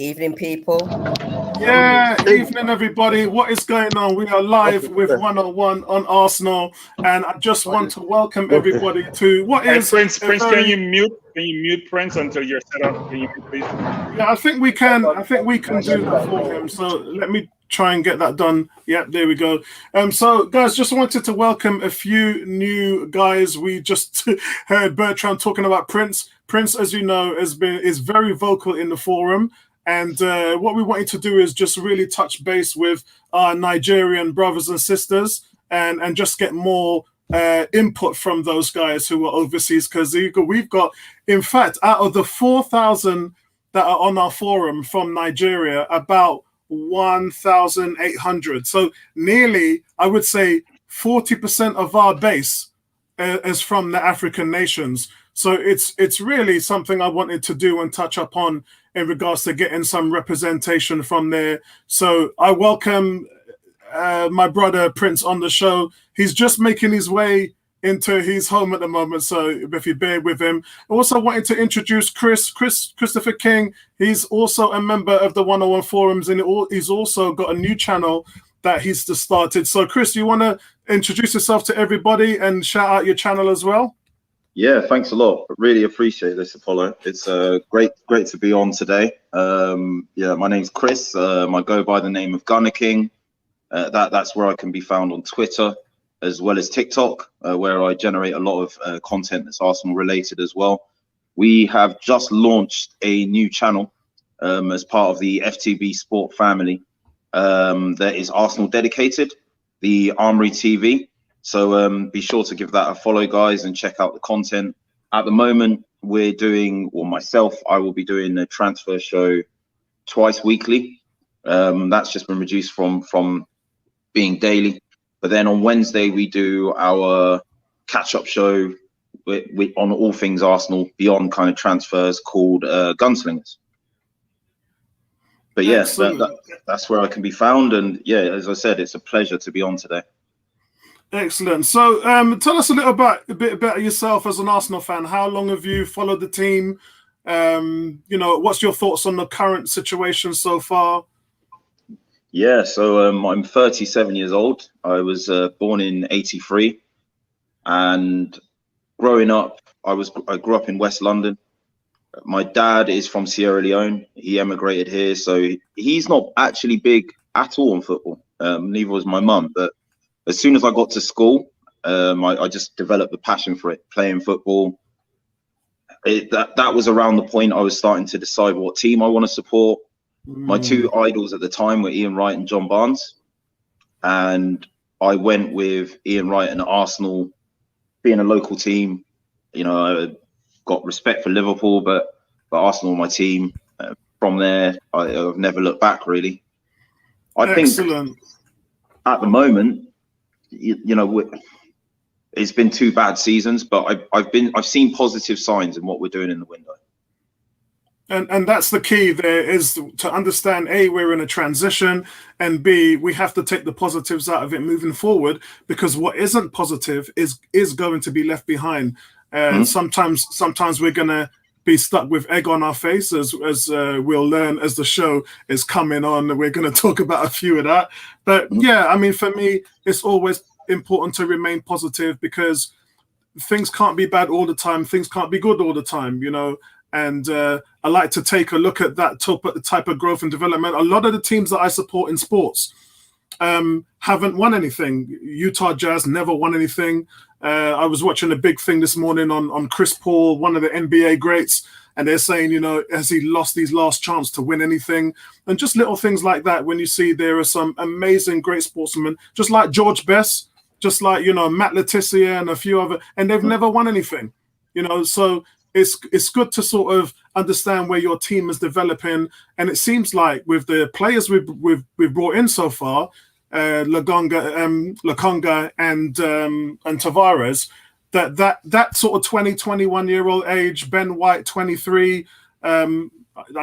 Evening, people. Yeah, evening, everybody. What is going on? We are live with 101 on Arsenal, and I just want to welcome everybody to what is. Prince, can you mute Prince until you're set up? Can you please? Yeah, I think we can. I think we can do that for him. So let me try and get that done. Yep, there we go. So guys, just wanted to welcome a few new guys. We just heard Bertrand talking about Prince. Prince, as you know, is very vocal in the forum. And what we wanted to do is just really touch base with our Nigerian brothers and sisters and just get more input from those guys who are overseas. Because we've got, in fact, out of the 4,000 that are on our forum from Nigeria, about 1,800. So nearly, I would say, 40% of our base is from the African nations. So it's really something I wanted to do and touch up on in regards to getting some representation from there. So I welcome my brother Prince on the show. He's just making his way into his home at the moment, so if you bear with him. I also wanted to introduce Christopher King. He's also a member of the 101 forums, and he's also got a new channel that he's just started. So Chris, you want to introduce yourself to everybody and shout out your channel as well? Yeah, thanks a lot. Really appreciate this, Apollo. It's great to be on today. Yeah, my name's Chris. I go by the name of Gunner King. That's where I can be found on Twitter, as well as TikTok, where I generate a lot of content that's Arsenal related as well. We have just launched a new channel as part of the AFTV sport family that is Arsenal dedicated, the Armory TV. So be sure to give that a follow, guys, and check out the content. At the moment, we're doing, or myself, I will be doing a transfer show twice weekly. That's just been reduced from being daily. But then on Wednesday, we do our catch-up show on all things Arsenal, beyond kind of transfers, called Gunslingers. But yes, that's where I can be found. And yeah, as I said, it's a pleasure to be on today. Excellent. So tell us a bit about yourself as an Arsenal fan. How long have you followed the team? What's your thoughts on the current situation so far? Yeah, so I'm 37 years old. I was born in '83, and growing up, I grew up in West London. My dad is from Sierra Leone. He emigrated here, so he's not actually big at all on football. Neither was my mum. But as soon as I got to school, I just developed the passion for it, playing football. That was around the point I was starting to decide what team I want to support. My two idols at the time were Ian Wright and John Barnes. And I went with Ian Wright and Arsenal, being a local team. You know, I got respect for Liverpool, but Arsenal, my team. From there, I've never looked back, really. I think at the moment, it's been 2 bad seasons, but I've seen positive signs in what we're doing in the window. And that's the key there, is to understand, A, we're in a transition, and B, we have to take the positives out of it moving forward, because what isn't positive is going to be left behind. Sometimes we're going to be stuck with egg on our face, as we'll learn as the show is coming on. We're going to talk about a few of that. But yeah, I mean, for me, it's always important to remain positive, because things can't be bad all the time. Things can't be good all the time, And I like to take a look at that type of growth and development. A lot of the teams that I support in sports haven't won anything. Utah Jazz never won anything. I was watching a big thing this morning on Chris Paul, one of the NBA greats, and they're saying, has he lost his last chance to win anything? And just little things like that, when you see there are some amazing, great sportsmen, just like George Best, just like, Matt Letizia and a few other, and they've never won anything, so it's good to sort of understand where your team is developing. And it seems like with the players we've brought in so far, Lokonga and Tavares, that sort of 20, 21-year-old age, Ben White, 23. I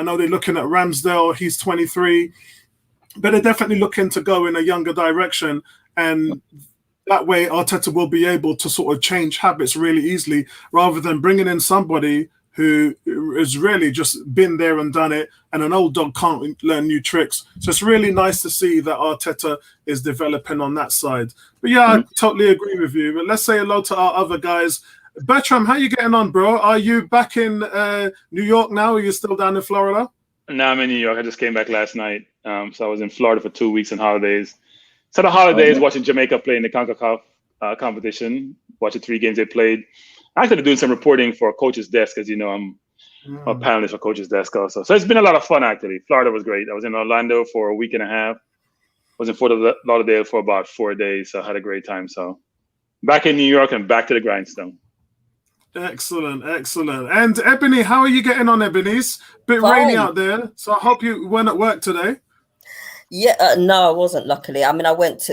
know they're looking at Ramsdale, he's 23. But they're definitely looking to go in a younger direction. And that way, Arteta will be able to sort of change habits really easily, rather than bringing in somebody who has really just been there and done it, and an old dog can't learn new tricks. So it's really nice to see that Arteta is developing on that side. But yeah, I totally agree with you. But let's say hello to our other guys. Bertram, how you getting on, bro? Are you back in New York now, or are you still down in Florida? No, I'm in New York. I just came back last night. So I was in Florida for 2 weeks on holidays. So the holidays, watching Jamaica play in the CONCACAF competition, watching 3 games they played. Actually doing some reporting for Coach's Desk, as you know, I'm a panelist for Coach's Desk also. So it's been a lot of fun, actually. Florida was great. I was in Orlando for a week and a half. Was in Fort Lauderdale for about 4 days, so I had a great time. So back in New York and back to the grindstone. Excellent. And Ebony, how are you getting on, Ebony? Bit Fine. rainy out there, so I hope you weren't at work today. Yeah, no, I wasn't, luckily. I mean,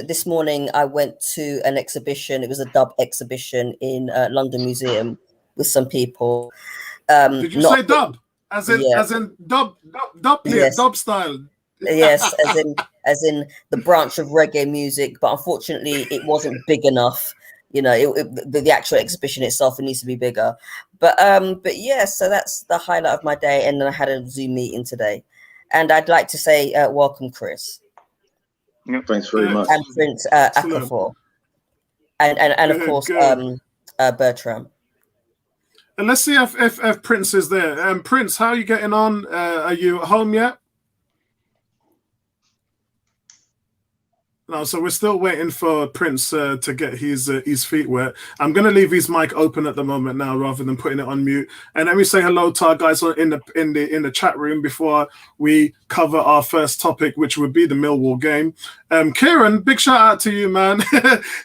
this morning, I went to an exhibition. It was a dub exhibition in London Museum with some people. Did you say dub? As in dub, Yes. dub style? Yes, as in the branch of reggae music, but unfortunately it wasn't big enough. You know, the actual exhibition itself, it needs to be bigger. But yeah, so that's the highlight of my day. And then I had a Zoom meeting today. And I'd like to say welcome, Chris. Thanks very much. And Prince Akafor. And of course, Bertram. And let's see if Prince is there. Prince, how are you getting on? Are you at home yet? No, so we're still waiting for Prince to get his feet wet. I'm going to leave his mic open at the moment now, rather than putting it on mute. And let me say hello to our guys in the chat room before we cover our first topic, which would be the Millwall game. Kieran, big shout out to you, man.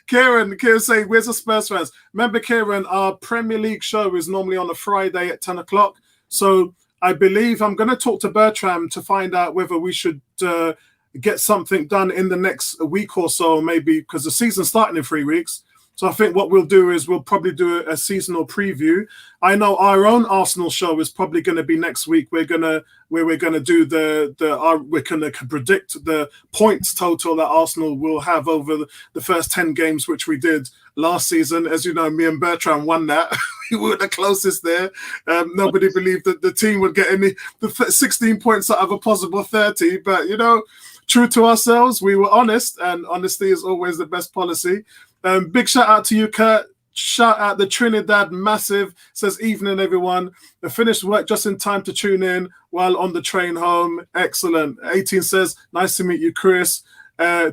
Kieran saying, "Where's the Spurs fans?" Remember, Kieran, our Premier League show is normally on a Friday at 10 o'clock. So I believe I'm going to talk to Bertram to find out whether we should get something done in the next week or so, maybe, because the season's starting in 3 weeks. So I think what we'll do is we'll probably do a seasonal preview. I know our own Arsenal show is probably going to be next week. We're gonna do we're gonna predict the points total that Arsenal will have over the first 10 games, which we did last season. As you know, me and Bertrand won that. We were the closest there. Nobody believed that the team would get the 16 points out of a possible 30, but you know, true to ourselves, we were honest, and honesty is always the best policy. Big shout out to you, Kurt. Shout out the Trinidad Massive. Says, evening, everyone. I finished work just in time to tune in while on the train home. Excellent. 18 says, nice to meet you, Chris.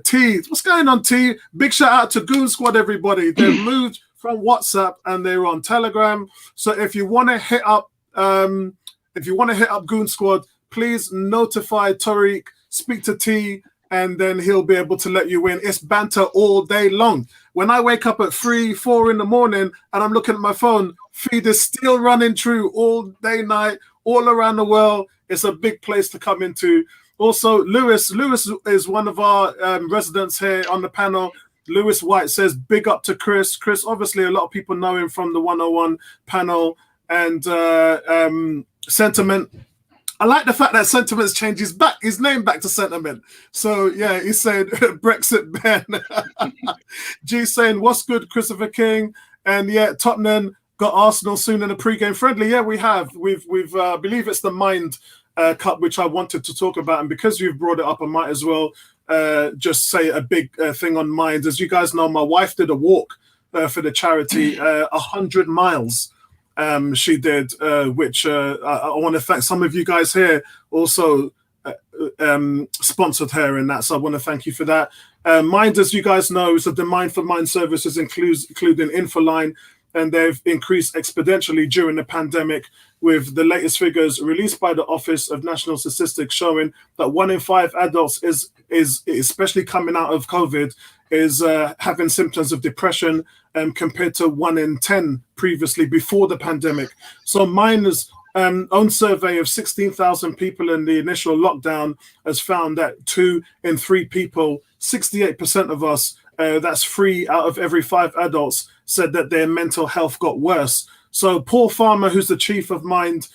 T, what's going on, T? Big shout out to Goon Squad, everybody. They've moved from WhatsApp and they're on Telegram. So if you want to hit up Goon Squad, please notify Tariq, speak to T, and then he'll be able to let you in. It's banter all day long. When I wake up at 3, 4 in the morning and I'm looking at my phone, feed is still running through all day, night, all around the world. It's a big place to come into. Also, Lewis is one of our residents here on the panel. Lewis White says, big up to Chris. Chris, obviously, a lot of people know him from the 101 panel. And Sentiment, I like the fact that Sentiment's changed his name back to Sentiment. So, yeah, he said Brexit Ben. G saying, what's good, Christopher King? And, yeah, Tottenham got Arsenal soon in a pre-game friendly. Yeah, we have. We've I believe it's the Mind Cup, which I wanted to talk about. And because you've brought it up, I might as well just say a big thing on Mind. As you guys know, my wife did a walk for the charity, 100 miles. She did, which I want to thank some of you guys here also sponsored her in that. So I want to thank you for that. Mind, as you guys know, is the Mind for Mind services including Infoline, and they've increased exponentially during the pandemic, with the latest figures released by the Office of National Statistics showing that 1 in 5 adults is especially coming out of COVID, is having symptoms of depression, compared to 1 in 10 previously before the pandemic. So Mind's own survey of 16,000 people in the initial lockdown has found that 2 in 3 people, 68% of us, that's 3 out of every 5 adults, said that their mental health got worse. So Paul Farmer, who's the chief of Mind,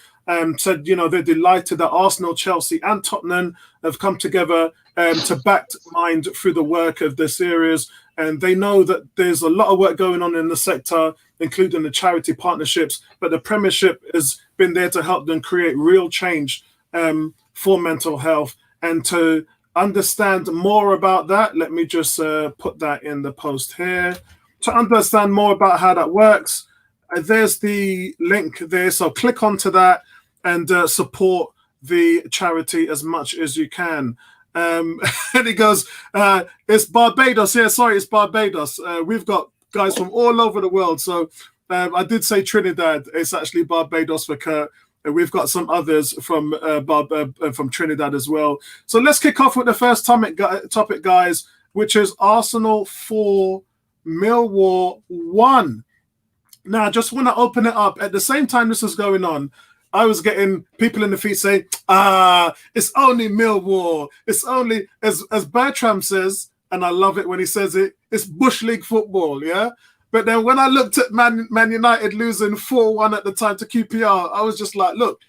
said, you know, they're delighted that Arsenal, Chelsea and Tottenham have come together to back Mind through the work of this series. And they know that there's a lot of work going on in the sector, including the charity partnerships, but the Premiership has been there to help them create real change for mental health. And to understand more about that, let me just put that in the post here. To understand more about how that works, there's the link there. So click onto that and support the charity as much as you can. And he goes, it's Barbados. Yeah, sorry, it's Barbados. We've got guys from all over the world. So I did say Trinidad. It's actually Barbados for Kurt. We've got some others from Trinidad as well. So let's kick off with the first topic, guys, which is Arsenal 4, Millwall 1. Now, I just want to open it up. At the same time this was going on, I was getting people in the feed saying, it's only Millwall. It's only, as Bertram says, and I love it when he says it, it's Bush League football, yeah? But then when I looked at Man United losing 4-1 at the time to QPR, I was just like, look,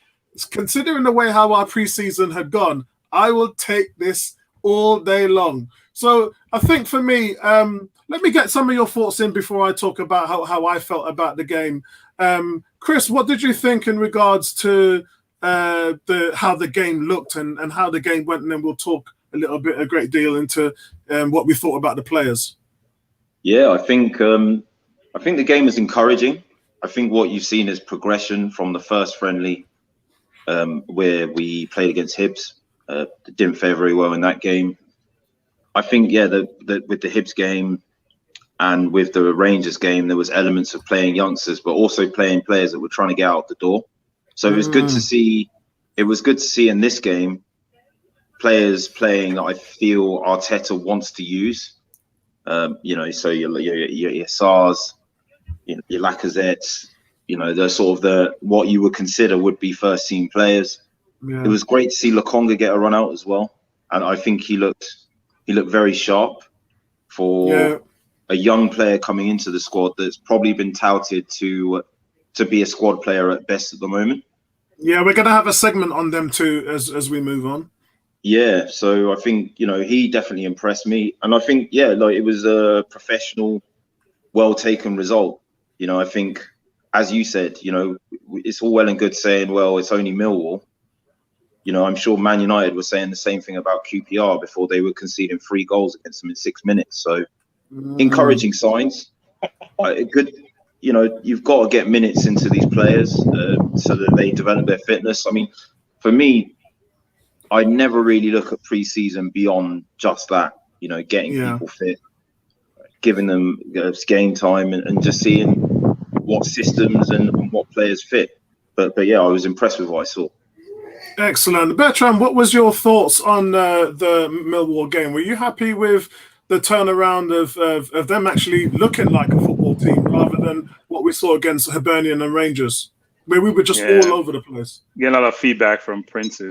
considering the way how our preseason had gone, I will take this all day long. So I think for me, let me get some of your thoughts in before I talk about how I felt about the game. Chris, what did you think in regards to how the game looked and how the game went? And then we'll talk a great deal into what we thought about the players. Yeah, I think the game is encouraging. I think what you've seen is progression from the first friendly where we played against Hibs. Didn't fare very well in that game. I think, with the Hibs game and with the Rangers game, there was elements of playing youngsters, but also playing players that were trying to get out the door. So it was good to see. It was good to see in this game players playing that I feel Arteta wants to use. So your SARs, your Lacazettes, the sort of what you would consider would be first team players. Yeah. It was great to see Lokonga get a run out as well, and I think he looked very sharp for a young player coming into the squad that's probably been touted to be a squad player at best at the moment. Yeah, we're going to have a segment on them too as we move on. Yeah, so I think, he definitely impressed me. And I think, it was a professional, well-taken result. I think, as you said, it's all well and good saying, well, it's only Millwall. I'm sure Man United were saying the same thing about QPR before they were conceding 3 goals against them in 6 minutes. So encouraging signs. Good, you've got to get minutes into these players so that they develop their fitness. I mean, for me, I never really look at pre-season beyond just that, getting people fit, giving them game time and just seeing what systems and what players fit. But I was impressed with what I saw. Excellent. Bertram, what was your thoughts on the Millwall game? Were you happy with the turnaround of them actually looking like a football team rather than what we saw against Hibernian and Rangers, where we were just all over the place? Getting a lot of feedback from Prince's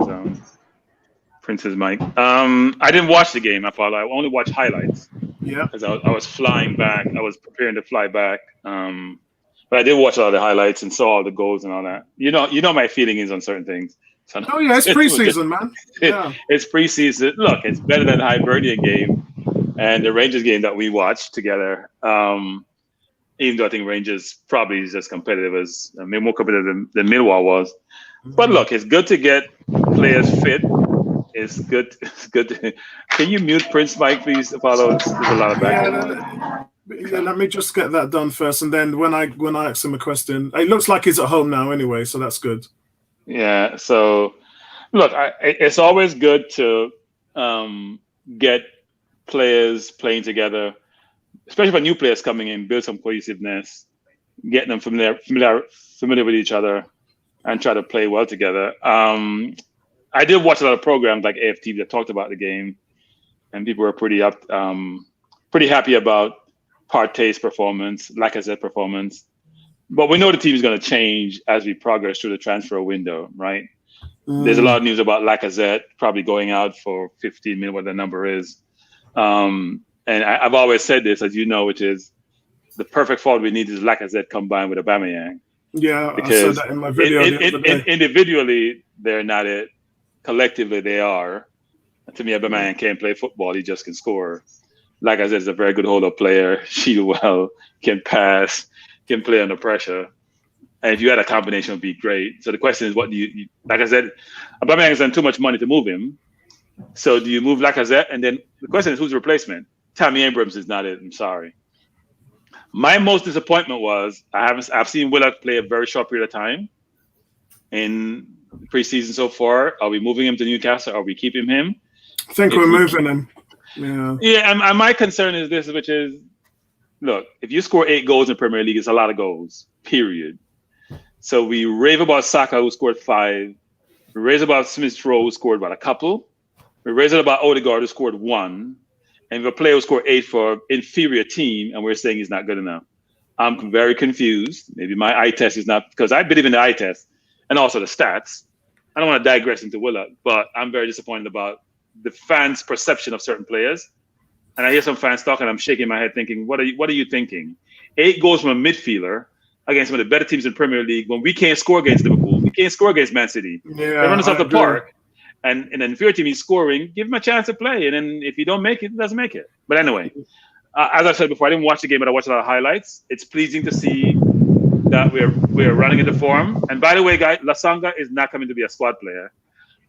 mic. I didn't watch the game. I only watched highlights. Yeah. Because I was flying back. I was preparing to fly back. But I did watch a lot of the highlights and saw all the goals and all that. You know my feeling is on certain things. So it's preseason, man. Yeah. It's preseason. Look, it's better than the Hibernian game and the Rangers game that we watched together. Even though I think Rangers probably is as competitive as, more competitive than Millwall was. But look, it's good to get players fit. It's good. Can you mute Prince Mike, please, Apollo? There's a lot of background. Let me just get that done first, and then when I ask him a question, it looks like he's at home now anyway, so that's good. Yeah. So, look, it's always good to get players playing together, especially for new players coming in, build some cohesiveness, getting them familiar with each other, and try to play well together. I did watch a lot of programs like AFTV that talked about the game, and people were pretty happy about Partey's performance, Lacazette's performance. But we know the team is going to change as we progress through the transfer window, right? There's a lot of news about Lacazette probably going out for 15 million, what the number is. And I've always said this, as you know, which is the perfect forward we need is Lacazette combined with Aubameyang. Yeah, because I said that in my video. Individually, they're not it. Collectively, they are. To me, Aubameyang can't play football. He just can score. Lacazette is a very good hold-up player. Shield well, can pass, can play under pressure. And if you had a combination, it would be great. So the question is, what do you like I said, Aubameyang has done too much money to move him. So do you move Lacazette? And then the question is, who's the replacement? Tammy Abrams is not it. I'm sorry. My most disappointment was I've seen Willock play a very short period of time in preseason so far. Are we moving him to Newcastle? Are we keeping him? I think we're moving him. Yeah. Yeah, and my concern is this, which is, look, if you score 8 goals in Premier League, it's a lot of goals, period. So we rave about Saka, who scored 5. We rave about Smith-Rowe, who scored about a couple. We rave about Odegaard, who scored 1. And if a player who scored 8 for an inferior team, and we're saying he's not good enough. I'm very confused. Maybe my eye test is not, because I believe in the eye test and also the stats. I don't want to digress into Willock, but I'm very disappointed about the fans' perception of certain players. And I hear some fans talking, I'm shaking my head thinking, what are you thinking? 8 goals from a midfielder against one of the better teams in Premier League when we can't score against Liverpool, we can't score against Man City. Yeah, they run us off the park. And an inferior team, he's scoring, give him a chance to play. And then if you don't make it, he doesn't make it. But anyway, as I said before, I didn't watch the game, but I watched a lot of highlights. It's pleasing to see that we're running into form. And by the way, guys, Lasanga is not coming to be a squad player.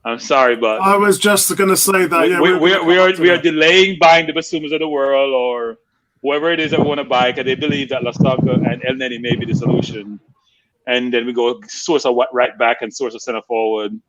I'm sorry, but I was just going to say that. Yeah, we are delaying buying the Basumas of the world or whoever it is that we want to buy because they believe that Lasanga and El Neni may be the solution. And then we go source a right back and source a center forward.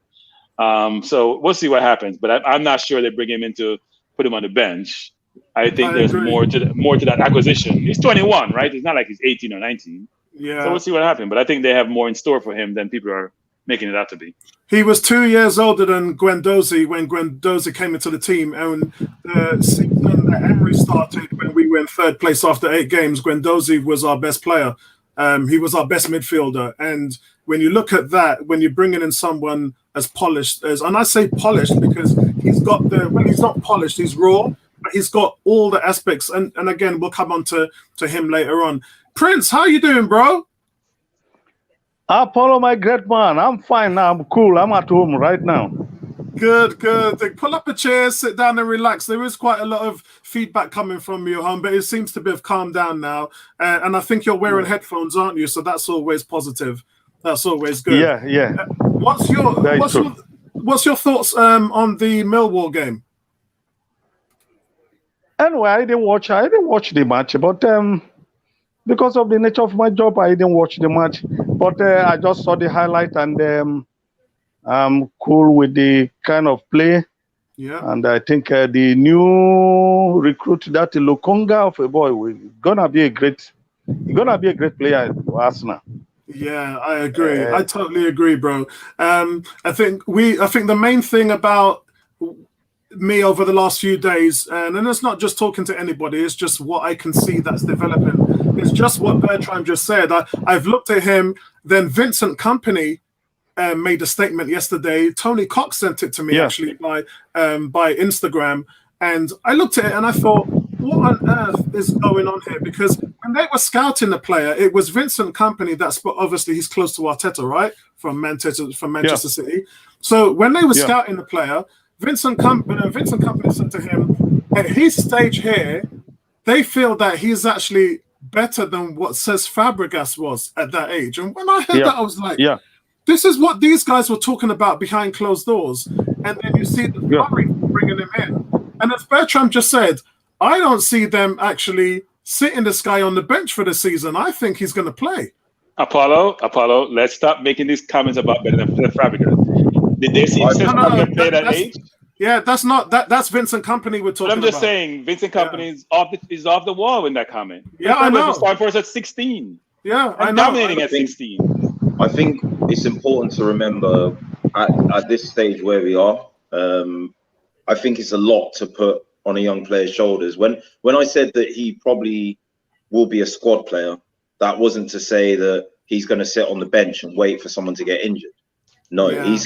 So we'll see what happens, but I'm not sure they bring him in to put him on the bench. I think there's more to that acquisition. He's 21, right? It's not like he's 18 or 19. Yeah. So we'll see what happens. But I think they have more in store for him than people are making it out to be. He was 2 years older than Guendouzi when Guendouzi came into the team. And the season that Emery started, when we went 3rd place after 8 games, Guendouzi was our best player. He was our best midfielder. And when you look at that, when you're bringing in someone as polished as, and I say polished because he's got he's not polished, he's raw, but he's got all the aspects. And again, we'll come on to him later on. Prince, how you doing, bro? Apollo, my great man. I'm fine now. I'm cool. I'm at home right now. Good. Pull up a chair, sit down and relax. There is quite a lot of feedback coming from you, home, but it seems to have calmed down now. And I think you're wearing headphones, aren't you? So that's always positive. That's always good. Yeah. What's your thoughts on the Millwall game? Anyway, I didn't watch the match, but because of the nature of my job, I didn't watch the match. But I just saw the highlight, and I'm cool with the kind of play. Yeah. And I think the new recruit, that Lokonga of a boy, is gonna be a great player for Arsenal. Yeah, I agree. I totally agree, bro. I think the main thing about me over the last few days, and it's not just talking to anybody, it's just what I can see that's developing. It's just what Bertram just said. I've looked at him, then Vincent Kompany made a statement yesterday. Tony Cox sent it to me actually by Instagram. And I looked at it and I thought, what on earth is going on here? Because when they were scouting the player, it was Vincent Kompany obviously he's close to Arteta, right? From Manchester City. So when they were scouting the player, Vincent Kompany said to him, at his stage here, they feel that he's actually better than what Cesc Fabregas was at that age. And when I heard that, I was like, this is what these guys were talking about behind closed doors. And then you see the flurry bringing him in. And as Bertram just said, I don't see them actually sitting this guy on the bench for the season. I think he's going to play. Apollo, let's stop making these comments about better than Fabregas. Did they see Cesc Fabregas play that age? Yeah, that's Vincent Kompany we're talking about. But I'm just saying, Vincent Kompany is off the wall in that comment. Yeah, I know. Starting for us at 16. Yeah, I know. Dominating at 16. I think it's important to remember at this stage where we are. I think it's a lot to put on a young player's shoulders. When I said that he probably will be a squad player, that wasn't to say that he's going to sit on the bench and wait for someone to get injured. No, it's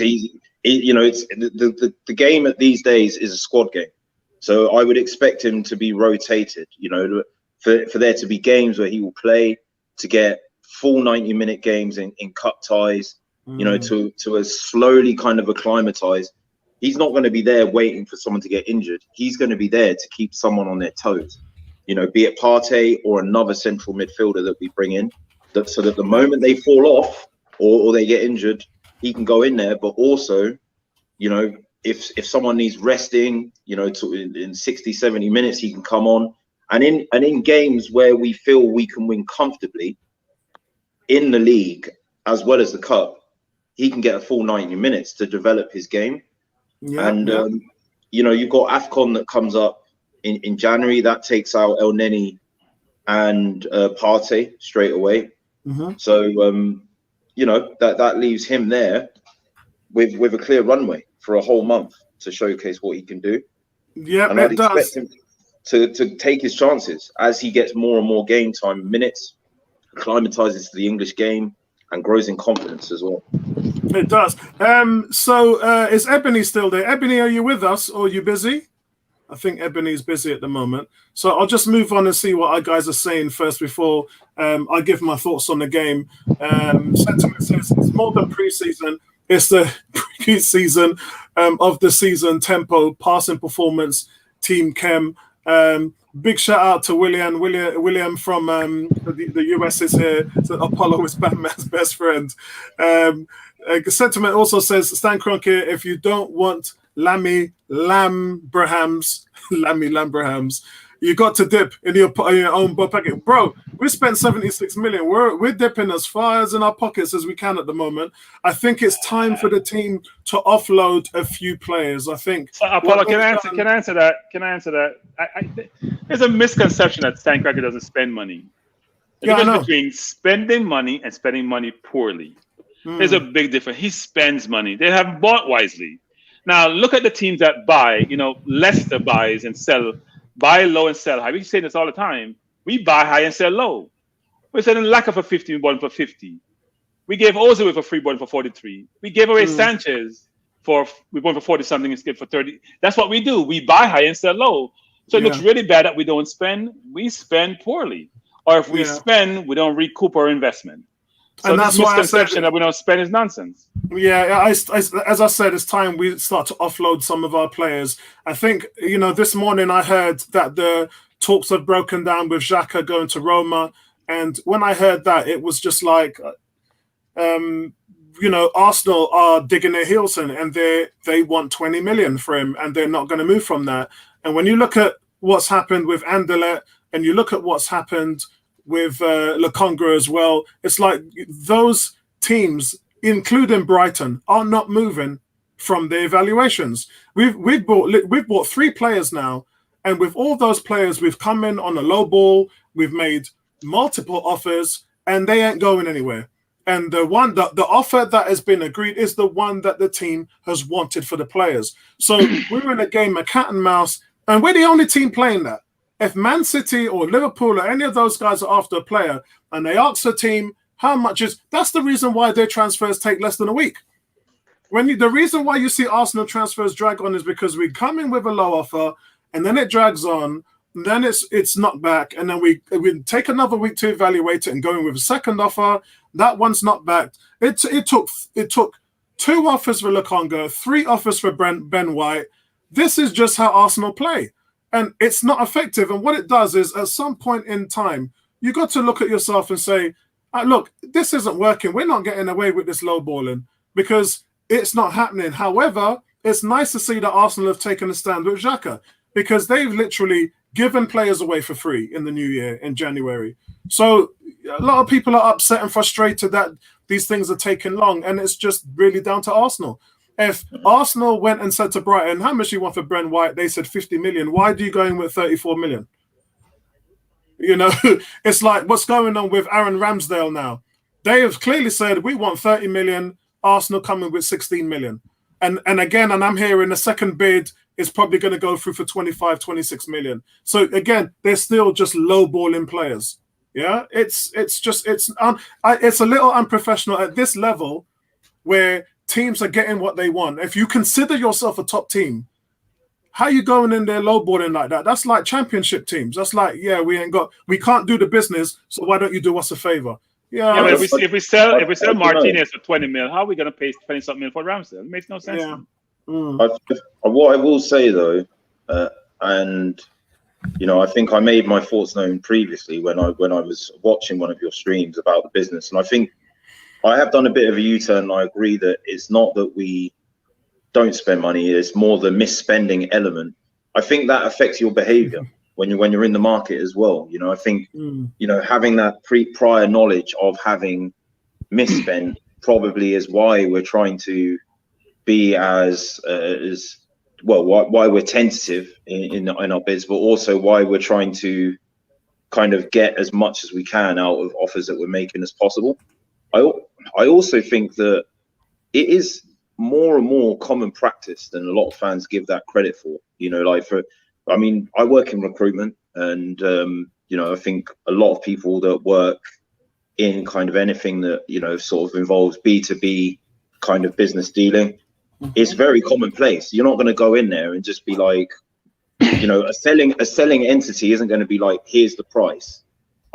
the game at these days is a squad game. So I would expect him to be rotated, for there to be games where he will play, to get full 90-minute games in cup ties, to slowly kind of acclimatize. He's not going to be there waiting for someone to get injured. He's going to be there to keep someone on their toes, be it Partey or another central midfielder that we bring in. so that the moment they fall off or they get injured, he can go in there. But also, you know, if someone needs resting, you know, in 60, 70 minutes, he can come on. And in games where we feel we can win comfortably in the league as well as the cup, he can get a full 90 minutes to develop his game. You know, you've got AFCON that comes up in January. That takes out El Neni and Partey straight away. So, you know, that leaves him there with a clear runway for a whole month to showcase what he can do. Yeah, and I'd expect him to take his chances as he gets more and more game time minutes, acclimatizes to the English game, and grows in confidence as well. It does. So is Ebony still there? Ebony, are you with us or are you busy? I think Ebony is busy at the moment. So I'll just move on and see what our guys are saying first before I give my thoughts on the game. Sentiment says it's more than pre-season. It's the pre-season of the season tempo, passing performance, team chem. Big shout out to William from the US is here. So Apollo is Batman's best friend. Sentiment also says, Stan Kroenke, if you don't want Lammy Lambrahams, you got to dip in your own pocket. Bro, we spent 76 million. We're dipping as far as in our pockets as we can at the moment. I think it's time for the team to offload a few players. I think. So, Apollo, can I answer that? There's a misconception that Stan Kroenke doesn't spend money. The difference between spending money and spending money poorly. There's a big difference. He spends money. They have bought wisely. Now, look at the teams that buy. You know, Leicester buys and sell. Buy low and sell high. We say this all the time. We buy high and sell low. We're selling Laka for 50, we bought him for 50. We gave Ozil for free, bought him for 43. We gave away Sanchez we bought him for 40 something and skipped for 30. That's what we do. We buy high and sell low. So it looks really bad that we don't spend. We spend poorly. Or if we spend, we don't recoup our investment. So and that's why misconception that we don't spend is nonsense. Yeah, as I said, it's time we start to offload some of our players. I think, you know, this morning I heard that the talks have broken down with Xhaka going to Roma. And when I heard that, it was just like, you know, Arsenal are digging their heels in and they want 20 million for him and they're not going to move from that. And when you look at what's happened with Anderlecht and you look at what's happened with Lukonga as well, it's like those teams, including Brighton, are not moving from their evaluations. We've bought 3 players now, and with all those players, we've come in on a low ball, we've made multiple offers, and they ain't going anywhere. And the offer that has been agreed is the one that the team has wanted for the players. So we're in a game of cat and mouse, and we're the only team playing that. If Man City or Liverpool or any of those guys are after a player and they ask the team how much that's the reason why their transfers take less than a week. The reason why you see Arsenal transfers drag on is because we come in with a low offer and then it drags on, and then it's knocked back, and then we take another week to evaluate it and go in with a second offer. That one's not backed. It took 2 offers for Lukonga, 3 offers for Ben White. This is just how Arsenal play. And it's not effective. And what it does is at some point in time, you got to look at yourself and say, look, this isn't working. We're not getting away with this low balling because it's not happening. However, it's nice to see that Arsenal have taken a stand with Xhaka because they've literally given players away for free in the new year in January. So a lot of people are upset and frustrated that these things are taking long. And it's just really down to Arsenal. If Arsenal went and said to Brighton, how much you want for Brent White? They said 50 million. Why do you go in with 34 million? You know, it's like what's going on with Aaron Ramsdale now. They have clearly said, we want 30 million. Arsenal coming with 16 million. And again, and I'm hearing the second bid is probably going to go through for 25, 26 million. So again, they're still just lowballing players. Yeah, it's a little unprofessional at this level where teams are getting what they want. If you consider yourself a top team, how you going in there lowballing like that? That's like championship teams. That's like, we can't do the business, so why don't you do us a favor? But if we sell Martinez for 20 mil, how are we going to pay 20-something mil for Ramsdale? It makes no sense. What I will say though, and I think I made my thoughts known previously when I was watching one of your streams about the business, and I think I have done a bit of a U-turn. And I agree that it's not that we don't spend money; it's more the misspending element. I think that affects your behaviour when you're in the market as well. I think having that prior knowledge of having misspent probably is why we're trying to be as well, why we're tentative in our bids, but also why we're trying to kind of get as much as we can out of offers that we're making as possible. I also think that it is more and more common practice than a lot of fans give that credit for. I work in recruitment, and I think a lot of people that work in kind of anything that sort of involves B2B kind of business dealing, it's very commonplace. You're not going to go in there and just be like, a selling entity isn't going to be like, here's the price,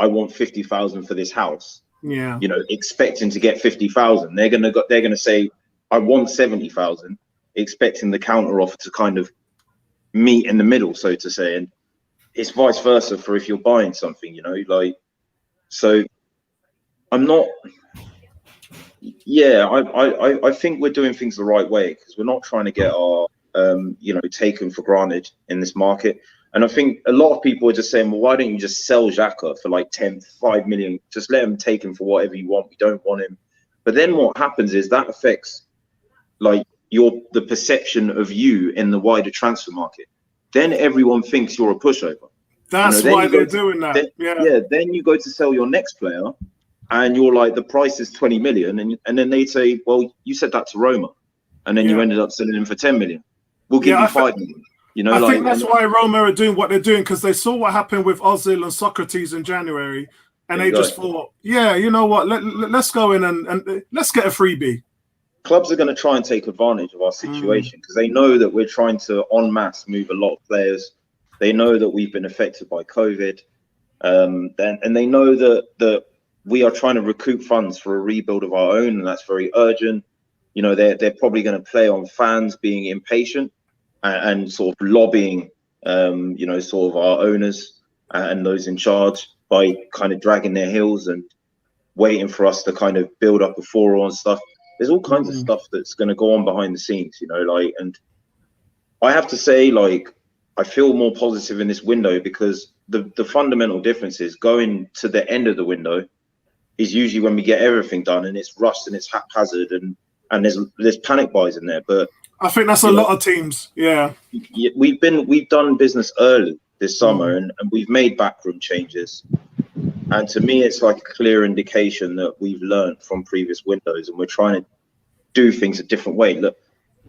I want 50,000 for this house. Yeah. Expecting to get 50,000. They're going to say, I want 70,000, expecting the counter offer to kind of meet in the middle, so to say. And it's vice versa for if you're buying something, so I'm not. Yeah, I think we're doing things the right way, because we're not trying to get our taken for granted in this market. And I think a lot of people are just saying, well, why don't you just sell Xhaka for like 5 million? Just let him take him for whatever you want. We don't want him. But then what happens is that affects like the perception of you in the wider transfer market. Then everyone thinks you're a pushover. That's why they're doing that. Then you go to sell your next player, and you're like, the price is 20 million. And then they say, well, you said that to Roma. And then you ended up selling him for 10 million. We'll give you 5 million. I think that's why Roma are doing what they're doing, because they saw what happened with Ozil and Socrates in January. And they just thought, yeah, you know what, let's go in and let's get a freebie. Clubs are going to try and take advantage of our situation, because they know that we're trying to en masse move a lot of players. They know that we've been affected by COVID. And they know that we are trying to recoup funds for a rebuild of our own, and that's very urgent. They're probably going to play on fans being impatient and sort of lobbying, sort of our owners and those in charge by kind of dragging their heels and waiting for us to kind of build up a furore and stuff. There's all kinds of stuff that's going to go on behind the scenes, and I have to say, I feel more positive in this window, because the fundamental difference is going to the end of the window is usually when we get everything done, and it's rushed and it's haphazard, and there's panic buys in there. But I think that's a lot of teams. Yeah, we've done business early this summer, and we've made backroom changes. And to me, it's like a clear indication that we've learned from previous windows, and we're trying to do things a different way. Look,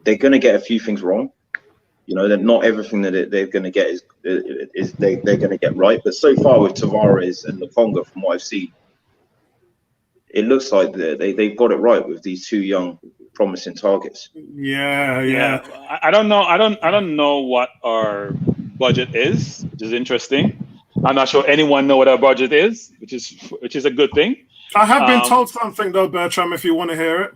they're going to get a few things wrong. That not everything that they're going to get is they're going to get right. But so far with Tavares and Lokonga, from what I've seen, it looks like they've got it right with these two young, promising targets. Yeah. I don't know. I don't know what our budget is, which is interesting. I'm not sure anyone know what our budget is, which is a good thing. I have been told something though, Bertram, if you want to hear it.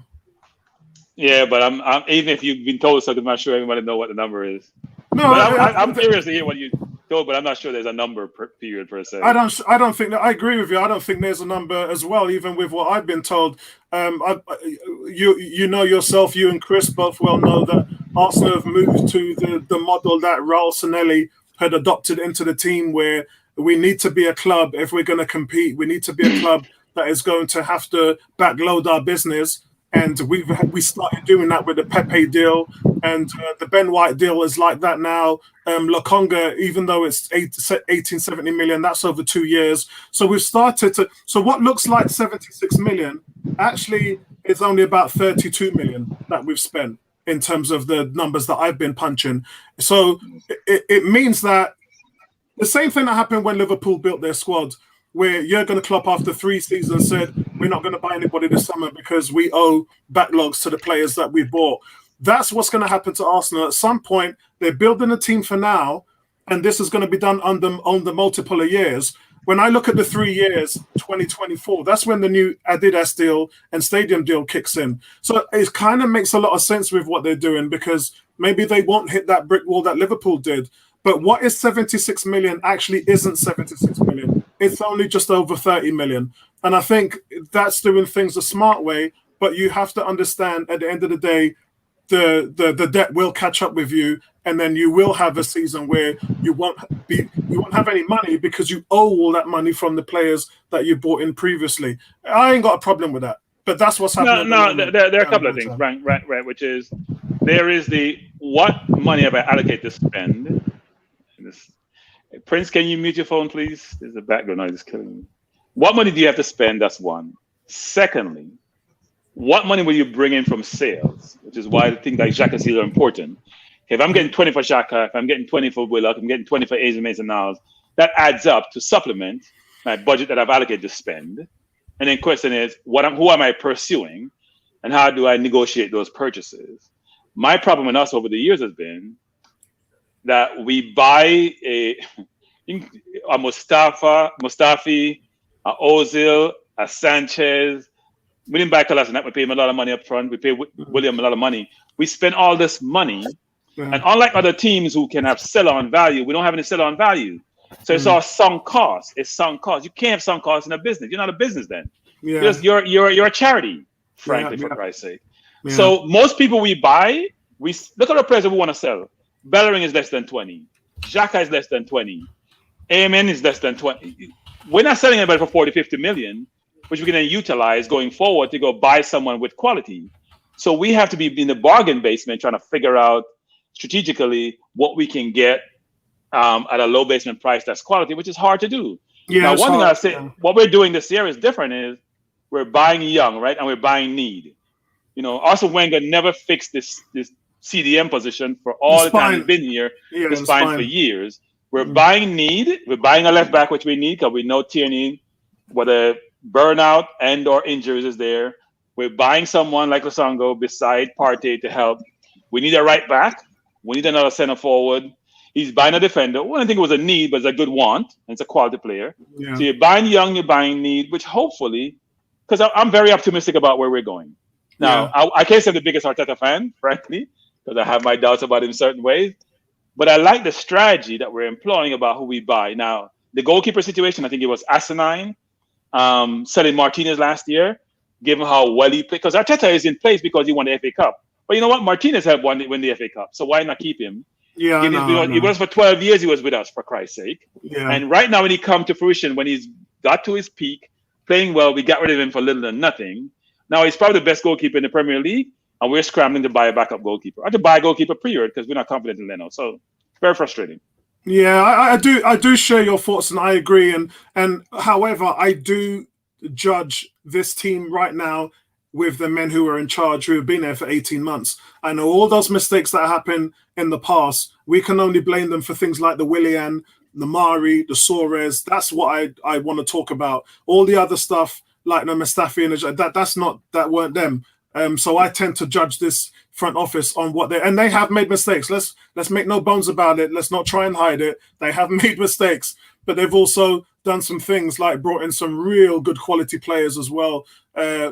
Yeah, but I'm even if you've been told something, I'm not sure everybody know what the number is. No, but I'm curious to hear what you told, but I'm not sure there's a number period per se. I don't think that. I agree with you. I don't think there's a number as well, even with what I've been told. You know yourself, you and Chris both well know that Arsenal have moved to the model that Raul Sanelli had adopted into the team, where we need to be a club if we're going to compete. We need to be a club that is going to have to backload our business. And we started doing that with the Pepe deal, and the Ben White deal is like that now. Lokonga, even though it's 1870 million, that's over 2 years. So we've started to. So what looks like 76 million actually is only about 32 million that we've spent in terms of the numbers that I've been punching. So it means that the same thing that happened when Liverpool built their squad, where Jurgen Klopp after 3 seasons said, we're not going to buy anybody this summer because we owe backlogs to the players that we bought. That's what's going to happen to Arsenal. At some point, they're building a team for now, and this is going to be done on the multiple of years. When I look at the 3 years, 2024, that's when the new Adidas deal and stadium deal kicks in. So it kind of makes a lot of sense with what they're doing, because maybe they won't hit that brick wall that Liverpool did. But what is 76 million actually isn't 76 million. It's only just over 30 million. And I think that's doing things the smart way. But you have to understand at the end of the day, the debt will catch up with you, and then you will have a season where you won't have any money because you owe all that money from the players that you bought in previously. I ain't got a problem with that. But that's what's happening. There are a couple of things, right. Which is there is the what money have I allocated to spend. Prince, can you mute your phone, please? There's a background noise killing me. What money do you have to spend? That's one. Secondly, what money will you bring in from sales? Which is why I think like Xhaka seals are important. If I'm getting 20 for Xhaka, if I'm getting 20 for Willock, I'm getting 20 for Asian Mason Niles, that adds up to supplement my budget that I've allocated to spend. And then question is, who am I pursuing? And how do I negotiate those purchases? My problem with us over the years has been that we buy a Mustafi, a Ozil, a Sanchez. We didn't buy Kolasinac. We pay him a lot of money up front. We pay William a lot of money. We spend all this money. And unlike other teams who can have sell-on value, we don't have any sell-on value. So it's all sunk cost. It's sunk cost. You can't have sunk costs in a business. You're not a business then. Yeah. Because you're a charity, frankly, for Christ's sake. Yeah. So most people we buy, we look at the price that we want to sell. Bellerin is less than 20. Xhaka is less than 20. AMN is less than 20. We're not selling anybody for 40, 50 million, which we can then utilize going forward to go buy someone with quality. So we have to be in the bargain basement trying to figure out strategically what we can get at a low basement price that's quality, which is hard to do. Yeah, now, one thing I say, what we're doing this year is different is we're buying young, right? And we're buying need. Arsene Wenger never fixed this CDM position for all the time he's been here. Yeah, it's fine for years. We're buying need. We're buying a left back, which we need because we know Tierney, whether burnout and or injuries is there. We're buying someone like Lasongo beside Partey to help. We need a right back. We need another center forward. He's buying a defender. Well, I think it was a need, but it's a good want. And it's a quality player. Yeah. So you're buying young, you're buying need, which hopefully, because I'm very optimistic about where we're going. Now, I can't say I'm the biggest Arteta fan, frankly, because I have my doubts about him in certain ways. But I like the strategy that we're employing about who we buy. Now, the goalkeeper situation, I think it was asinine. Selling Martinez last year, given how well he played. Because Arteta is in place because he won the FA Cup. But you know what? Martinez had win the FA Cup. So why not keep him? Yeah, he was for 12 years. He was with us, for Christ's sake. Yeah. And right now, when he come to fruition, when he's got to his peak, playing well, we got rid of him for little than nothing. Now he's probably the best goalkeeper in the Premier League, and we're scrambling to buy a backup goalkeeper. Or to buy a goalkeeper period because we're not confident in Leno. So very frustrating. Yeah, I do share your thoughts, and I agree. And however, I do judge this team right now with the men who are in charge, who have been there for 18 months. I know all those mistakes that happened in the past, we can only blame them for things like the Willian, the Mari, the Suarez. That's what I want to talk about. All the other stuff, like the Mustafi and that weren't them. So I tend to judge this front office on what and they have made mistakes. Let's make no bones about it. Let's not try and hide it. They have made mistakes, but they've also done some things like brought in some real good quality players as well.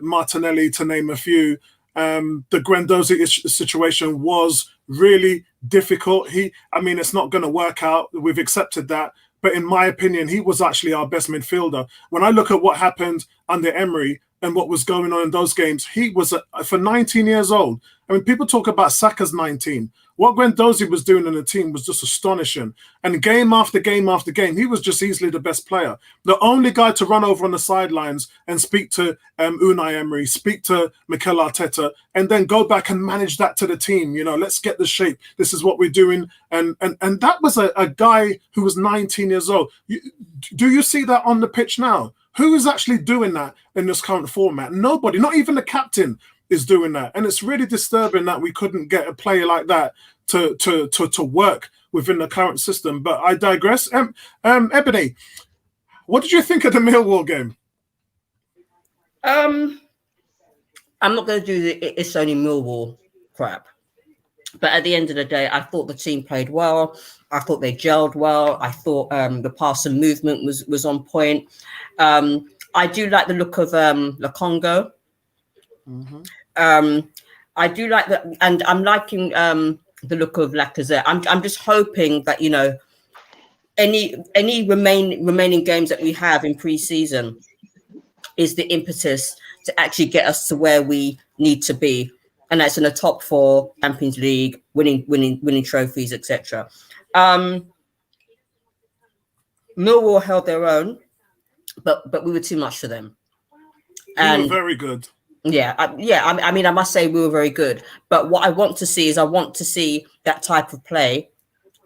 Martinelli, to name a few. The Guendouzi situation was really difficult. It's not going to work out. We've accepted that. But in my opinion, he was actually our best midfielder. When I look at what happened under Emery and what was going on in those games, he was, for 19 years old. I mean, people talk about Saka's 19. What Guendouzi was doing in the team was just astonishing. And game after game after game, he was just easily the best player. The only guy to run over on the sidelines and speak to Unai Emery, speak to Mikel Arteta, and then go back and manage that to the team. Let's get the shape. This is what we're doing. And that was a guy who was 19 years old. Do you see that on the pitch now? Who is actually doing that in this current format? Nobody, not even the captain, is doing that. And it's really disturbing that we couldn't get a player like that to work within the current system. But I digress. Ebony, what did you think of the Millwall game? I'm not going to do the it's only Millwall crap. But at the end of the day, I thought the team played well. I thought they gelled well. I thought the pass and movement was on point. I do like the look of Lukongo. Mm-hmm. I do like that, and I'm liking the look of Lacazette. I'm just hoping that any remaining games that we have in pre-season is the impetus to actually get us to where we need to be, and that's in the top 4, Champions League, winning trophies, etc. Millwall held their own, but we were too much for them. And we were very good. I mean, I must say we were very good. But what I want to see is that type of play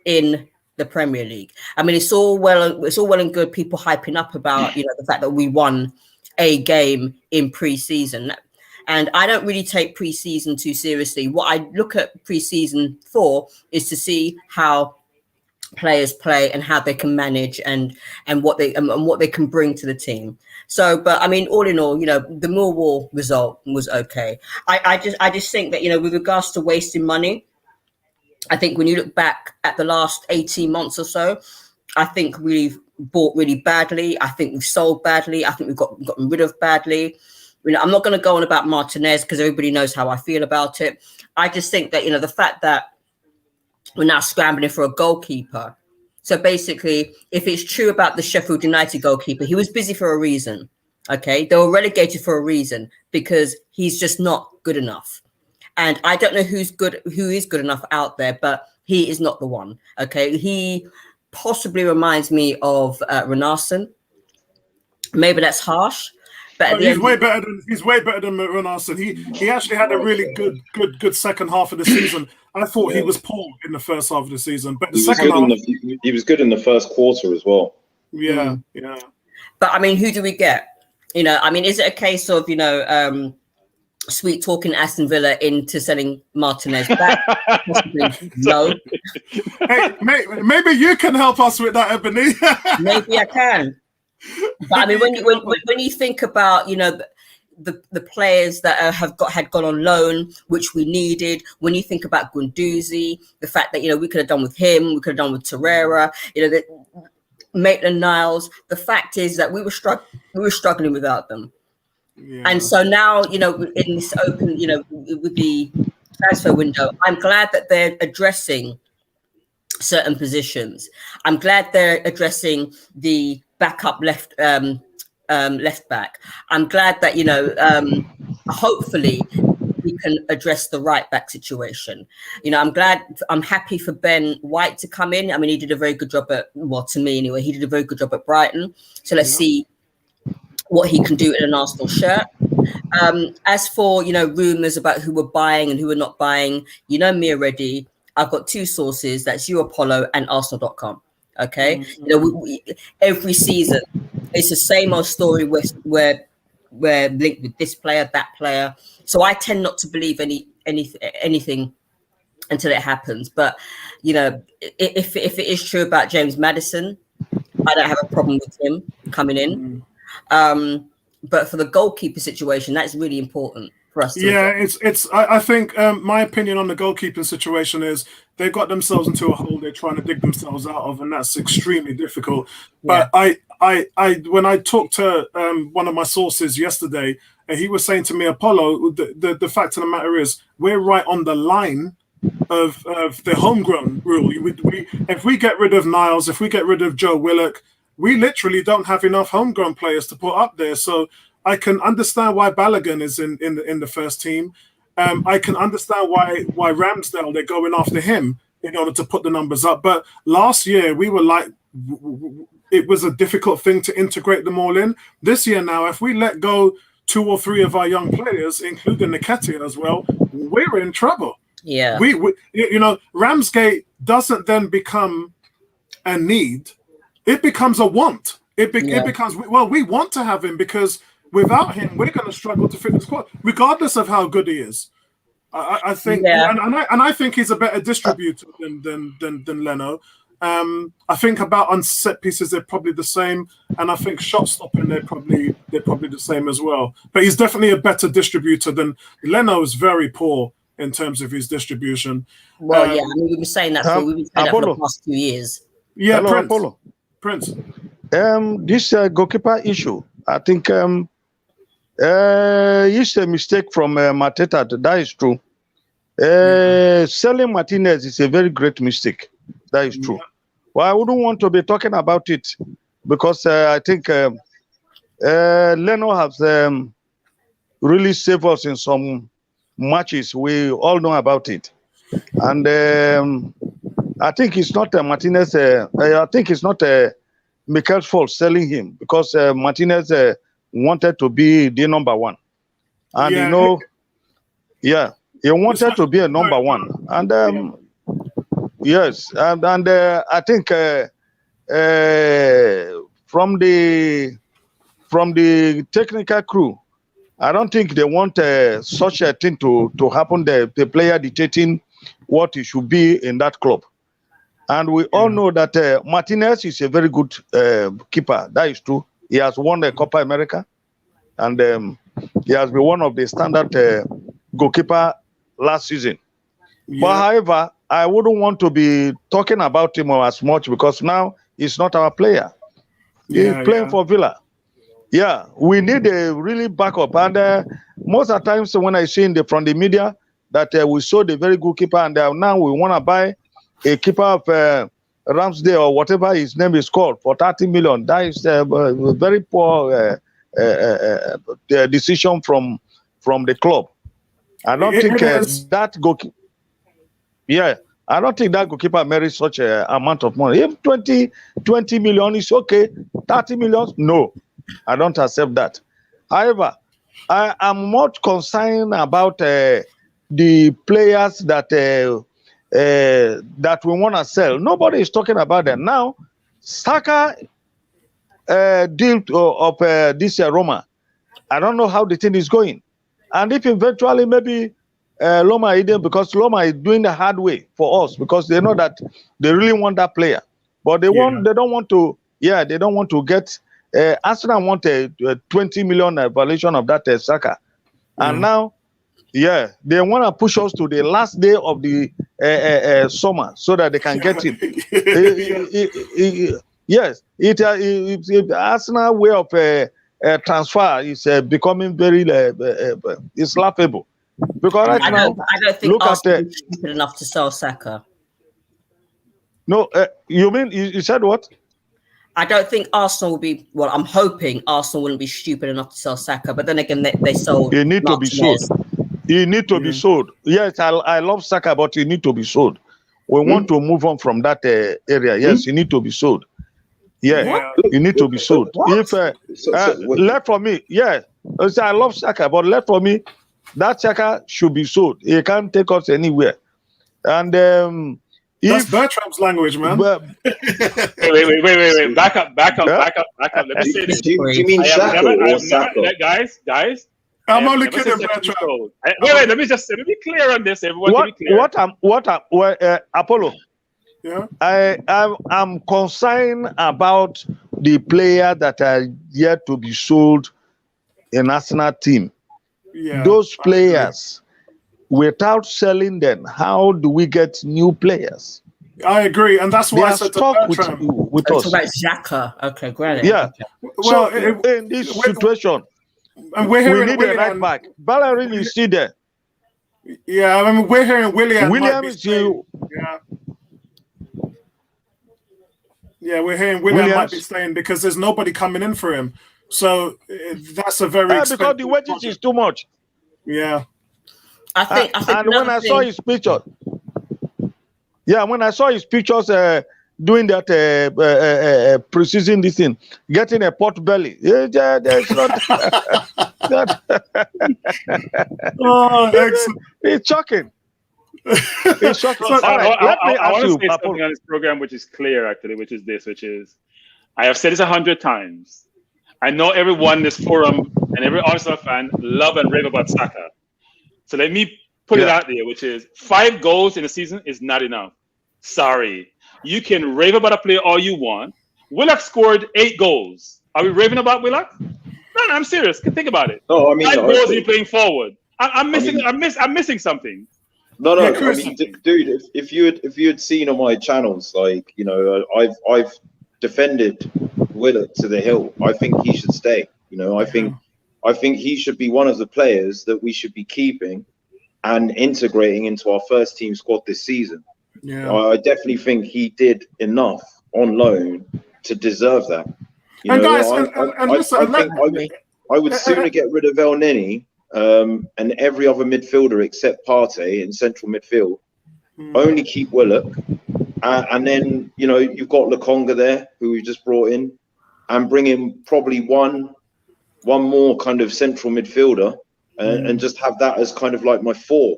in the Premier League. I mean, it's all well and good people hyping up about the fact that we won a game in pre-season, and I don't really take pre-season too seriously. What I look at pre-season for is to see how players play and how they can manage and what they can bring to the team. So, but I mean, all in all, the Millwall result was okay. I just think that with regards to wasting money, I think when you look back at the last 18 months or so, I think we've bought really badly. I think we've sold badly. I think we've gotten rid of badly. I'm not going to go on about Martinez because everybody knows how I feel about it. I just think that the fact that we're now scrambling for a goalkeeper. So basically, if it's true about the Sheffield United goalkeeper, he was busy for a reason. Okay, they were relegated for a reason because he's just not good enough. And I don't know who is good enough out there, but he is not the one. Okay, he possibly reminds me of Renarsson. Maybe that's harsh, but he's way better than Renarsson. He actually had a really good second half of the season. I thought he was poor in the first half of the season, but the second half he was good in the first quarter as well. Yeah. But I mean, who do we get? I mean, is it a case of sweet talking Aston Villa into selling Martinez back? No. Hey, maybe you can help us with that, Ebony. Maybe I can. But I mean, when you think about the players that had gone on loan, which we needed, when you think about Guendouzi, the fact that we could have done with him, we could have done with Torreira, Maitland-Niles. The fact is that we were struggling without them. Yeah. And so now, in this open, with the transfer window, I'm glad that they're addressing certain positions. I'm glad they're addressing the backup left back. I'm glad that hopefully we can address the right back situation. I'm happy for Ben White to come in. I mean, he did a very good job to me anyway, he did a very good job at Brighton. So let's see what he can do in an Arsenal shirt. As for rumors about who we're buying and who we're not buying, me already. I've got 2 sources. That's you, Apollo, and Arsenal.com. Okay, we, every season it's the same old story where we're linked with this player, that player. So I tend not to believe anything until it happens. But if it is true about James Maddison, I don't have a problem with him coming in. But for the goalkeeper situation, that's really important for us. I think my opinion on the goalkeeping situation is they got themselves into a hole they're trying to dig themselves out of, and that's extremely difficult. But when I talked to one of my sources yesterday, he was saying to me, Apollo, the fact of the matter is we're right on the line of the homegrown rule. If we get rid of Niles, if we get rid of Joe Willock, we literally don't have enough homegrown players to put up there. So I can understand why Balogun is in the first team. I can understand why Ramsdale, they're going after him in order to put the numbers up. But last year we were like, it was a difficult thing to integrate them all in. This year now, if we let go 2 or 3 of our young players, including Nketiah as well, we're in trouble. Yeah, we Ramsgate doesn't then become a need. It becomes a want. It becomes, we want to have him because without him, we're going to struggle to fit the squad, regardless of how good he is. I think, and I think he's a better distributor than Leno. I think about on set pieces they're probably the same, and I think shot stopping they're probably the same as well. But he's definitely a better distributor than Leno. Is very poor in terms of his distribution. Well, I mean, we've been saying that for the past 2 years. Yeah, hello, Prince. Apollo. Prince. This goalkeeper issue, I think it's a mistake from Mateta. That is true. Selling Martinez is a very great mistake. That is true. Well, I wouldn't want to be talking about it because I think Leno has really saved us in some matches. We all know about it. And I think it's not Martinez. I think it's not Mikel's fault selling him because Martinez wanted to be the number one. And Yeah. you know, yeah, he wanted to be a number one. And yes, and I think from the technical crew, I don't think they want such a thing to happen. The player dictating what he should be in that club. And we all know that Martinez is a very good keeper. That is true. He has won the Copa America, and he has been one of the standard goalkeeper last season. Yeah. But however, I wouldn't want to be talking about him as much because now he's not our player. He's playing for Villa. Yeah, we need a really backup. And most of the times when I see from the media that we sold a very good keeper and now we want to buy a keeper of Ramsdale or whatever his name is called for 30 million. That is a very poor decision from the club. I don't think that goalkeeper. Yeah, I don't think that goalkeeper merits such an amount of money. If 20 million is okay, 30 million, no, I don't accept that. However, I am more concerned about the players that we want to sell. Nobody is talking about them now. Saka deal of this Roma. I don't know how the thing is going, and if eventually maybe Loma Eden, because Loma is doing the hard way for us because they know that they really want that player, but they don't want to get. Arsenal want a 20 million valuation of that Saka, and now. Yeah, they want to push us to the last day of the summer so that they can get him. Yes, the Arsenal way of transfer is becoming very it's laughable. Because right I now, don't think Arsenal is stupid enough to sell Saka. No, you mean you said what? I don't think Arsenal will be. Well, I'm hoping Arsenal wouldn't be stupid enough to sell Saka. But then again, they sold. He need to be sold. He need to be sold. Yes, I love Saka, but he need to be sold. We want to move on from that area. Yes, you need to be sold. Yeah, you need to be sold. If left for me, I love Saka, but left for me, that Saka should be sold. He can't take us anywhere. And that's Bertram's language, man. Wait. Back up. Let me say this. Do you mean Saka or Saka? Guys. I'm only kidding, Bertram. Wait. Let me be clear on this. Everyone, Apollo? Yeah. I'm concerned about the players that are yet to be sold in Arsenal team. Yeah. Those players, without selling them, how do we get new players? I agree, and that's why I said to Bertram. with us. About Xhaka. Okay, great. Yeah. Well, so in this situation, and we need a right back. Ballerin is still there. Yeah, I mean, we're hearing William is still. Yeah, we're hearing William might be staying because there's nobody coming in for him. So that's a very because the wages is too much. Yeah. I think and when I saw his picture, when I saw his pictures doing that preseason this thing, getting a pot belly, there's not. Excellent. It's shocking. It's shocking. I want to say something on this program which is clear, actually, which is I have said this 100 times. I know everyone in this forum and every Arsenal fan love and rave about Saka. So let me put it out there, which is 5 goals in a season is not enough. Sorry. You can rave about a player all you want. Willock scored 8 goals. Are we raving about Willock? No, I'm serious. Think about it. No, I mean, 5 goals and you're playing forward. I'm missing something. No. I mean, dude, if you had seen on my channels, like, you know, I've defended Willock to the hill. I think he should stay. You know, I think he should be one of the players that we should be keeping and integrating into our first team squad this season. Yeah, I definitely think he did enough on loan to deserve that. You And know, guys, and listen, I would sooner get rid of El Neni and every other midfielder except Partey in central midfield. Only keep Willock, and then you know you've got Lokonga there, who we just brought in, and bring in probably one more kind of central midfielder, and just have that as kind of like my 4,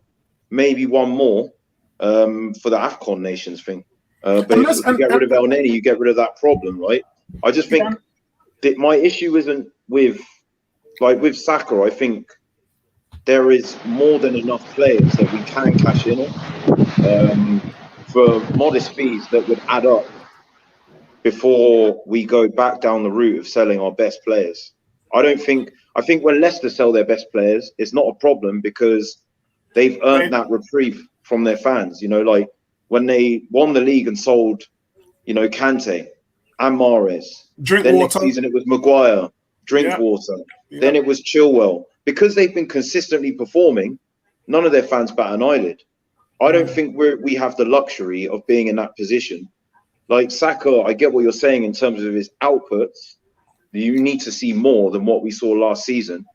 maybe one more for the AFCON Nations thing. But if you get rid of El Neni, you get rid of that problem, right? I just think that my issue isn't with Saka. I think there is more than enough players that we can cash in on for modest fees that would add up before we go back down the route of selling our best players. I think when Leicester sell their best players, it's not a problem because they've earned that reprieve from their fans. You know, like when they won the league and sold, you know, Kante and Mahrez. Next season it was Maguire, Drinkwater. Yeah. Then it was Chilwell. Because they've been consistently performing, none of their fans bat an eyelid. I don't think we have the luxury of being in that position. Like Saka, I get what you're saying in terms of his outputs. You need to see more than what we saw last season.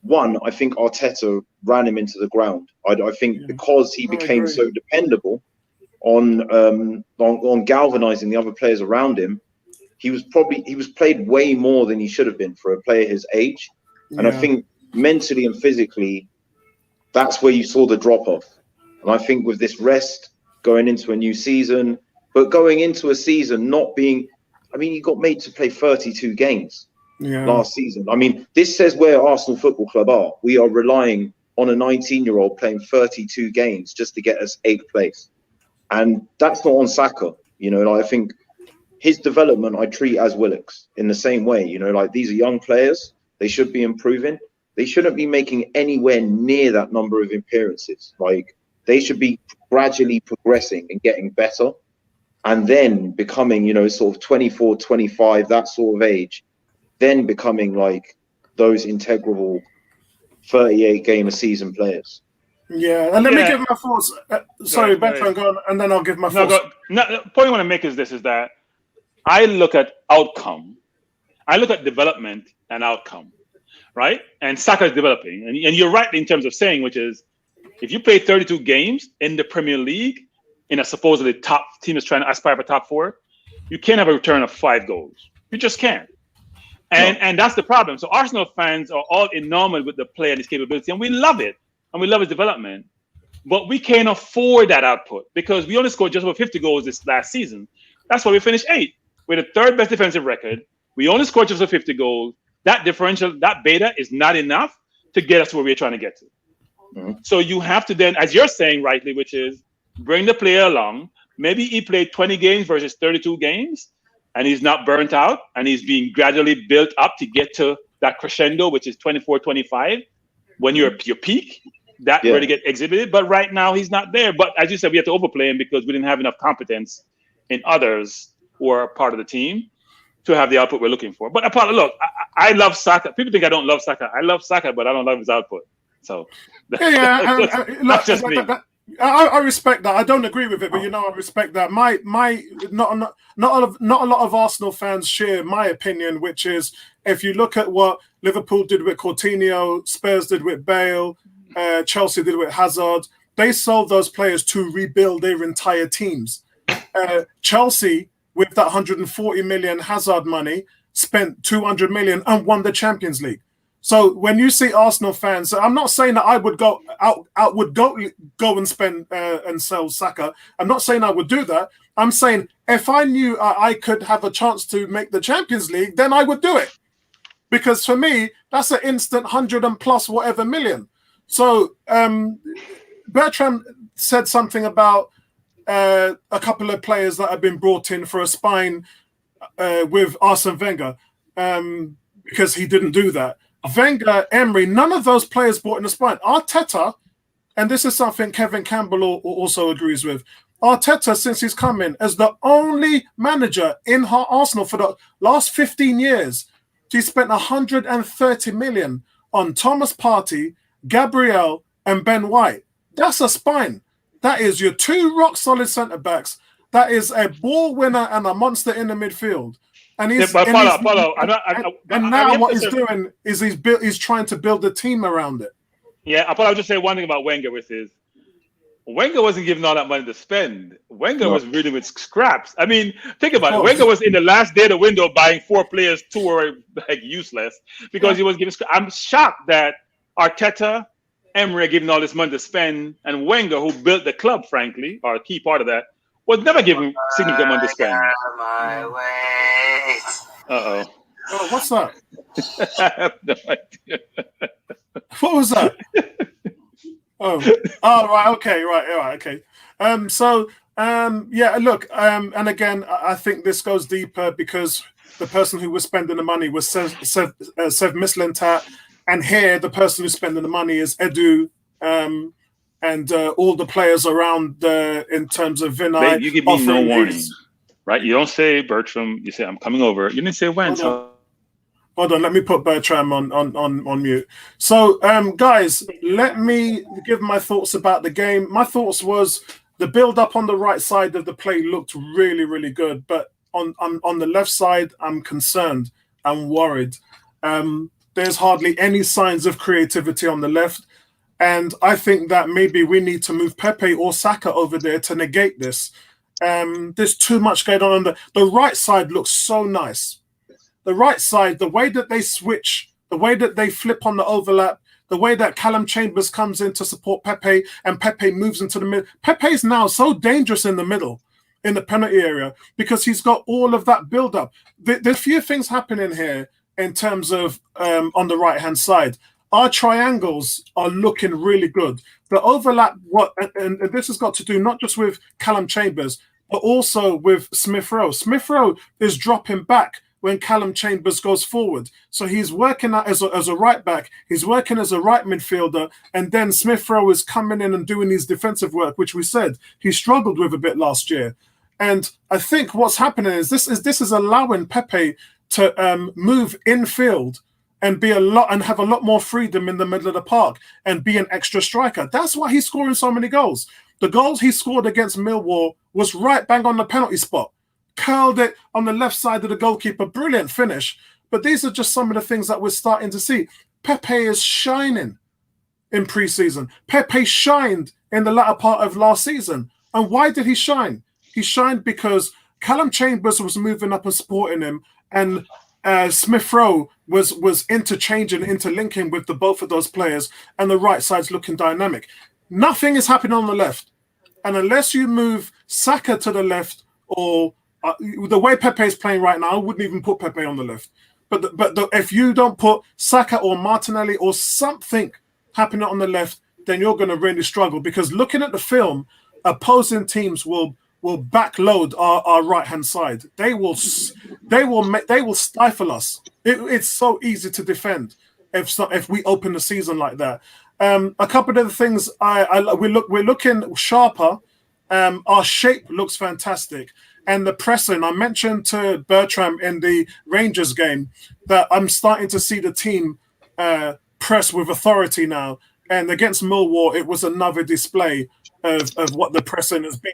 One, I think Arteta ran him into the ground. I think because he became so dependable on galvanizing the other players around him, he was played way more than he should have been for a player his age. And I think mentally and physically, that's where you saw the drop off. And I think with this rest going into a new season, but going into a season not being, I mean, you got made to play 32 games last season. I mean, this says where Arsenal Football Club are. We are relying on a 19-year-old playing 32 games just to get us 8th place. And that's not on Saka. You know, like, I think his development I treat as Willock's in the same way. You know, like these are young players. They should be improving. They shouldn't be making anywhere near that number of appearances. Like, they should be gradually progressing and getting better. And then becoming, you know, sort of 24, 25, that sort of age, then becoming like those integral 38 game a season players. Yeah, and let me give my thoughts. Sorry, Bertrand, go on, and then I'll give my thoughts. The point I want to make is that I look at outcome. I look at development and outcome, right? And Saka is developing. And you're right in terms of saying, which is, if you play 32 games in the Premier League, in a supposedly top team is trying to aspire for top 4, you can't have a return of 5 goals. You just can't. And that's the problem. So Arsenal fans are all enamored with the player and his capability, and we love it. And we love his development. But we can't afford that output because we only scored just over 50 goals this last season. That's why we finished 8th. We're the 3rd best defensive record. We only scored just over 50 goals. That differential, that beta is not enough to get us to where we're trying to get to. So you have to then, as you're saying rightly, which is bring the player along. Maybe he played 20 games versus 32 games, and he's not burnt out, and he's being gradually built up to get to that crescendo, which is 24, 25. When you're at your peak, that really get exhibited. But right now, he's not there. But as you said, we had to overplay him because we didn't have enough competence in others who are part of the team to have the output we're looking for. But look, I love Saka. People think I don't love Saka. I love Saka, but I don't love his output. So that's just me. I respect that. I don't agree with it, but I respect that. Not a lot of Arsenal fans share my opinion, which is if you look at what Liverpool did with Coutinho, Spurs did with Bale, Chelsea did with Hazard, they sold those players to rebuild their entire teams. Chelsea, with that 140 million Hazard money, spent 200 million and won the Champions League. So when you see Arsenal fans, I'm not saying that I would go and spend and sell Saka. I'm not saying I would do that. I'm saying if I knew I could have a chance to make the Champions League, then I would do it. Because for me, that's an instant 100 and plus whatever million. So Bertrand said something about a couple of players that have been brought in for a spine with Arsene Wenger because he didn't do that. Wenger, Emery, none of those players brought in a spine. Arteta, and this is something Kevin Campbell also agrees with, Arteta, since he's come in, as the only manager in Arsenal for the last 15 years, he spent 130 million on Thomas Partey, Gabriel, and Ben White. That's a spine. That is your 2 rock-solid centre-backs that is a ball winner and a monster in the midfield. And he's but follow. And now what he's doing is he's trying to build a team around it. Yeah, I'll just say one thing about Wenger, which is Wenger wasn't giving all that money to spend. Wenger was really with scraps. I mean, think about it. Wenger was in the last day of the window buying 4 players, 2 were like useless because he was giving. I'm shocked that Arteta, Emery are giving all this money to spend, and Wenger, who built the club, frankly, or a key part of that, was never given significant money to spend. Uh-oh. Oh, what's that? I have no idea. What was that? Oh, right, okay, okay. Yeah, look, and again, I think this goes deeper because the person who was spending the money was Sev Mislintat, and here the person who's spending the money is Edu, and all the players around in terms of Vinay. Babe, you give me no warning, right? You don't say Bertram. You say I'm coming over. You didn't say when. Hold on, let me put Bertram on mute. So, guys, let me give my thoughts about the game. My thoughts was the build-up on the right side of the play looked really, really good. But on the left side, I'm concerned. I'm worried. There's hardly any signs of creativity on the left. And I think that maybe we need to move Pepe or Saka over there to negate this. There's too much going on the right side looks so nice. The right side, the way that they switch, the way that they flip on the overlap, the way that Callum Chambers comes in to support Pepe and Pepe moves into the middle. Pepe is now so dangerous in the middle, in the penalty area, because he's got all of that build-up. There's a few things happening here in terms of on the right-hand side. Our triangles are looking really good. The overlap, and this has got to do not just with Callum Chambers, but also with Smith Rowe. Smith Rowe is dropping back when Callum Chambers goes forward. So he's working out as a right back, he's working as a right midfielder, and then Smith Rowe is coming in and doing his defensive work, which we said he struggled with a bit last year. And I think what's happening is this is allowing Pepe to move infield and have a lot more freedom in the middle of the park and be an extra striker. That's why he's scoring so many goals. The goals he scored against Millwall was right bang on the penalty spot. Curled it on the left side of the goalkeeper. Brilliant finish. But these are just some of the things that we're starting to see. Pepe is shining in pre-season. Pepe shined in the latter part of last season. And why did he shine? He shined because Callum Chambers was moving up and supporting him, and Smith Rowe was interchanging, interlinking with both of those players, and the right side's looking dynamic. Nothing is happening on the left. And unless you move Saka to the left, or the way Pepe is playing right now, I wouldn't even put Pepe on the left. But if you don't put Saka or Martinelli or something happening on the left, then you're going to really struggle. Because looking at the film, opposing teams will backload our right hand side. They will stifle us. It's so easy to defend if we open the season like that. A couple of the things we're looking sharper. Our shape looks fantastic. And the pressing, I mentioned to Bertram in the Rangers game that I'm starting to see the team press with authority now. And against Millwall, it was another display of what the pressing has been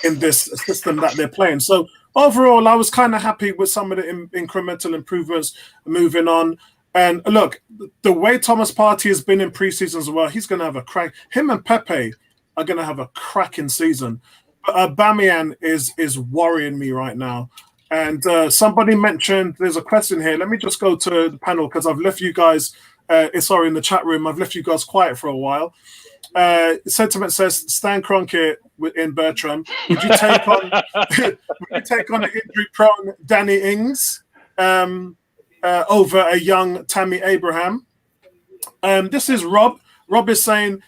in this system that they're playing. So overall, I was kind of happy with some of the incremental improvements moving on. And look, the way Thomas Partey has been in preseason as well, he's going to have a crack. Him and Pepe are going to have a cracking season. Aubameyang is worrying me right now. And somebody mentioned, there's a question here. Let me just go to the panel because I've left you guys, in the chat room, I've left you guys quiet for a while. Sentiment says, Stan Kroenke in Bertram. Would you take on an injury-prone Danny Ings over a young Tammy Abraham? This is Rob. Rob is saying,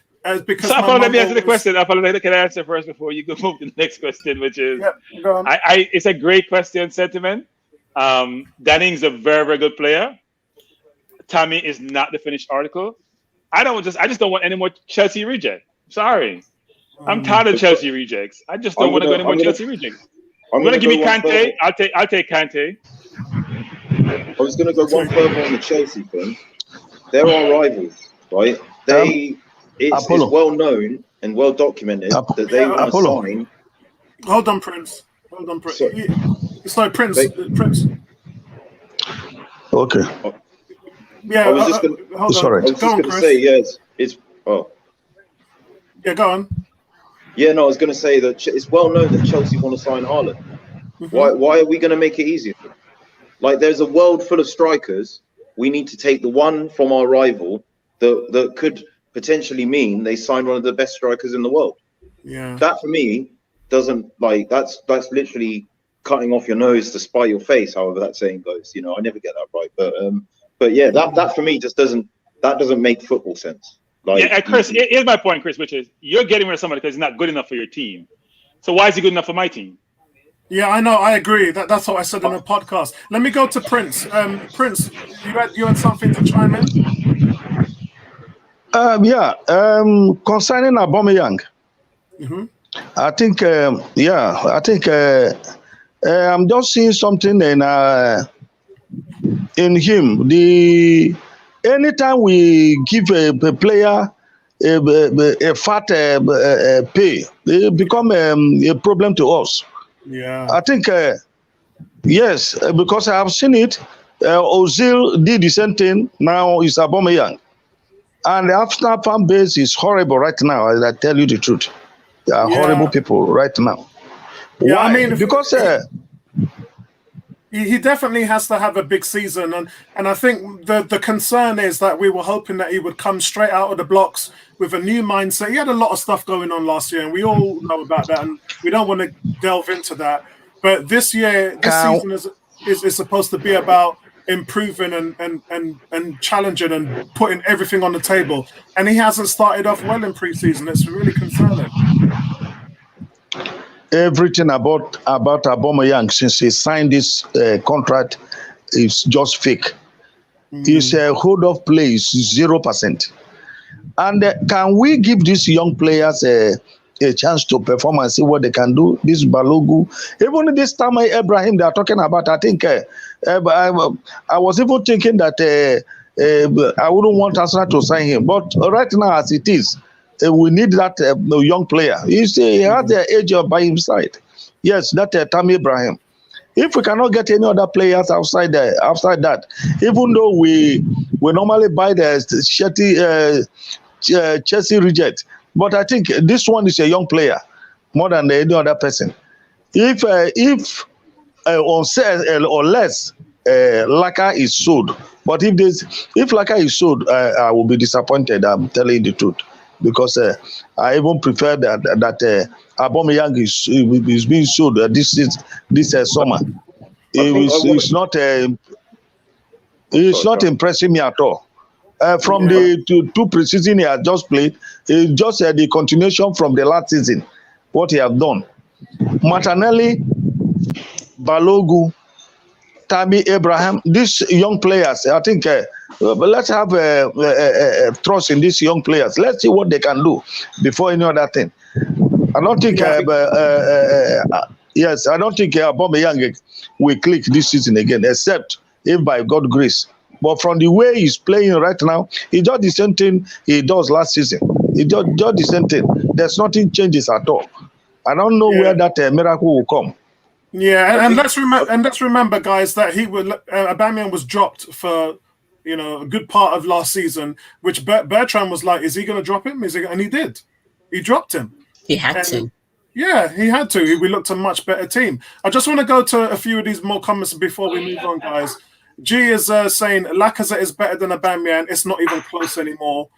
because let me answer the question. Can I answer first before you go move to the next question, which is, go on. It's a great question, Sentiment. Danning's a very, very good player. Tammy is not the finished article. I just don't want any more Chelsea rejects. Sorry. I'm tired of Chelsea rejects. I just don't want to go any more Chelsea rejects. I'm going to give me Kante. I'll take Kante. I was going to go one further on the Chelsea thing. They're our rivals, right? It's well known and well documented that they want to sign. Hold on, Prince. Hold on, Prince. Sorry, Prince. Okay. Yeah, I was just gonna, hold sorry. on. I was just Go on, going to Chris. say, yeah, it's Yeah, go on. yeah, no, I was going to say that it's well known that Chelsea want to sign Haaland. Why are we going to make it easier for them? Like, there's a world full of strikers. We need to take the one from our rival that could potentially mean they sign one of the best strikers in the world. Yeah. That for me doesn't like that's literally cutting off your nose to spite your face, however that saying goes. You know, I never get that right. But yeah, that for me just doesn't make football sense. Like, yeah, Chris, here's my point, Chris, which is you're getting rid of somebody because he's not good enough for your team. So why is he good enough for my team? Yeah, I know. I agree. That's what I said in the podcast. Let me go to Prince. Prince, you had something to chime in? Concerning Aubameyang, I think, I'm just seeing something in him. Anytime we give a player a fat pay, it become a problem to us. Yeah. I think, yes, because I have seen it. Ozil did the same thing. Now it's Aubameyang. And the Arsenal fan base is horrible right now, I tell you the truth. They are horrible people right now. Yeah, Why? I mean, because he definitely has to have a big season, and I think the concern is that we were hoping that he would come straight out of the blocks with a new mindset. He had a lot of stuff going on last year, and we all know about that, and we don't want to delve into that. But this season is supposed to be about improving and challenging and putting everything on the table, and he hasn't started off well in preseason. It's really concerning. Everything about Aubameyang since he signed this contract is just fake. His hold of play is 0%. And can we give these young players a chance to perform and see what they can do? This Balogu, even this time Abraham they are talking about, I think I was even thinking that I wouldn't want Arsenal to sign him. But right now, as it is, we need that young player. He has the age by his side. Yes, that Tammy Abraham. If we cannot get any other players outside that, even though we normally buy the Chelsea reject, but I think this one is a young player more than any other person. If unless Laka is sold, but if Laka is sold, I will be disappointed. I'm telling you the truth, because I even prefer that Aubameyang is being sold this summer. It's not impressing me at all. From the two preseason he has just played, it's just the continuation from the last season, what he has done. Martinelli, Balogu, Tammy Abraham, these young players, I think let's have trust in these young players. Let's see what they can do before any other thing. I don't think, yes, I don't think Aubameyang will click this season again, except if by God's grace. But from the way he's playing right now, he does the same thing he does last season. He does the same thing. There's nothing changes at all. I don't know where that miracle will come. Yeah, and let's remember, guys, that Aubameyang was dropped for a good part of last season, which Bertrand was like, "Is he going to drop him? And he did. He dropped him. He had to. Yeah, he had to. We looked a much better team. I just want to go to a few of these more comments before we move on, guys. G is saying Lacazette is better than Aubameyang. It's not even close anymore.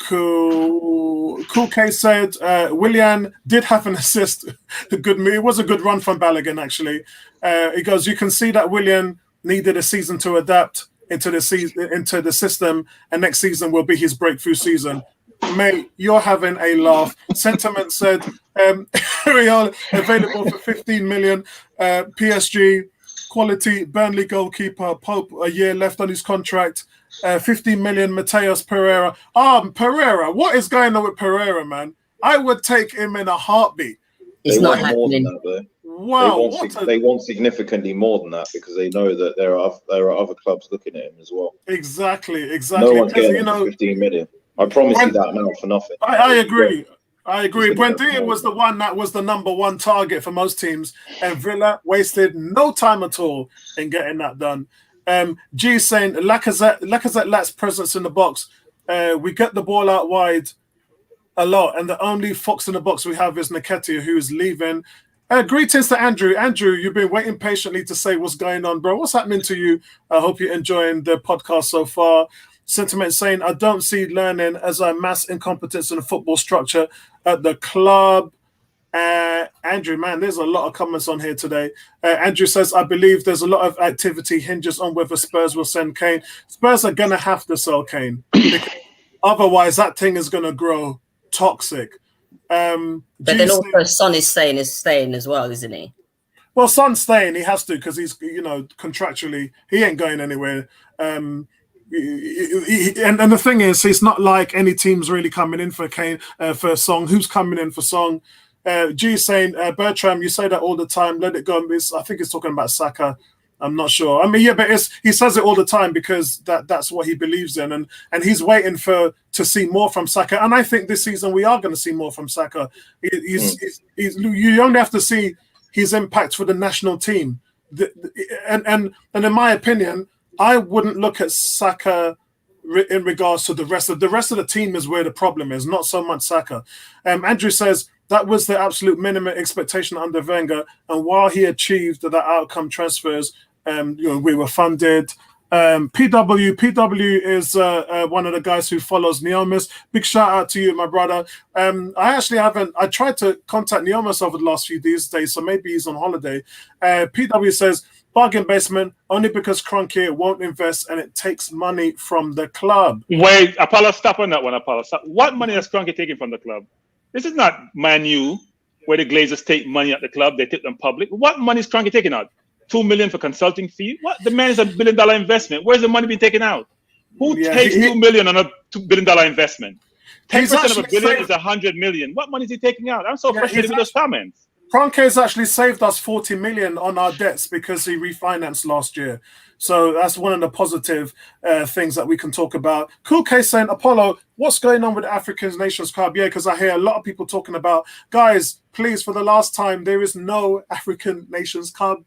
Cool K said Willian did have an assist. It was a good run from Balogun, actually. He goes, you can see that Willian needed a season to adapt into the system, and next season will be his breakthrough season. Mate, you're having a laugh. Sentiment said Real available for 15 million. PSG quality Burnley goalkeeper Pope, a year left on his contract. 15 million Mateus Pereira. Pereira, what is going on with Pereira, man? I would take him in a heartbeat. It's not happening. More than that, though. Wow, they want significantly more than that, because they know that there are other clubs looking at him as well. Exactly. No one's getting him for 15 million. I promise you that now for nothing. I agree. I agree. Buendia was the one that was the number one target for most teams, and Villa wasted no time at all in getting that done. G is saying Lacazette lacks presence in the box. We get the ball out wide a lot, and the only fox in the box we have is Nketiah, who is leaving. Greetings to Andrew. Andrew, you've been waiting patiently to say what's going on, bro. What's happening to you? I hope you're enjoying the podcast so far. Sentiment saying, I don't see learning as a mass incompetence in the football structure at the club. Andrew, man, there's a lot of comments on here today. Andrew says, I believe there's a lot of activity hinges on whether Spurs will send Kane. Spurs are going to have to sell Kane. Otherwise, that thing is going to grow toxic. But then also Son is staying as well, isn't he? Well, Son's staying. He has to because he's, contractually, he ain't going anywhere. And the thing is, it's not like any team's really coming in for Kane, for Song. Who's coming in for Song? G is saying, Bertram, you say that all the time. Let it go. I think he's talking about Saka. I'm not sure. I mean, yeah, but he says it all the time because that's what he believes in, and he's waiting to see more from Saka. And I think this season we are going to see more from Saka. You only have to see his impact for the national team, and in my opinion, I wouldn't look at Saka in regards to the rest of the team is where the problem is, not so much Saka. Andrew says that was the absolute minimum expectation under Wenger, and while he achieved that outcome transfers, we were funded. PW is one of the guys who follows Neomis. Big shout out to you, my brother. I tried to contact Neomis over the last few days, so maybe he's on holiday. PW says, bargain basement only because Kroenke won't invest and it takes money from the club. Wait, Apollo, stop on that one, Apollo. Stop. What money has Kroenke taken from the club? This is not Man U, where the Glazers take money at the club, they take them public. What money is Kroenke taking out? $2 million for consulting fee? What? The man is $1 billion investment. Where's the money being taken out? Who takes $2 million on a $2 billion investment? 10% of $1 billion is $100 million. What money is he taking out? I'm so frustrated with those comments. Kroenke has actually saved us $40 million on our debts because he refinanced last year. So that's one of the positive things that we can talk about. Cool Case saying, Apollo, what's going on with the African Nations Cup? Yeah, because I hear a lot of people talking about, guys, please, for the last time, there is no African Nations Cup.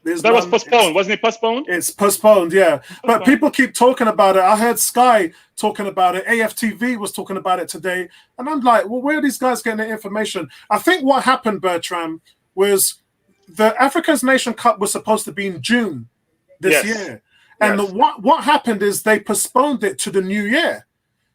That was postponed. Wasn't it postponed? It's postponed, yeah. But people keep talking about it. I heard Sky talking about it. AFTV was talking about it today. And I'm like, well, where are these guys getting their information? I think what happened, Bertram, was the Africa's Nation Cup was supposed to be in June this year. And what happened is they postponed it to the new year.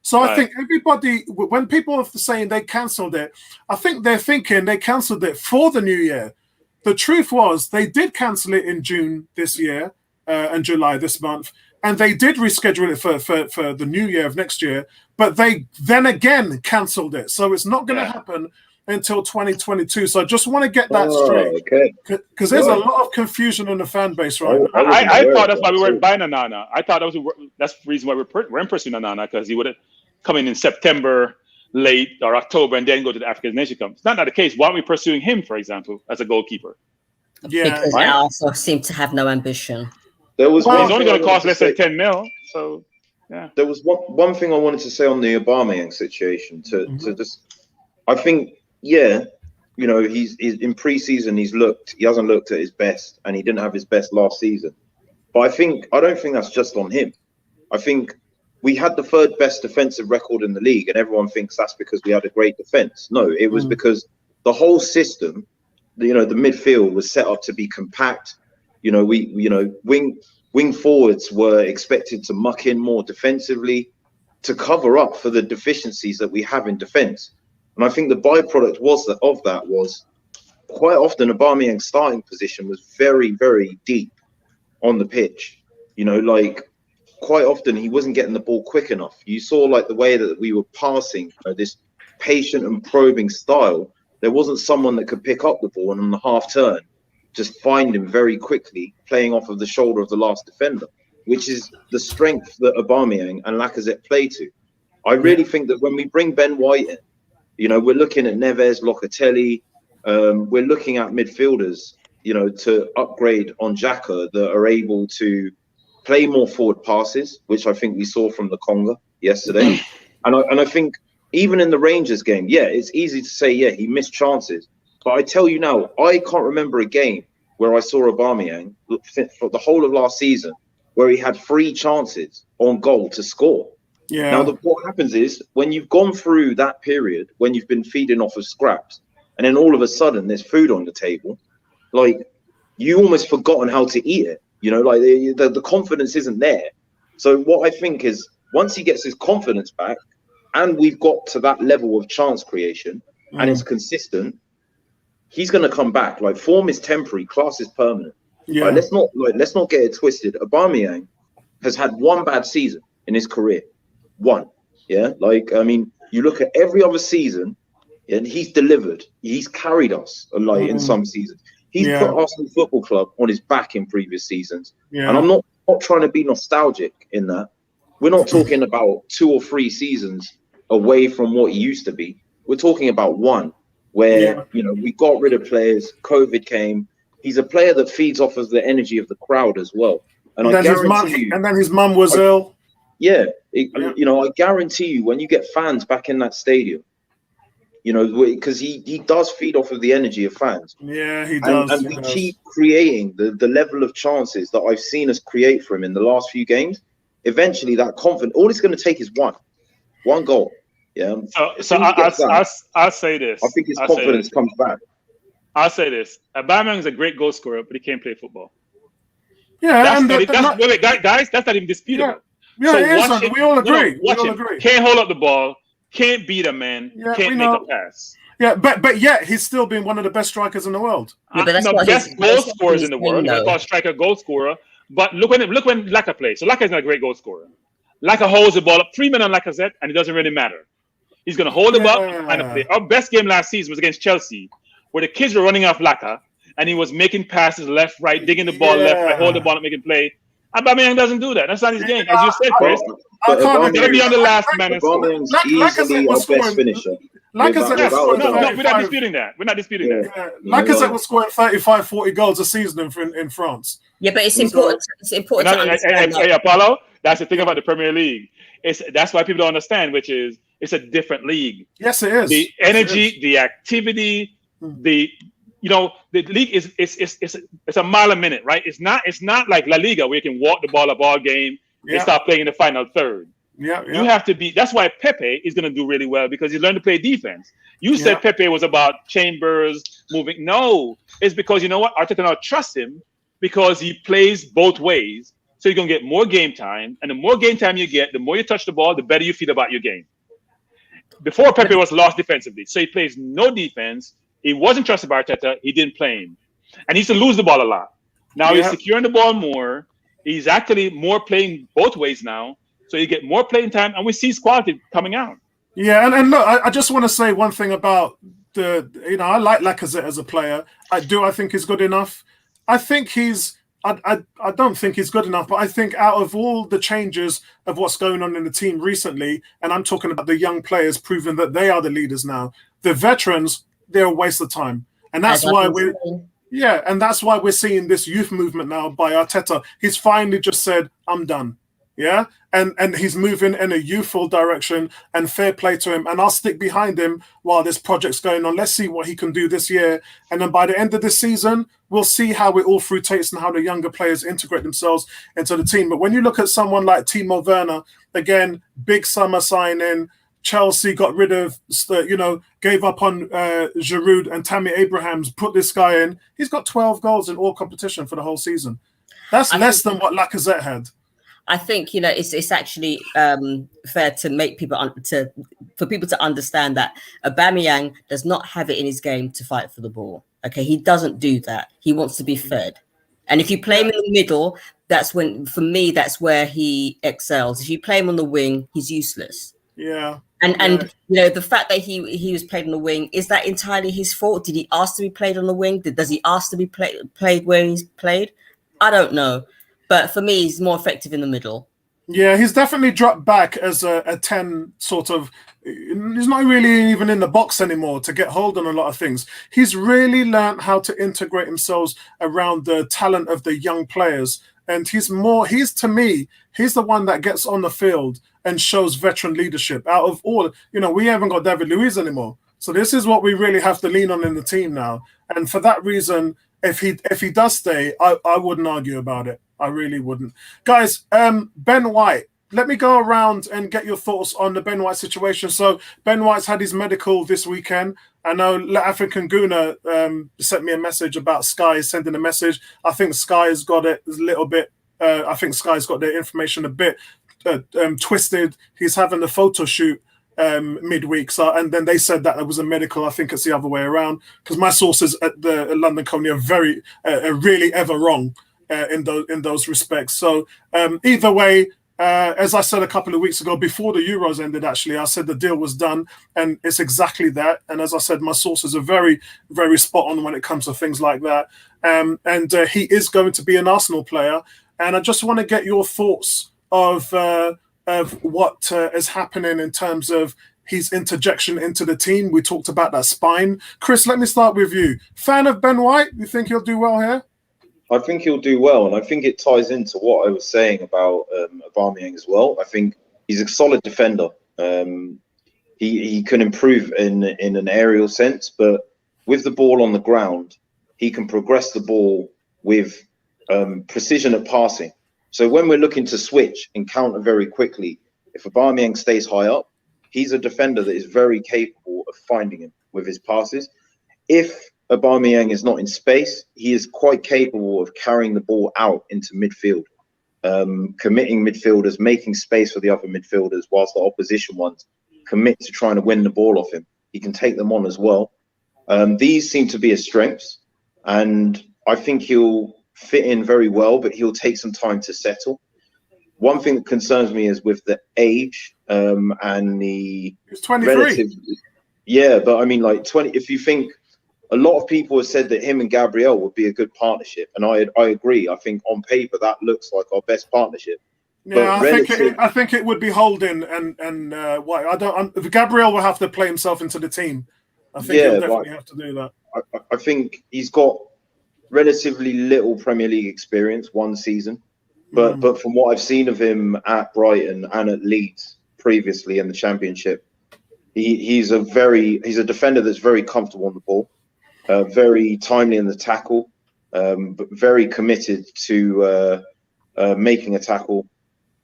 So I think everybody, when people are saying they cancelled it, I think they're thinking they cancelled it for the new year. The truth was they did cancel it in June this year and July this month, and they did reschedule it for the new year of next year, but they then again cancelled it. So it's not going to happen until 2022. So I just want to get that straight because there's a lot of confusion in the fan base right now. I thought that's why we weren't buying Onana. I thought that's the reason why we're pursuing Onana, because he would have come in September, late or October, and then go to the African Nation Cup. It's not the case. Why aren't we pursuing him, for example, as a goalkeeper? Yeah, because they also seem to have no ambition. He's only going to cost less than 10 mil. So, yeah. There was one thing I wanted to say on the Aubameyang situation. To just, I think, he's in pre-season. He hasn't looked at his best, and he didn't have his best last season. But I don't think that's just on him. I think we had the third best defensive record in the league, and everyone thinks that's because we had a great defense. No, it was because the whole system, the midfield was set up to be compact. Wing forwards were expected to muck in more defensively to cover up for the deficiencies that we have in defense. And I think the byproduct of that was quite often Aubameyang's starting position was very, very deep on the pitch. Quite often he wasn't getting the ball quick enough. You saw the way that we were passing, this patient and probing style. There wasn't someone that could pick up the ball and on the half turn just find him very quickly, playing off of the shoulder of the last defender, which is the strength that Aubameyang and Lacazette play to. I really think that when we bring Ben White in, we're looking at Neves, Locatelli, we're looking at midfielders, to upgrade on Xhaka that are able to play more forward passes, which I think we saw from the Conga yesterday. And I think even in the Rangers game, yeah, it's easy to say, yeah, he missed chances. But I tell you now, I can't remember a game where I saw Aubameyang for the whole of last season where he had 3 chances on goal to score. Yeah. Now, what happens is when you've gone through that period, when you've been feeding off of scraps, and then all of a sudden there's food on the table, like you almost forgotten how to eat it. You know, like the confidence isn't there. So what I think is once he gets his confidence back, and we've got to that level of chance creation, and it's consistent, he's going to come back. Like form is temporary, class is permanent. Yeah. Right? Let's not get it twisted. Aubameyang has had 1 bad season in his career. 1. Yeah. Like, I mean, you look at every other season and he's delivered. He's carried us like in some seasons. He's put Arsenal Football Club on his back in previous seasons. Yeah. And I'm not trying to be nostalgic in that. We're not talking about 2 or 3 seasons away from what he used to be. We're talking about 1 where, you know, we got rid of players. COVID came. He's a player that feeds off of the energy of the crowd as well. And I guarantee you. And then his mum was ill. Yeah, you know, I guarantee you when you get fans back in that stadium, you know, because he does feed off of the energy of fans. Yeah, he does. And we keep creating the level of chances that I've seen us create for him in the last few games. Eventually, that confidence, all it's going to take is one goal. Yeah. So I'll say this. I think his confidence comes back. I'll say this. Aubameyang is a great goal scorer, but he can't play football. Yeah, wait, guys, that's not even disputable. Yeah, we all agree. Can't hold up the ball, can't beat a man, can't make a pass. Yeah, but yet he's still been one of the best strikers in the world. Yeah, but that's best goal scorers in the world. You call striker goal scorer. But look when Laka plays. So Laka is not a great goal scorer. Laka holds the ball up 3 men on Lacazette, and it doesn't really matter. He's going to hold the ball and play. Our best game last season was against Chelsea, where the kids were running off Laka, and he was making passes left, right, digging the ball left, right, hold the ball, and making play. Aubameyang doesn't do that. That's not his game. As you said, Chris, he's going to be on the last man. Aubameyang's easily our best finisher. We're not disputing that. We're not disputing that. Lacazette was scoring 35, 40 goals a season in France. Yeah, but it's important. It's important to understand. Hey, Apollo, that's the thing about the Premier League. That's why people don't understand, which is it's a different league. Yes, it is. The energy, the activity, the league is it's a mile a minute, right? It's not like La Liga where you can walk the ball up all game and start playing in the final third. Yeah. You have to be. That's why Pepe is going to do really well because he's learned to play defense. You said Pepe was about Chambers moving. No, it's because you know what? Arteta now trusts him because he plays both ways. So you're going to get more game time, and the more game time you get, the more you touch the ball, the better you feel about your game. Before Pepe was lost defensively, so he plays no defense. He wasn't trusted by Arteta. He didn't play him, and he used to lose the ball a lot. Now he's securing the ball more. He's actually more playing both ways now. So you get more playing time, and we see his quality coming out. Yeah, and look, I just want to say one thing about I like Lacazette as a player. I think he's good enough. I think I don't think he's good enough, but I think out of all the changes of what's going on in the team recently, and I'm talking about the young players proving that they are the leaders now, the veterans, they're a waste of time. And that's why we're seeing this youth movement now by Arteta. He's finally just said, I'm done. Yeah, and he's moving in a youthful direction, and fair play to him. And I'll stick behind him while this project's going on. Let's see what he can do this year. And then by the end of this season, we'll see how it all rotates and how the younger players integrate themselves into the team. But when you look at someone like Timo Werner, again, big summer signing, Chelsea got rid of, gave up on Giroud and Tammy Abrahams, put this guy in. He's got 12 goals in all competition for the whole season. That's less than what Lacazette had. I think it's actually fair to make people for people to understand that Aubameyang does not have it in his game to fight for the ball. Okay, he doesn't do that. He wants to be fed, and if you play him in the middle, that's where he excels. If you play him on the wing, he's useless. Yeah, and the fact that he was played on the wing, is that entirely his fault? Did he ask to be played on the wing? Does he ask to be played where he's played? I don't know. But for me, he's more effective in the middle. Yeah, he's definitely dropped back as a 10 sort of. He's not really even in the box anymore to get hold on a lot of things. He's really learned how to integrate himself around the talent of the young players And he's to me, he's the one that gets on the field and shows veteran leadership. Out of all, we haven't got David Luiz anymore. So this is what we really have to lean on in the team now. And for that reason, if he does stay, I wouldn't argue about it. I really wouldn't. Guys, Ben White, let me go around and get your thoughts on the Ben White situation. So Ben White's had his medical this weekend. I know African Guna sent me a message about Sky sending a message. I think Sky's got it a little bit. I think Sky's got the information a bit twisted. He's having a photo shoot midweek, and then they said that it was a medical. I think it's the other way around, because my sources at the London Colony are really ever wrong in those respects. So either way. As I said a couple of weeks ago, before the Euros ended, actually, I said the deal was done, and it's exactly that. And as I said, my sources are very, very spot on when it comes to things like that. And he is going to be an Arsenal player. And I just want to get your thoughts of what is happening in terms of his interjection into the team. We talked about that spine. Chris, let me start with you. Fan of Ben White? You think he'll do well here? I think he'll do well, and I think it ties into what I was saying about Aubameyang as well. I think he's a solid defender. He can improve in an aerial sense, but with the ball on the ground, he can progress the ball with precision at passing. So when we're looking to switch and counter very quickly, if Aubameyang stays high up, he's a defender that is very capable of finding him with his passes. If Aubameyang is not in space, he is quite capable of carrying the ball out into midfield, committing midfielders, making space for the other midfielders, whilst the opposition ones commit to trying to win the ball off him. He can take them on as well. These seem to be his strengths, and I think he'll fit in very well, but he'll take some time to settle. One thing that concerns me is with the age and the He's 23. relative. Yeah, but I mean, like 20. If you think, a lot of people have said that him and Gabriel would be a good partnership, and I agree. I think on paper that looks like our best partnership. Yeah, I think it would be Holding and White. Gabriel will have to play himself into the team. I think he'll definitely have to do that. I think he's got relatively little Premier League experience, one season, but from what I've seen of him at Brighton and at Leeds previously in the Championship, he's a defender that's very comfortable on the ball. Very timely in the tackle, but very committed to making a tackle,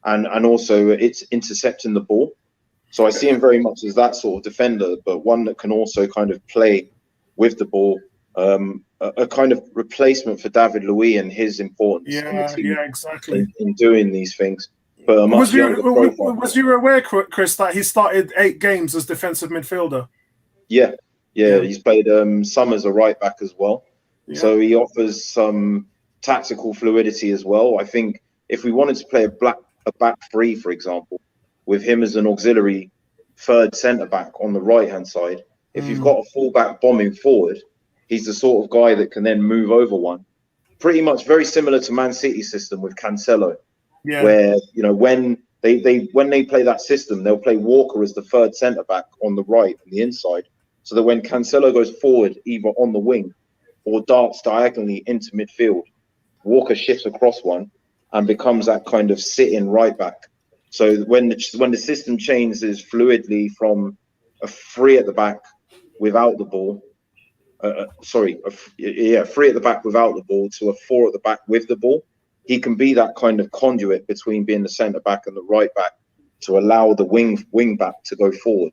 and also it's intercepting the ball. So I see him very much as that sort of defender, but one that can also kind of play with the ball, a kind of replacement for David Luiz and his importance in the team, exactly, in doing these things. But a much younger profile. Was you aware, Chris, that he started 8 games as defensive midfielder? Yeah, he's played some as a right back as well. Yeah. So he offers some tactical fluidity as well. I think if we wanted to play a back three, for example, with him as an auxiliary third centre back on the right hand side, if you've got a full back bombing forward, he's the sort of guy that can then move over one. Pretty much very similar to Man City's system with Cancelo, where when they play that system, they'll play Walker as the third centre back on the right and the inside. So that when Cancelo goes forward, either on the wing or darts diagonally into midfield, Walker shifts across one and becomes that kind of sit-in right back. So when the system changes fluidly from a 3 at the back without the ball, 3 at the back without the ball to a 4 at the back with the ball, he can be that kind of conduit between being the centre back and the right back to allow the wing back to go forward.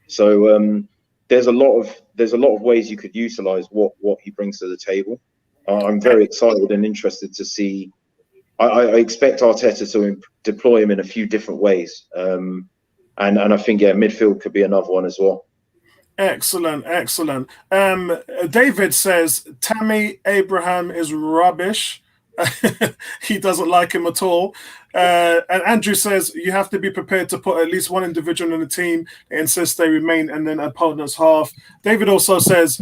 So there's a lot of ways you could utilize what he brings to the table. I'm very excited and interested to see. I expect Arteta to deploy him in a few different ways, and I think midfield could be another one as well. Excellent. David says Tammy Abraham is rubbish. He doesn't like him at all. And Andrew says you have to be prepared to put at least one individual in the team that insists they remain in an opponent's half. David also says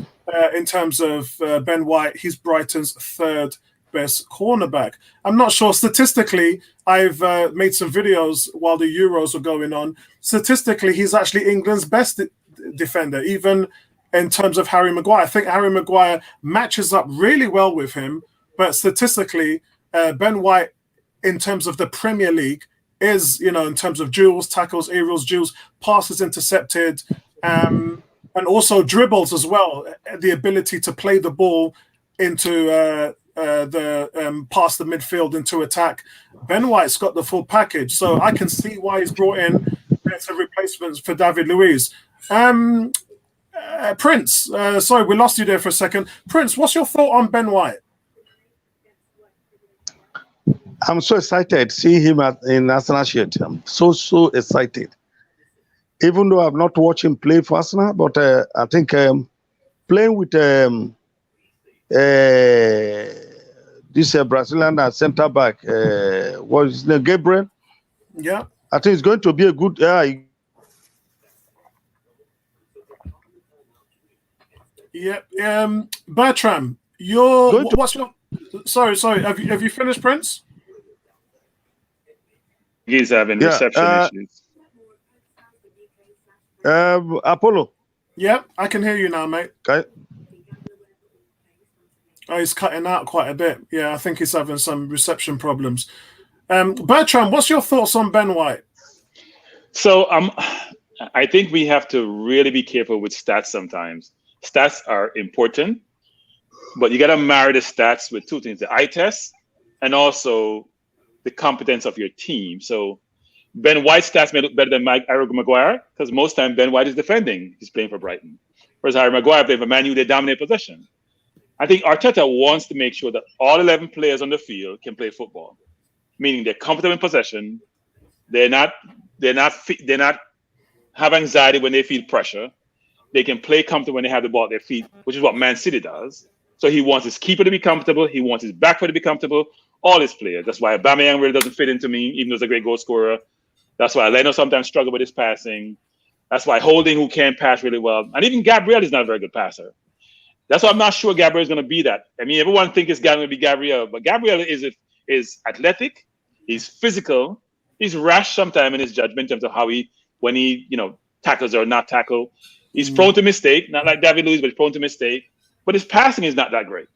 in terms of Ben White, he's Brighton's 3rd best cornerback. I'm not sure. Statistically, I've made some videos while the Euros were going on. Statistically, he's actually England's best defender, even in terms of Harry Maguire. I think Harry Maguire matches up really well with him, but statistically, Ben White in terms of the Premier League is, in terms of duels, tackles, aerials, duels, passes intercepted, and also dribbles as well. The ability to play the ball into past the midfield into attack. Ben White's got the full package, so I can see why he's brought in better replacements for David Luiz. Prince, sorry, we lost you there for a second. Prince, what's your thought on Ben White? I'm so excited seeing him in Arsenal shirt. I'm so excited. Even though I've not watched him play for Arsenal, but I think playing with this Brazilian centre back, what is his name, Gabriel? Yeah, I think it's going to be a good. Yeah. Bertram, what's your? Sorry. Have you finished, Prince? He's having reception issues. Apollo. Yeah, I can hear you now, mate. Okay. Oh, he's cutting out quite a bit. Yeah, I think he's having some reception problems. Bertram, what's your thoughts on Ben White? So I think we have to really be careful with stats sometimes. Stats are important, but you got to marry the stats with two things, the eye test and also the competence of your team. So Ben White's stats may look better than Harry Maguire because most time Ben White is defending. He's playing for Brighton. Whereas Harry Maguire playing for Man U, they dominate possession. I think Arteta wants to make sure that all 11 players on the field can play football, meaning they're comfortable in possession. They're not have anxiety when they feel pressure. They can play comfortable when they have the ball at their feet, which is what Man City does. So he wants his keeper to be comfortable. He wants his back foot to be comfortable. All his players. That's why Aubameyang really doesn't fit into me, even though he's a great goal scorer. That's why Leno sometimes struggle with his passing. That's why Holding, who can pass really well, and even Gabriel is not a very good passer. That's why I'm not sure Gabriel is going to be that. I mean, everyone thinks it's going to be Gabriel, but Gabriel is athletic, he's physical, he's rash sometimes in his judgment in terms of when he tackles or not tackle. He's prone to mistake, not like David Luiz, but he's prone to mistake. But his passing is not that great.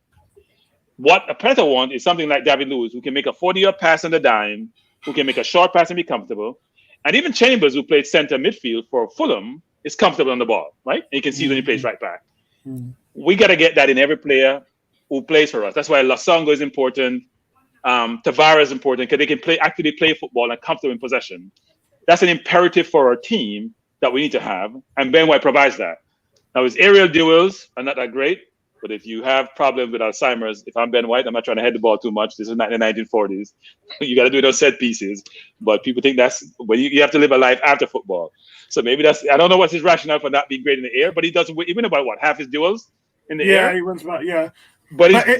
What a Arteta wants is something like David Luiz, who can make a 40-yard pass on the dime, who can make a short pass and be comfortable. And even Chambers, who played center midfield for Fulham, is comfortable on the ball, right? And you can see when he plays right back. We got to get that in every player who plays for us. That's why Lasongo is important. Tavares is important because they can actively play football and comfortable in possession. That's an imperative for our team that we need to have, and Ben White provides that. Now, his aerial duels are not that great, but if you have problems with Alzheimer's, if I'm Ben White, I'm not trying to head the ball too much. This is not in the 1940s. You got to do those set pieces, but people think that's when you have to live a life after football. So maybe I don't know what's his rationale for not being great in the air, but he does even about half his duels in the air. Yeah, he runs about, yeah. But he's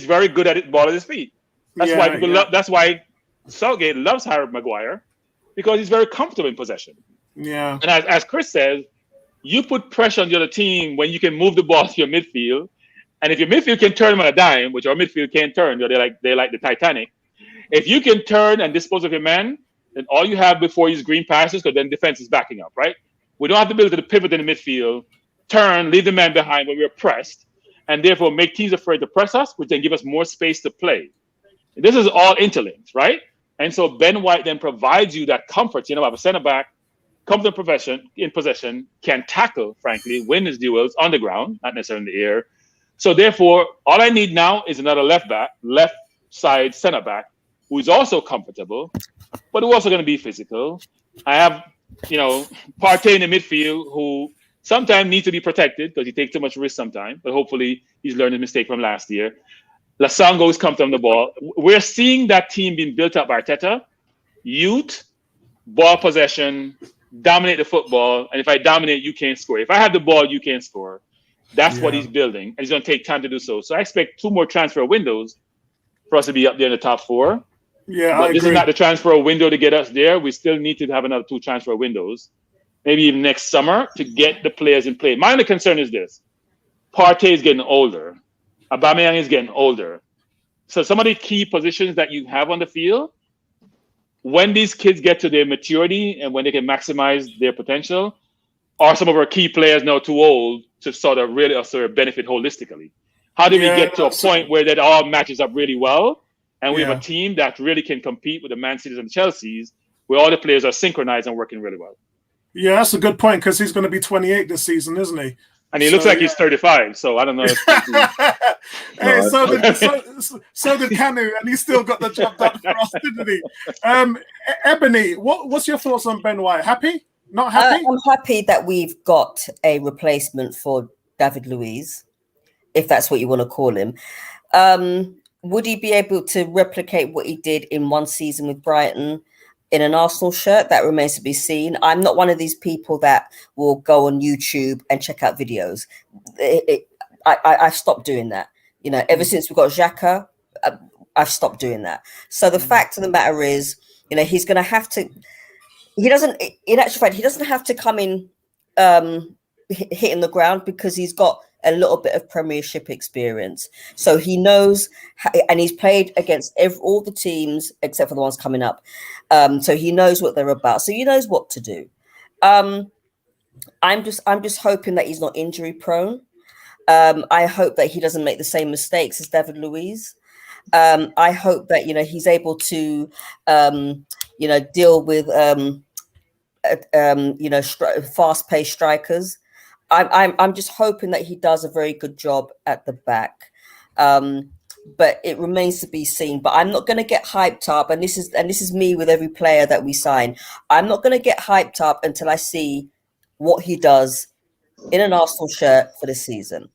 very good at it, ball at his feet. That's why people love. That's why Southgate loves Harry Maguire, because he's very comfortable in possession. Yeah. And as Chris says, you put pressure on the other team when you can move the ball to your midfield, and if your midfield can turn on a dime, which our midfield can't turn, they're like the Titanic. If you can turn and dispose of your man, then all you have before is green passes, because then defense is backing up, right? We don't have the ability to pivot in the midfield, turn, leave the man behind when we're pressed, and therefore make teams afraid to press us, which then give us more space to play. This is all interlinked, right? And so Ben White then provides you that comfort. Have a center back, comfortable in possession, can tackle, frankly, win his duels on the ground, not necessarily in the air. So therefore, all I need now is another left side center back, who is also comfortable, but who also going to be physical. I have, Partey in the midfield, who sometimes needs to be protected because he takes too much risk sometimes, but hopefully he's learned his mistake from last year. Lasongo is comfortable on the ball. We're seeing that team being built up by Arteta. Youth, ball possession, dominate the football, and if I dominate, you can't score. If I have the ball, you can't score. That's what he's building, and it's going to take time to do so. So I expect 2 more transfer windows for us to be up there in the top 4. Yeah, but this is not the transfer window to get us there. We still need to have another 2 transfer windows, maybe even next summer, to get the players in play. My only concern is this. Partey is getting older. Aubameyang is getting older. So some of the key positions that you have on the field, when these kids get to their maturity and when they can maximize their potential, are some of our key players now too old to sort of benefit holistically? How do we get to a point where that all matches up really well? and we have a team that really can compete with the Man Cities and Chelseas, where all the players are synchronized and working really well. Yeah, that's a good point because he's going to be 28 this season, isn't he? And he looks like he's 35, so I don't know. Hey, so did Kanu, and he still got the job done for us, didn't he? Ebony, what's your thoughts on Ben White? Happy? Not happy? I'm happy that we've got a replacement for David Luiz, if that's what you want to call him. Would he be able to replicate what he did in one season with Brighton in an Arsenal shirt? That remains to be seen. I'm not one of these people that will go on YouTube and check out videos. I've stopped doing that. You know, ever since we got Xhaka, I've stopped doing that. So the fact of the matter is, you know, he's going to have to. In actual fact, he doesn't have to come in hitting the ground because he's got a little bit of Premiership experience. So he knows, and he's played against all the teams except for the ones coming up. So he knows what they're about. So he knows what to do. I'm just hoping that he's not injury prone. I hope that he doesn't make the same mistakes as David Luiz. I hope that, you know, he's able to, you know, deal with, you know, fast-paced strikers. I'm just hoping that he does a very good job at the back, but it remains to be seen. But I'm not going to get hyped up, and this is me with every player that we sign. I'm not going to get hyped up until I see what he does in an Arsenal shirt for the season.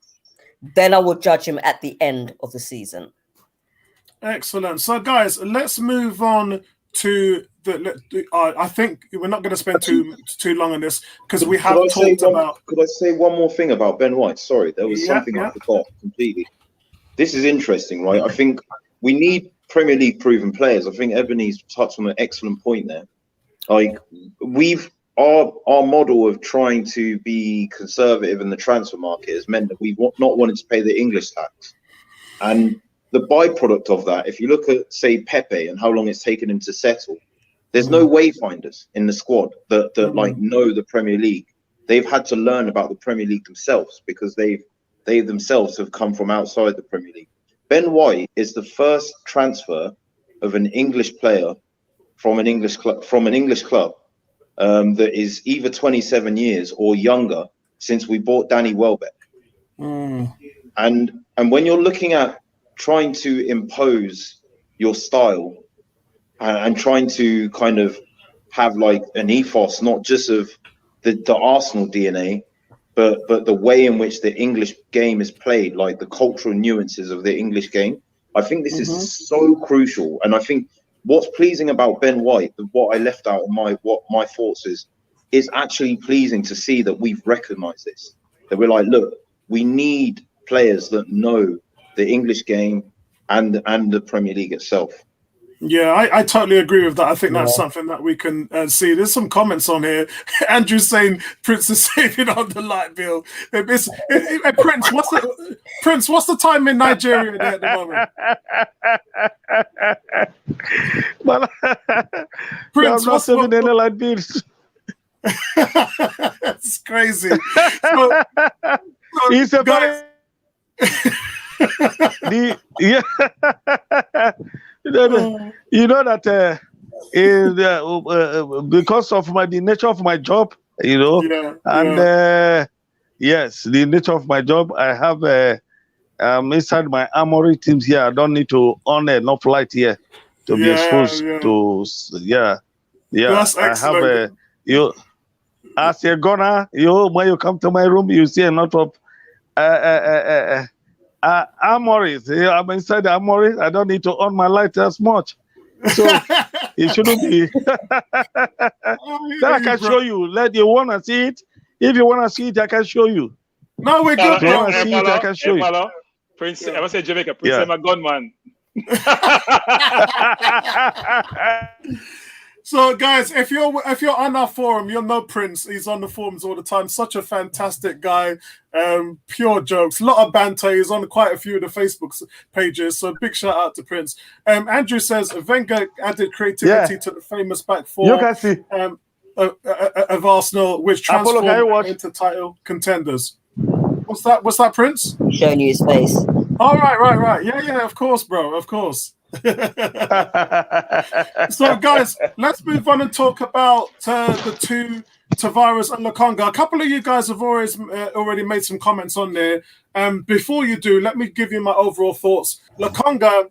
Then I will judge him at the end of the season. Excellent. So, guys, let's move on to I think we're not going to spend too long on this because we have talked about. Could I say one more thing about Ben White? Sorry, there was something I forgot completely. This is interesting, right? I think we need Premier League proven players. I think Ebony's touched on an excellent point there. Like our model of trying to be conservative in the transfer market has meant that we've not wanted to pay the English tax, and the byproduct of that, if you look at, say, Pepe and how long it's taken him to settle, there's no wayfinders in the squad that like know the Premier League. They've had to learn about the Premier League themselves because they themselves have come from outside the Premier League. Ben White is the first transfer of an English player from an English club that is either 27 years or younger since we bought Danny Welbeck. And when you're looking at trying to impose your style and trying to kind of have like an ethos, not just of the Arsenal DNA, but the way in which the English game is played, like the cultural nuances of the English game. I think this is so crucial. And I think what's pleasing about Ben White, what I left out in what my thoughts is actually pleasing to see that we've recognized this, that we're like, look, we need players that know the English game and the Premier League itself. Yeah, I totally agree with that. I think that's something that we can see. There's some comments on here. Andrew saying Prince is saving on the light bill. Prince, what's the time in Nigeria at the moment? Well, Prince, what's the light bills? That's crazy. He's a guys. You know that because of the nature of my job, you know, yes, the nature of my job, I have inside my armory teams here. I don't need to on enough light here to be exposed to. That's excellent. I have you as a gunner. When you come to my room, you see a lot of armories. I'm inside the armory. I don't need to on my light as much. So it shouldn't be. Then I can show you. Let you want to see it. If you want to see it, I can show you. No, we're good. If you want to see it, I can show you. Prince, I say Jamaica. Prince, I'm a gunman. So, guys, if you're on our forum, you'll know Prince. He's on the forums all the time. Such a fantastic guy. Pure jokes, a lot of banter. He's on quite a few of the Facebook pages. So, big shout out to Prince. Andrew says Wenger added creativity to the famous back four. You can see of Arsenal, which transformed into title contenders. What's that, Prince? Showing you his face. Oh, right. Yeah, of course, bro. Of course. So, guys, let's move on and talk about the two, Tavares and Lokonga. A couple of you guys have already made some comments on there. Before you do, let me give you my overall thoughts. Lokonga,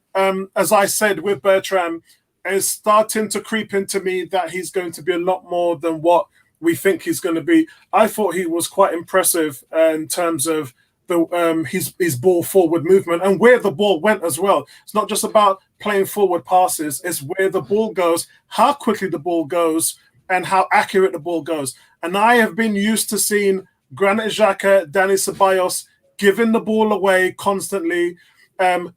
as I said with Bertram, is starting to creep into me that he's going to be a lot more than what we think he's going to be. I thought he was quite impressive in terms of his ball forward movement and where the ball went as well. It's not just about playing forward passes, it's where the ball goes, how quickly the ball goes, and how accurate the ball goes. And I have been used to seeing Granit Xhaka, Dani Ceballos giving the ball away constantly,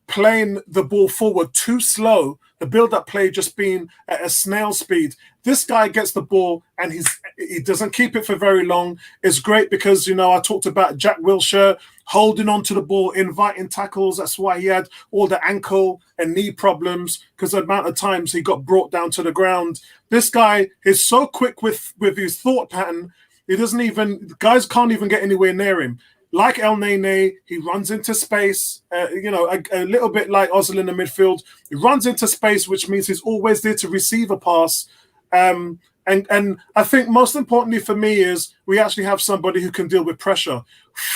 playing the ball forward too slow, the build-up play just being at a snail speed. This guy gets the ball and he doesn't keep it for very long. It's great because, I talked about Jack Wilshere holding on to the ball, inviting tackles. That's why he had all the ankle and knee problems, because the amount of times he got brought down to the ground. This guy is so quick with his thought pattern. Guys can't even get anywhere near him. Like El Nene, he runs into space, a little bit like Ozil in the midfield. He runs into space, which means he's always there to receive a pass. And I think most importantly for me is we actually have somebody who can deal with pressure.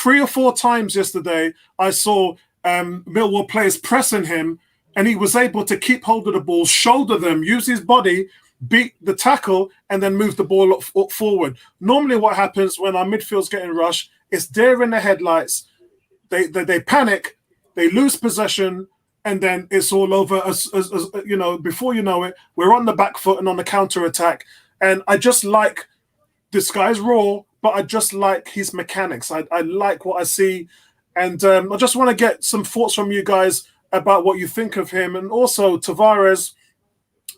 3 or 4 times yesterday, I saw Millwall players pressing him, and he was able to keep hold of the ball, shoulder them, use his body, beat the tackle, and then move the ball up forward. Normally what happens when our midfield's getting rushed, it's deer in the headlights. They panic, they lose possession, and then it's all over. As before you know it, we're on the back foot and on the counter attack. And I just like this guy's raw, but I just like his mechanics. I like what I see, and I just want to get some thoughts from you guys about what you think of him. And also Tavares,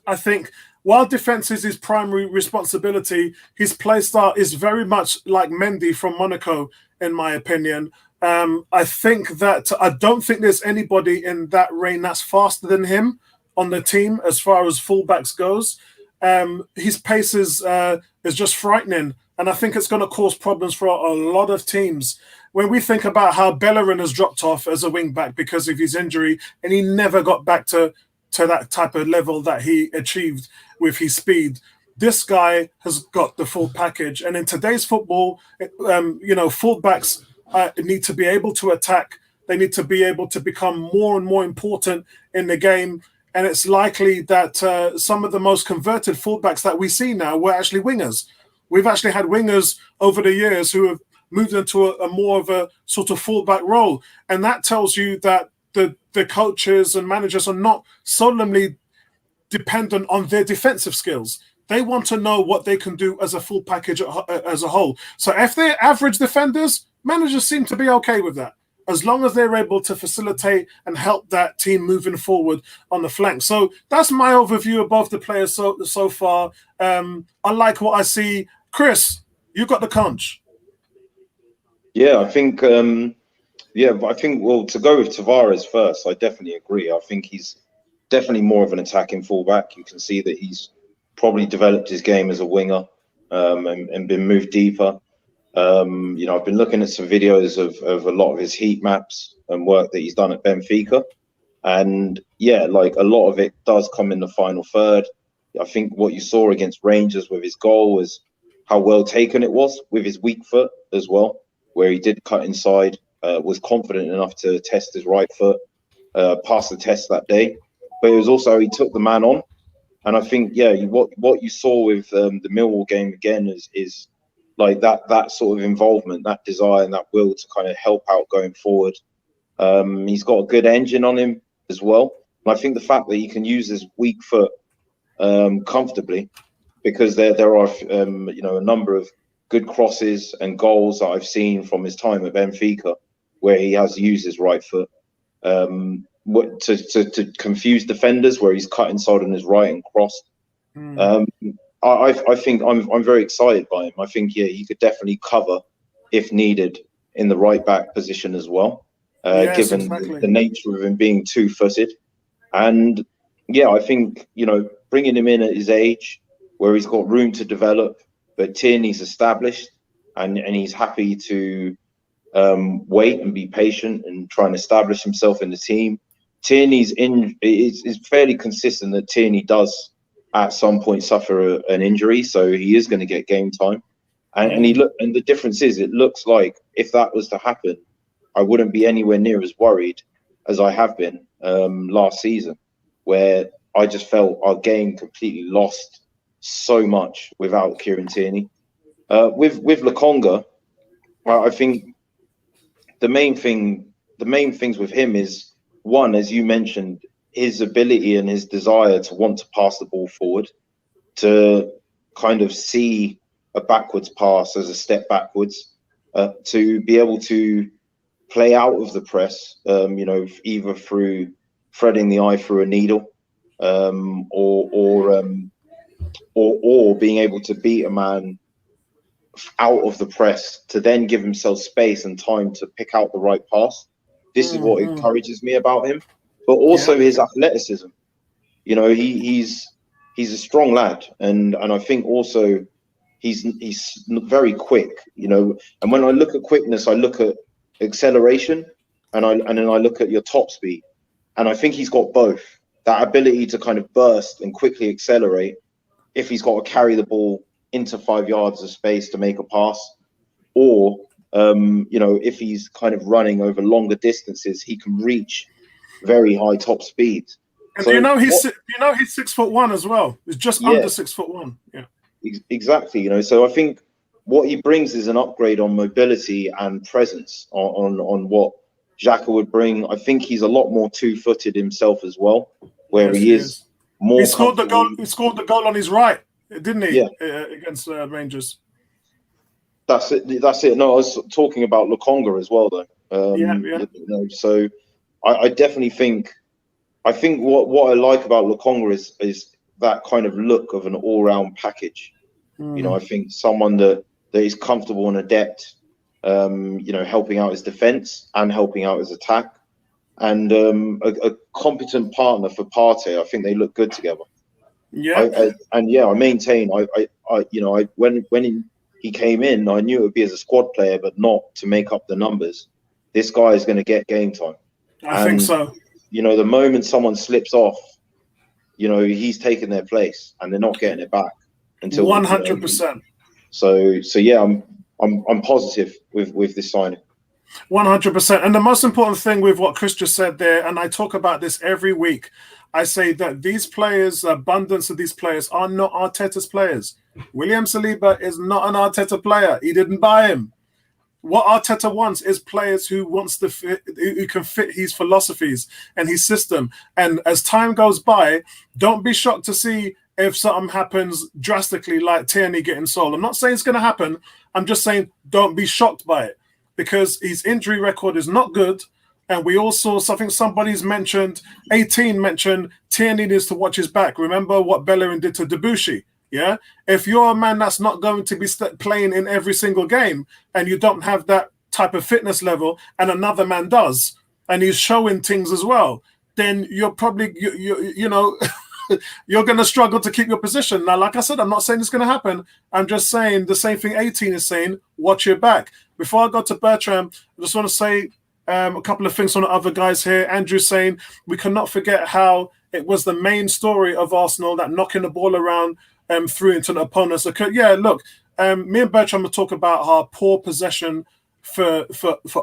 I think, while defense is his primary responsibility, his play style is very much like Mendy from Monaco, in my opinion. I think that I don't think there's anybody in that reign that's faster than him on the team as far as fullbacks goes. His pace is just frightening, and I think it's going to cause problems for a lot of teams. When we think about how Bellerin has dropped off as a wing back because of his injury, and he never got back to that type of level that he achieved with his speed. This guy has got the full package. And in today's football, fullbacks need to be able to attack. They need to be able to become more and more important in the game. And it's likely that some of the most converted fullbacks that we see now were actually wingers. We've actually had wingers over the years who have moved into a more of a sort of fullback role. And that tells you that the coaches and managers are not solemnly dependent on their defensive skills. They want to know what they can do as a full package as a whole. So if they're average defenders, managers seem to be okay with that, as long as they're able to facilitate and help that team moving forward on the flank. So that's my overview of both the players so far. I like what I see. Chris, you got the conch. Yeah, I think... well, to go with Tavares first, I definitely agree. I think he's definitely more of an attacking fullback. You can see that he's probably developed his game as a winger and been moved deeper. I've been looking at some videos of a lot of his heat maps and work that he's done at Benfica. And yeah, like a lot of it does come in the final third. I think what you saw against Rangers with his goal was how well taken it was with his weak foot as well, where he did cut inside. Was confident enough to test his right foot, pass the test that day. But it was also he took the man on. And I think, what you saw with the Millwall game again is like that sort of involvement, that desire and that will to kind of help out going forward. He's got a good engine on him as well. And I think the fact that he can use his weak foot comfortably, because there are a number of good crosses and goals that I've seen from his time at Benfica, where he has used his right foot to confuse defenders, where he's cut inside on his right and crossed. I think I'm very excited by him. I think he could definitely cover if needed in the right back position as well, given the nature of him being 2-footed. And I think bringing him in at his age, where he's got room to develop, but Tierney's established and he's happy to wait and be patient and try and establish himself in the team. Tierney's is fairly consistent that Tierney does at some point suffer an injury, so he is going to get game time. And the difference is, it looks like if that was to happen, I wouldn't be anywhere near as worried as I have been last season, where I just felt our game completely lost so much without Kieran Tierney. With Lokonga, I think the main things with him is, one, as you mentioned, his ability and his desire to want to pass the ball forward, to kind of see a backwards pass as a step backwards, to be able to play out of the press, either through threading the eye through a needle, or being able to beat a man out of the press to then give himself space and time to pick out the right pass. This is what encourages me about him, but also his athleticism. He's a strong lad, and I think also he's very quick. And when I look at quickness, I look at acceleration, and then I look at your top speed, and I think he's got both. That ability to kind of burst and quickly accelerate if he's got to carry the ball into 5 yards of space to make a pass, or if he's kind of running over longer distances, he can reach very high top speeds. And so he's 6'1" as well. He's just under 6'1". Yeah, exactly. So I think what he brings is an upgrade on mobility and presence on what Xhaka would bring. I think he's a lot more two-footed himself as well, where he is more. He scored the goal. He scored the goal on his right, didn't he? Yeah. Against Rangers. That's it. No, I was talking about Lokonga as well, though. So I definitely think. I think what I like about Lokonga is that kind of look of an all-round package. I think someone that is comfortable and adept, helping out his defense and helping out his attack, and a competent partner for Partey. I think they look good together. Yeah. I maintain. When he came in, I knew it would be as a squad player, but not to make up the numbers. This guy is going to get game time. I think so. The moment someone slips off, he's taking their place, and they're not getting it back until 100%. So yeah, I'm positive with this signing. 100%. And the most important thing with what Chris just said there, and I talk about this every week, I say that these players, the abundance of these players, are not Arteta's players. William Saliba is not an Arteta player. He didn't buy him. What Arteta wants is players who can fit his philosophies and his system. And as time goes by, don't be shocked to see if something happens drastically, like Tierney getting sold. I'm not saying it's going to happen. I'm just saying don't be shocked by it, because his injury record is not good. And we all saw something somebody's mentioned, 18 mentioned, Tierney needs to watch his back. Remember what Bellerin did to Debussy? Yeah, if you're a man that's not going to be playing in every single game, and you don't have that type of fitness level, and another man does, and he's showing things as well, then you're probably you're going to struggle to keep your position. Now, like I said, I'm not saying it's going to happen. I'm just saying the same thing 18 is saying: watch your back. Before I go to Bertram, I just want to say a couple of things on the other guys here. Andrew's saying we cannot forget how it was the main story of Arsenal, that knocking the ball around through into the opponents. Yeah, look, me and Bertram will talk about our poor possession for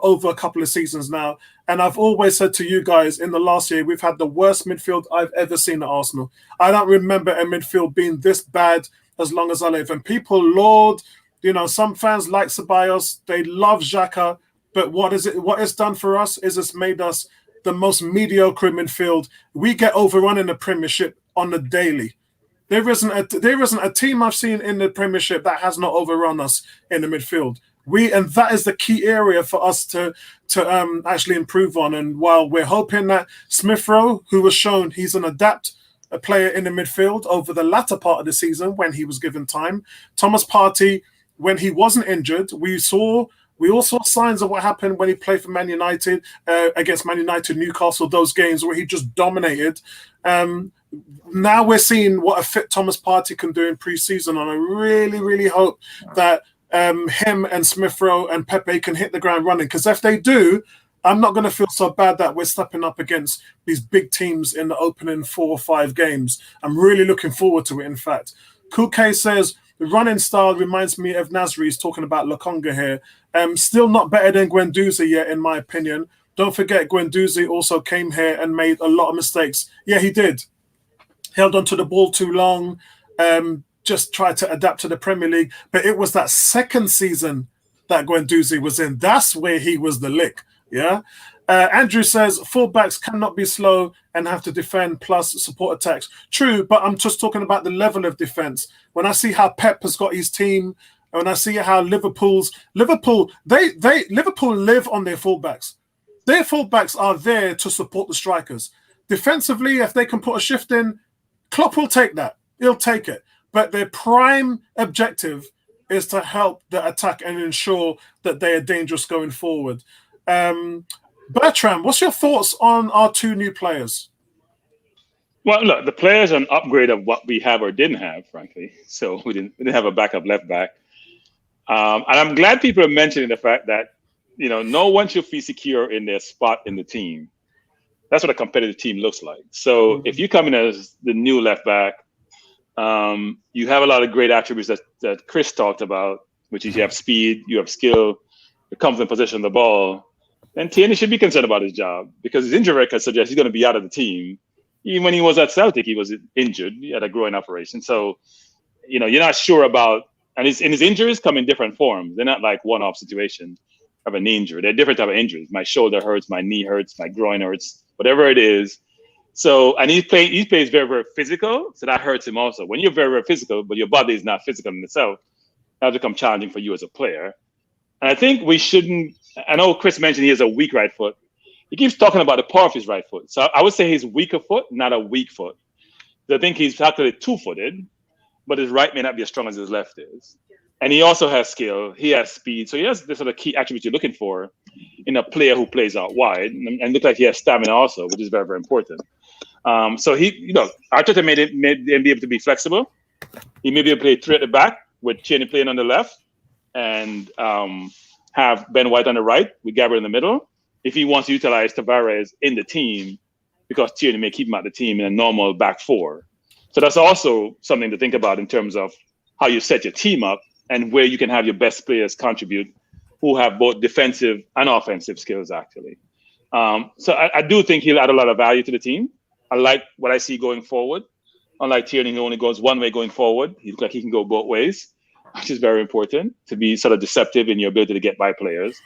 over a couple of seasons now. And I've always said to you guys, in the last year, we've had the worst midfield I've ever seen at Arsenal. I don't remember a midfield being this bad as long as I live. And people laud, some fans like Ceballos, they love Xhaka, but what it's done for us is it's made us the most mediocre midfield. We get overrun in the Premiership on the daily. There isn't a team I've seen in the Premiership that has not overrun us in the midfield. And that is the key area for us to actually improve on. And while we're hoping that Smith Rowe, who was shown he's an adept player in the midfield over the latter part of the season when he was given time, Thomas Partey, when he wasn't injured, we all saw signs of what happened when he played for Man United, against Man United, Newcastle, those games where he just dominated. Now we're seeing what a fit Thomas Partey can do in pre-season, and I really, really hope that him and Smith Rowe and Pepe can hit the ground running, because if they do, I'm not going to feel so bad that we're stepping up against these big teams in the opening 4 or 5 games. I'm really looking forward to it, in fact. Kuke says, the running style reminds me of Nasri. He's talking about Lokonga here. Still not better than Guendouzi yet, in my opinion. Don't forget, Guendouzi also came here and made a lot of mistakes. Yeah, he did. Held onto the ball too long, just tried to adapt to the Premier League. But it was that second season that Guendouzi was in. That's where he was the lick. Yeah. Andrew says fullbacks cannot be slow and have to defend plus support attacks. True, but I'm just talking about the level of defense. When I see how Pep has got his team, and when I see how Liverpool live on their fullbacks. Their fullbacks are there to support the strikers. Defensively, if they can put a shift in, Klopp will take that. He'll take it. But their prime objective is to help the attack and ensure that they are dangerous going forward. Bertram, what's your thoughts on our 2 new players? Well, look, the players are an upgrade of what we have or didn't have, frankly. So we didn't have a backup left back. And I'm glad people are mentioning the fact that, no one should feel secure in their spot in the team. That's what a competitive team looks like. So if you come in as the new left back, you have a lot of great attributes that Chris talked about, which is you have speed, you have skill, you're confident possession of the ball. Then Tierney should be concerned about his job because his injury record suggests he's going to be out of the team. Even when he was at Celtic, he was injured. He had a groin operation. So, you're not sure about, and his injuries come in different forms. They're not like one-off situations of a knee injury. They're different type of injuries. My shoulder hurts, my knee hurts, my groin hurts, whatever it is. So, and he plays very, very physical. So that hurts him also. When you're very, very physical, but your body is not physical in itself, that become challenging for you as a player. And I think we shouldn't, I know Chris mentioned he has a weak right foot. He keeps talking about the power of his right foot. So I would say he's weaker foot, not a weak foot. So I think he's actually 2-footed, but his right may not be as strong as his left is. And he also has skill. He has speed. So he has the sort of key attributes you're looking for in a player who plays out wide. And look like he has stamina also, which is very, very important. So Arteta made him be able to be flexible. He may be able to play 3 at the back with Tierney playing on the left and have Ben White on the right with Gabriel in the middle. If he wants to utilize Tavares in the team, because Tierney may keep him at the team in a normal back 4. So that's also something to think about in terms of how you set your team up and where you can have your best players contribute who have both defensive and offensive skills, actually. So I do think he'll add a lot of value to the team. I like what I see going forward. Unlike Tierney, who only goes one way going forward, he looks like he can go both ways, which is very important to be sort of deceptive in your ability to get by players.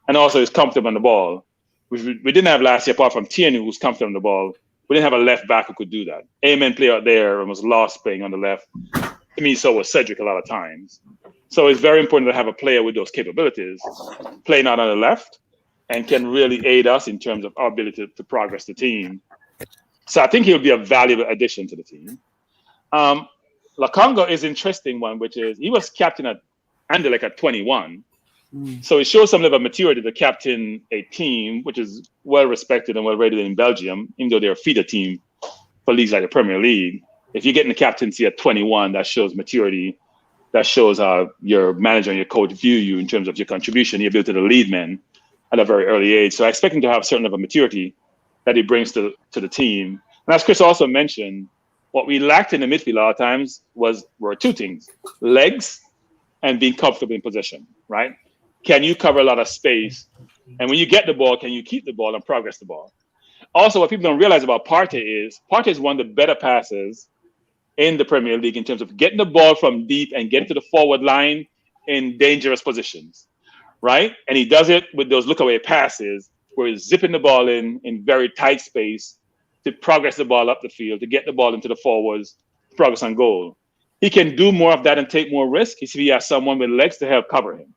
And also he's comfortable on the ball, which we didn't have last year, apart from Tierney, who was comfortable on the ball. We didn't have a left back who could do that. Amen play out there and was lost playing on the left. To me, so was Cedric a lot of times. So it's very important to have a player with those capabilities playing out on the left and can really aid us in terms of our ability to progress the team. So I think he'll be a valuable addition to the team. Lokonga is an interesting one, which is he was captain at Anderlecht at 21. So it shows some level of maturity to captain a team which is well respected and well rated in Belgium, even though they're a feeder team for leagues like the Premier League. If you're getting the captaincy at 21, that shows maturity. That shows how your manager and your coach view you in terms of your contribution, your ability to lead men at a very early age. So I expect him to have a certain level of maturity that he brings to the team. And as Chris also mentioned, what we lacked in the midfield a lot of times were 2 things: legs and being comfortable in possession, right? Can you cover a lot of space? And when you get the ball, can you keep the ball and progress the ball? Also, what people don't realize about Partey is one of the better passes in the Premier League in terms of getting the ball from deep and getting to the forward line in dangerous positions, right? And he does it with those look-away passes where he's zipping the ball in very tight space to progress the ball up the field, to get the ball into the forwards, progress on goal. He can do more of that and take more risk if he has someone with legs to help cover him.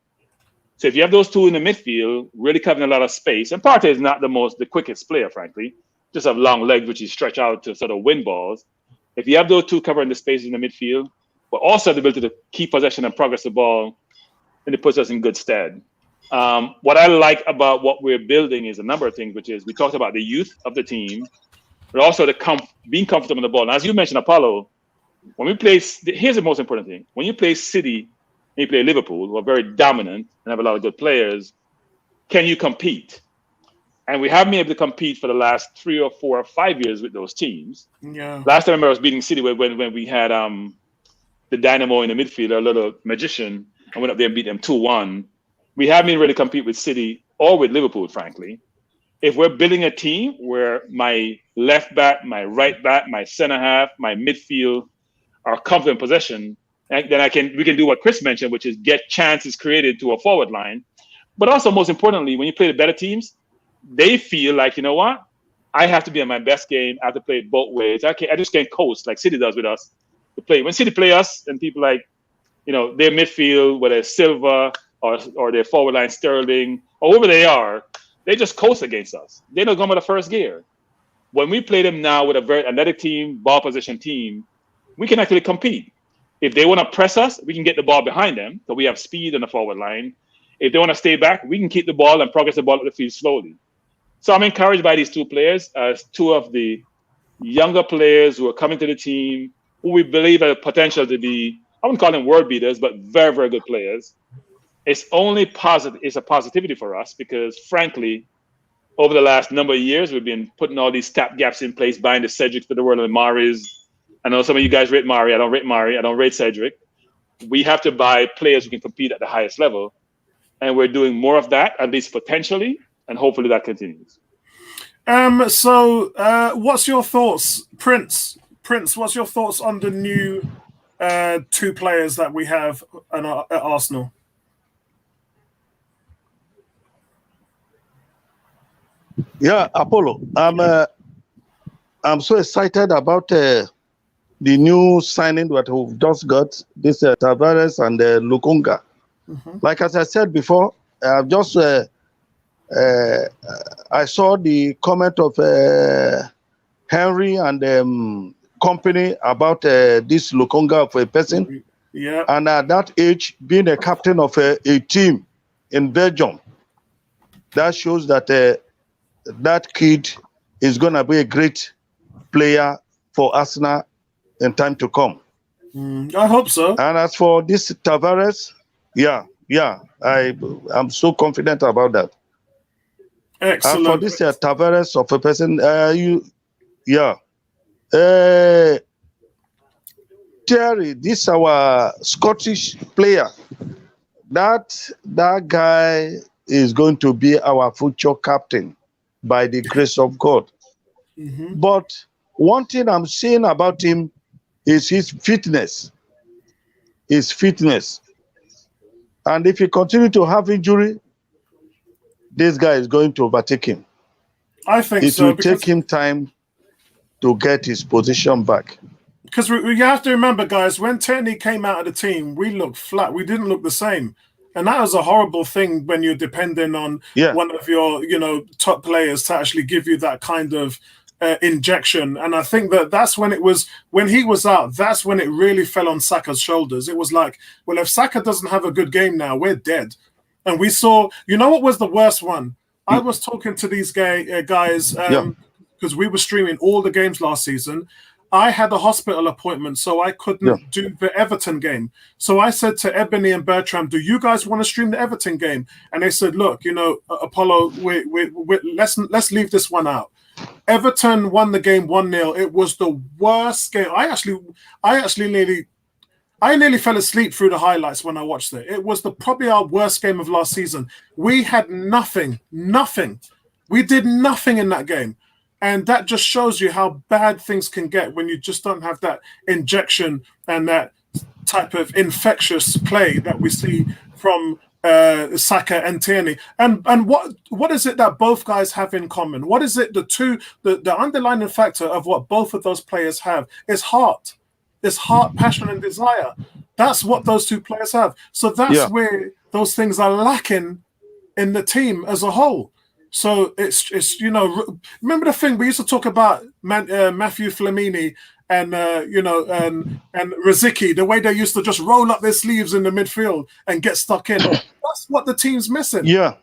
So if you have those 2 in the midfield, really covering a lot of space, and Partey is not the quickest player, frankly, just have long legs, which he stretch out to sort of win balls. If you have those 2 covering the space in the midfield, but also the ability to keep possession and progress the ball, then it puts us in good stead. What I like about what we're building is a number of things, which is we talked about the youth of the team, but also being comfortable on the ball. And as you mentioned, Apollo, when we play, here's the most important thing. When you play City and you play Liverpool, who are very dominant and have a lot of good players, can you compete? And we haven't been able to compete for the last 3 or 4 or 5 years with those teams. Yeah. Last time I remember I was beating City when we had the Dynamo in the midfield, our little magician, and went up there and beat them 2-1. We haven't been really compete with City or with Liverpool, frankly. If we're building a team where my left back, my right back, my center half, my midfield are confident in possession, then we can do what Chris mentioned, which is get chances created to a forward line. But also, most importantly, when you play the better teams, they feel like, you know what? I have to be in my best game. I have to play it both ways. I just can't coast like City does with us. When City play us, and people like, their midfield, whether it's Silva or their forward line Sterling, or whoever they are, they just coast against us. They don't come with the first gear. When we play them now with a very athletic team, ball possession team, we can actually compete. If they want to press us, we can get the ball behind them, so we have speed on the forward line. If they want to stay back, we can keep the ball and progress the ball up the field slowly. So I'm encouraged by these two players as two of the younger players who are coming to the team, who we believe have potential to be, I wouldn't call them world beaters, but very, very good players. It's only positive. It's a positivity for us because, frankly, over the last number of years, we've been putting all these stop gaps in place, buying the Cedric for the world and Mari's. I know some of you guys rate Mari. I don't rate Mari. I don't rate Cedric. We have to buy players who can compete at the highest level. And we're doing more of that, at least potentially, and hopefully that continues. What's your thoughts, Prince? Prince, what's your thoughts on the new two players that we have at Arsenal? Yeah, Apollo. I'm so excited about the new signing that we've just got. This Tavares and Lukunga. Mm-hmm. Like as I said before, I've just I saw the comment of Henry and company about this Lukunga of a person. Yeah. And at that age, being a captain of a team in Belgium, that shows that that kid is going to be a great player for Arsenal in time to come. I hope so. And as for this Tavares, I'm so confident about that. Excellent. And for this Tavares of a person, Terry, this our Scottish player. That guy is going to be our future captain by the grace of God. Mm-hmm. But one thing I'm saying about him is his fitness. His fitness. And if he continues to have injury, this guy is going to overtake him. I think it so. It will take him time to get his position back. Because we have to remember, guys, when Tierney came out of the team, we looked flat. We didn't look the same. And that was a horrible thing when you're depending on one of your, top players to actually give you that kind of injection. And I think that's when he was out, that's when it really fell on Saka's shoulders. It was like, well, if Saka doesn't have a good game now, we're dead. And we saw, what was the worst one? I was talking to these guys because we were streaming all the games last season. I had a hospital appointment, so I couldn't do the Everton game. So I said to Ebony and Bertram, do you guys want to stream the Everton game? And they said, look, Apollo, let's leave this one out. Everton won the game 1-0. It was the worst game. I nearly fell asleep through the highlights when I watched it. It was probably our worst game of last season. We had nothing. We did nothing in that game. And that just shows you how bad things can get when you just don't have that injection and that type of infectious play that we see from Saka and Tierney. And what is it that both guys have in common? What is it, the underlying factor of what both of those players have is heart. It's heart, passion, and desire. That's what those two players have. So that's where those things are lacking in the team as a whole. So it's remember the thing we used to talk about Matthew Flamini and Rosicky, the way they used to just roll up their sleeves in the midfield and get stuck in. That's what the team's missing. They're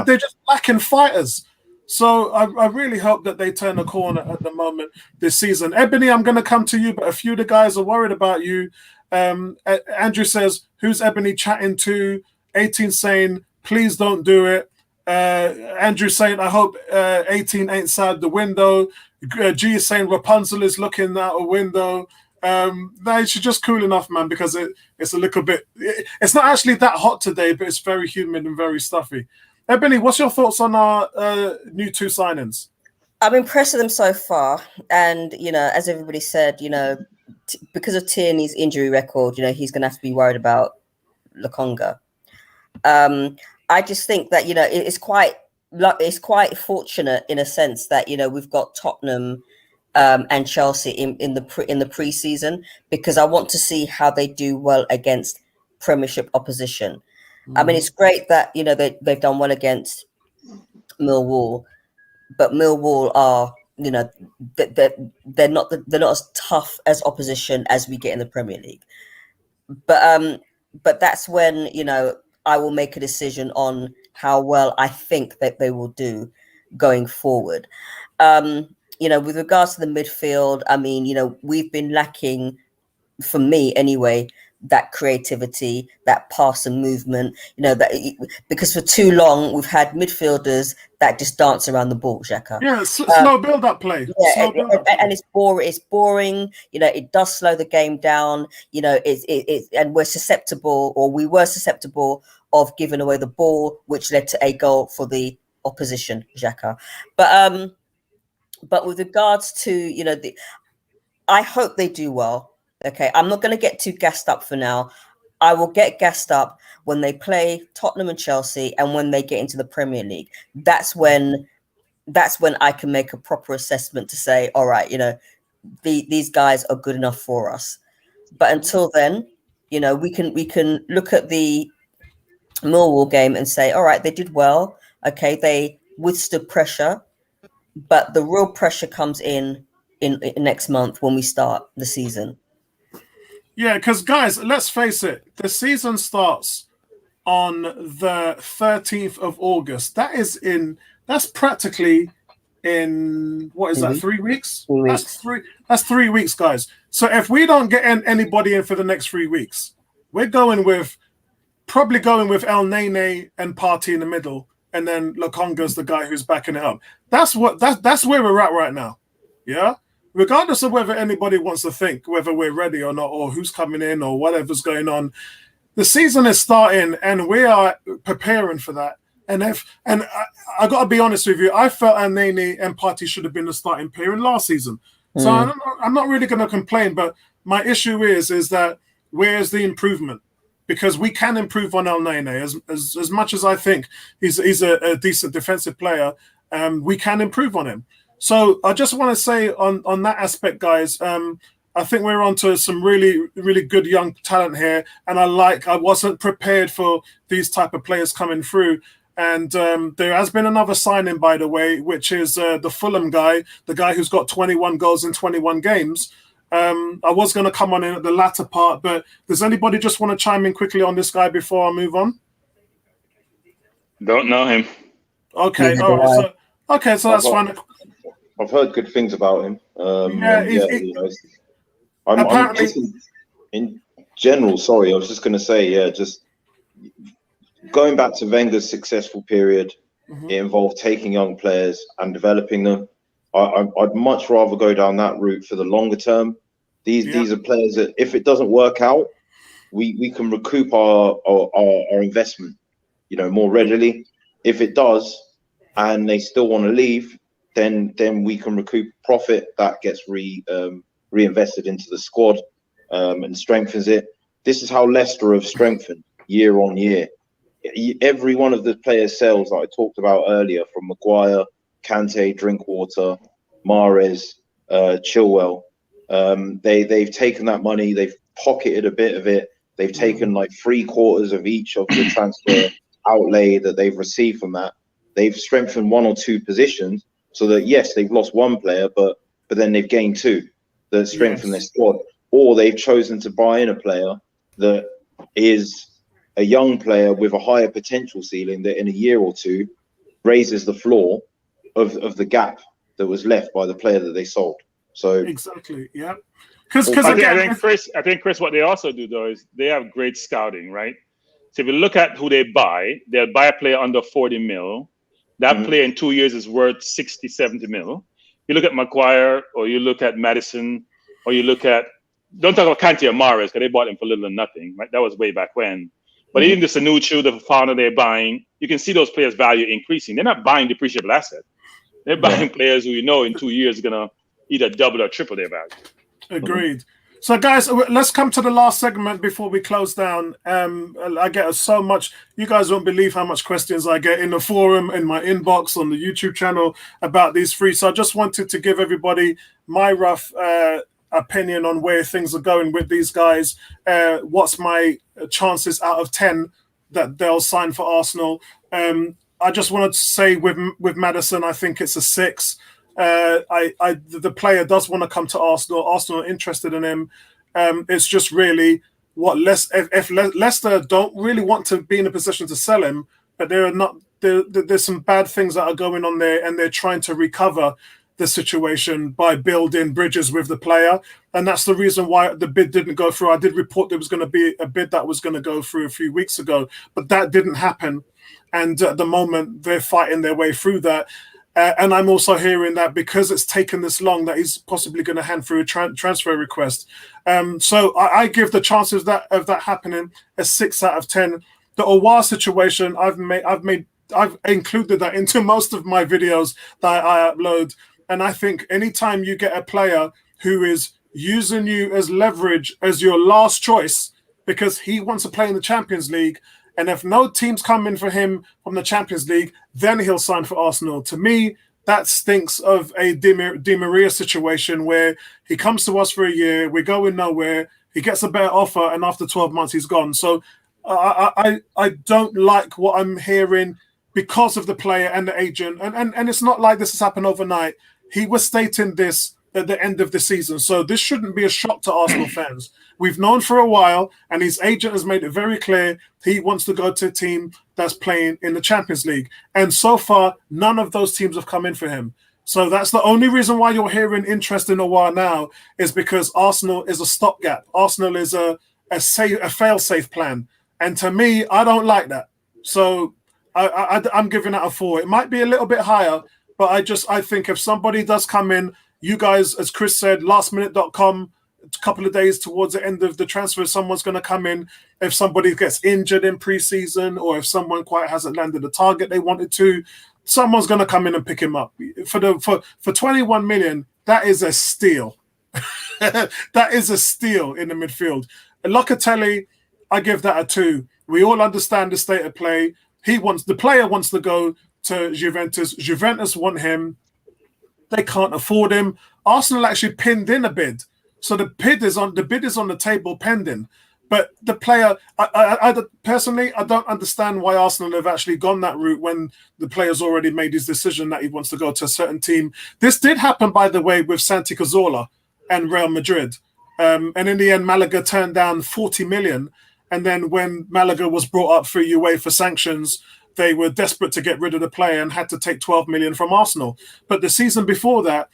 just lacking fighters. So I really hope that they turn a corner at the moment this season. Ebony, I'm going to come to you, but a few of the guys are worried about you. Andrew says, who's Ebony chatting to? 18 saying, please don't do it. Andrew saying, I hope 18 ain't outside the window. G is saying Rapunzel is looking out a window. No, she's just cool enough, man, because it's a little bit... It's not actually that hot today, but it's very humid and very stuffy. Ebony, what's your thoughts on our new 2 signings? I'm impressed with them so far. And, as everybody said, because of Tierney's injury record, he's going to have to be worried about Lokonga. I just think that, it's quite fortunate in a sense that, we've got Tottenham and Chelsea in the pre-season, because I want to see how they do well against Premiership opposition. Mm-hmm. I mean, it's great that they've done well against Millwall, but Millwall are they're not as tough as opposition as we get in the Premier League. But that's when I will make a decision on how well I think that they will do going forward. With regards to the midfield, I mean, we've been lacking, for me anyway, that creativity, that pass and movement, because for too long we've had midfielders that just dance around the ball, Xhaka. Yeah, slow build-up play. Yeah, and it's boring. It's boring. It does slow the game down. And we're susceptible, or we were susceptible of giving away the ball, which led to a goal for the opposition, Xhaka. But with regards to I hope they do well. Okay, I'm not going to get too gassed up for now. I will get gassed up when they play Tottenham and Chelsea, and when they get into the Premier League. That's when I can make a proper assessment to say, all right, these guys are good enough for us. But until then, we can look at the Millwall game and say, all right, they did well. Okay, they withstood pressure, but the real pressure comes in next month when we start the season. Yeah, because guys, let's face it, the season starts on the 13th of August. That's practically in, what is that, 3 weeks? 3 weeks. That's 3 weeks, guys. So if we don't get anybody in for the next 3 weeks, we're probably going with El Nene and Partey in the middle, and then Lokonga's the guy who's backing it up. That's where we're at right now. Yeah? Regardless of whether anybody wants to think whether we're ready or not, or who's coming in or whatever's going on, the season is starting and we are preparing for that. And I got to be honest with you, I felt Nene and Partey should have been the starting player in last season. So I'm not really going to complain, but my issue is that where's the improvement? Because we can improve on El Nene as much as I think he's a decent defensive player. We can improve on him. So I just want to say on that aspect, guys, I think we're onto some really, really good young talent here. And I wasn't prepared for these type of players coming through. And there has been another signing, by the way, which is the Fulham guy, the guy who's got 21 goals in 21 games. I was going to come on in at the latter part, but does anybody just want to chime in quickly on this guy before I move on? Don't know him. Okay, all right. So that's fine. I've heard good things about him. In general, sorry, I was just going to say, just going back to Wenger's successful period, it involved taking young players and developing them. I'd much rather go down that route for the longer term. These are players that, if it doesn't work out, we can recoup our investment, more readily. If it does, and they still want to leave, then we can recoup profit that gets reinvested into the squad and strengthens it. This is how Leicester have strengthened year on year. Every one of the players' sales that I talked about earlier, from Maguire, Kante, Drinkwater, Mahrez, Chilwell, they've taken that money, they've pocketed a bit of it, they've taken like 3/4 of each of the transfer outlay that they've received from that. They've strengthened 1 or 2 positions, so that yes, they've lost 1 player, but then they've gained 2 that strengthen their squad. Or they've chosen to buy in a player that is a young player with a higher potential ceiling that in a year or 2 raises the floor of the gap that was left by the player that they sold. So exactly, yeah. Because I think Chris, what they also do though is they have great scouting, right? So if you look at who they buy, they'll buy a player under 40 mil, That player in 2 years is worth 60, 70 mil. You look at Maguire, or you look at Madison, or you look at, don't talk about Kante or Mahrez, because they bought him for little or nothing. Right? That was way back when. But even the Sanucci, the Fowler they're buying, you can see those players' value increasing. They're not buying depreciable asset. They're buying players who in 2 years are going to either double or triple their value. Agreed. So, guys, let's come to the last segment before we close down. I get so much. You guys won't believe how much questions I get in the forum, in my inbox, on the YouTube channel about these three. So I just wanted to give everybody my rough opinion on where things are going with these guys. What's my chances out of 10 that they'll sign for Arsenal? I just wanted to say with Madison, I think it's a 6. The player does want to come to Arsenal. Arsenal are interested in him. It's just really if Leicester don't really want to be in a position to sell him, but there's some bad things that are going on there, and they're trying to recover the situation by building bridges with the player, and that's the reason why the bid didn't go through. I did report there was going to be a bid that was going to go through a few weeks ago, but that didn't happen, and at the moment they're fighting their way through that. And I'm also hearing that because it's taken this long, that he's possibly going to hand through a transfer request. So I give the chances of that happening a 6 out of 10. The Aouar situation, I've included that into most of my videos that I upload. And I think anytime you get a player who is using you as leverage as your last choice because he wants to play in the Champions League, and if no teams come in for him from the Champions League, then he'll sign for Arsenal. To me, that stinks of a Di Maria situation where he comes to us for a year, we're going nowhere, he gets a better offer, and after 12 months, he's gone. So I don't like what I'm hearing because of the player and the agent. And it's not like this has happened overnight. He was stating this at the end of the season. So this shouldn't be a shock to Arsenal fans. We've known for a while, and his agent has made it very clear he wants to go to a team that's playing in the Champions League. And so far, none of those teams have come in for him. So that's the only reason why you're hearing interest in Aouar now, is because Arsenal is a stopgap. Arsenal is a fail-safe plan. And to me, I don't like that. So I'm giving that a 4. It might be a little bit higher, but I think if somebody does come in, you guys, as Chris said, lastminute.com, a couple of days towards the end of the transfer, someone's going to come in. If somebody gets injured in preseason, or if someone quite hasn't landed the target they wanted to, someone's going to come in and pick him up. For 21 million, that is a steal. That is a steal in the midfield. Locatelli, I give that a 2. We all understand the state of play. The player wants to go to Juventus. Juventus want him. They can't afford him. Arsenal actually pinned in a bid. So the bid is on the table pending. But the player, I personally, I don't understand why Arsenal have actually gone that route when the player's already made his decision that he wants to go to a certain team. This did happen, by the way, with Santi Cazorla and Real Madrid. And in the end, Malaga turned down 40 million. And then when Malaga was brought up for UEFA sanctions, they were desperate to get rid of the player and had to take 12 million from Arsenal. But the season before that,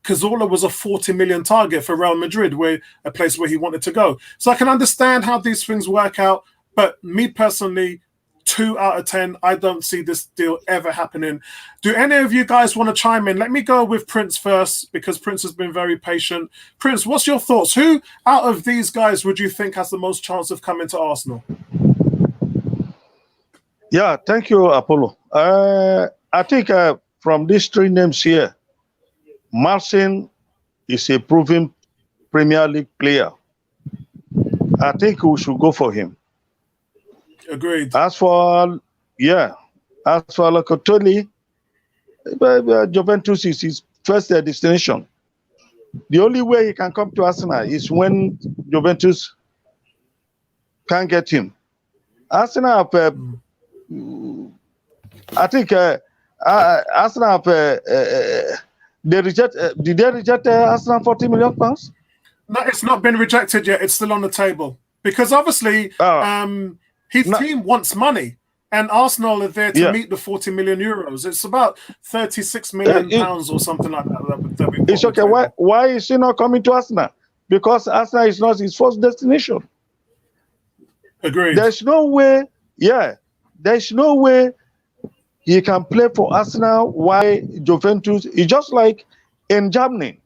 Cazorla was a 40 million target for Real Madrid, a place where he wanted to go. So I can understand how these things work out, but me personally, 2 out of 10, I don't see this deal ever happening. Do any of you guys want to chime in? Let me go with Prince first, because Prince has been very patient. Prince, what's your thoughts? Who out of these guys would you think has the most chance of coming to Arsenal? Yeah, thank you, Apollo. I think from these 3 names here, Marcin is a proven Premier League player. I think we should go for him. Agreed. As for Locatelli, Juventus is his first destination. The only way he can come to Arsenal is when Juventus can't get him. Arsenal have, I think Arsenal have, did they reject Arsenal £40 million? No, it's not been rejected yet. It's still on the table. Because obviously his team wants money, and Arsenal are there to meet the 40 million euros. It's about 36 million pounds or something like that. It's okay. Why is he not coming to Arsenal? Because Arsenal is not his first destination. Agreed. There's no way he can play for Arsenal. Why Juventus? It's just like in Germany.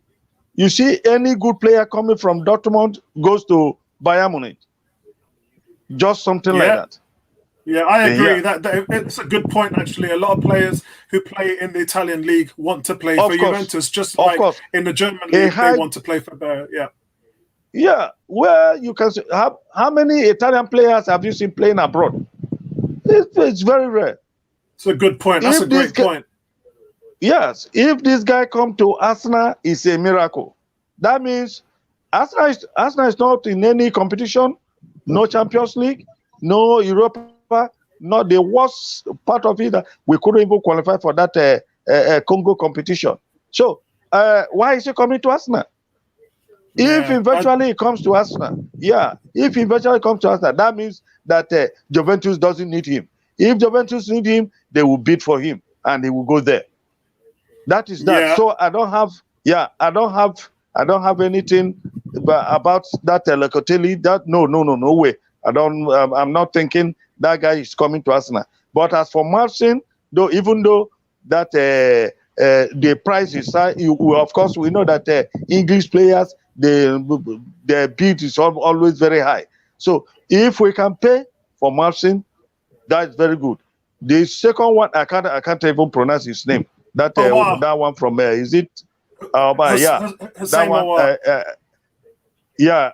You see any good player coming from Dortmund goes to Bayern Munich. Just something like that. Yeah, I agree. Yeah. That it's a good point, actually. A lot of players who play in the Italian league want to play for Juventus, just like in the German league, they want to play for Bayern. Yeah. Yeah, well, you can see how many Italian players have you seen playing abroad? It's very rare. It's a good point. That's a great point. Yes, if this guy come to Arsenal, it's a miracle. That means Arsenal is not in any competition, no Champions League, no Europa, not the worst part of it. We couldn't even qualify for that Congo competition. So why is he coming to Arsenal? If eventually he comes to Arsenal, that means that Juventus doesn't need him. If Juventus need him, they will bid for him and he will go there. That is that. Yeah. So I don't have anything about that Locatelli. That no way. I'm not thinking that guy is coming to Arsenal. But as for Marcin, even though that the price is high, of course we know that English players, their bid is always very high. So if we can pay for Marcin, that's very good. The second one, I can't even pronounce his name. That one from is it? That one.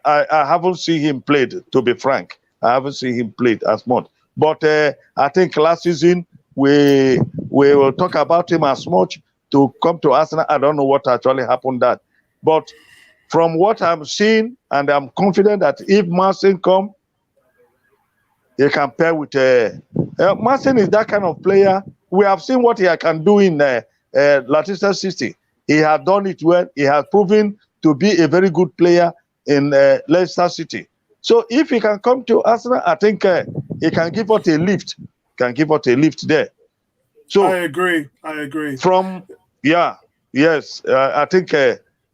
I haven't seen him played. To be frank, I haven't seen him played as much. But I think last season we will talk about him as much to come to Arsenal. I don't know what actually happened that, but from what I'm seeing, and I'm confident that if Marcin come, he can pair with Marcin is that kind of player. We have seen what he can do in Leicester City. He has done it well. He has proven to be a very good player in Leicester City. So if he can come to Arsenal, I think he can give us a lift. There. So I agree. I think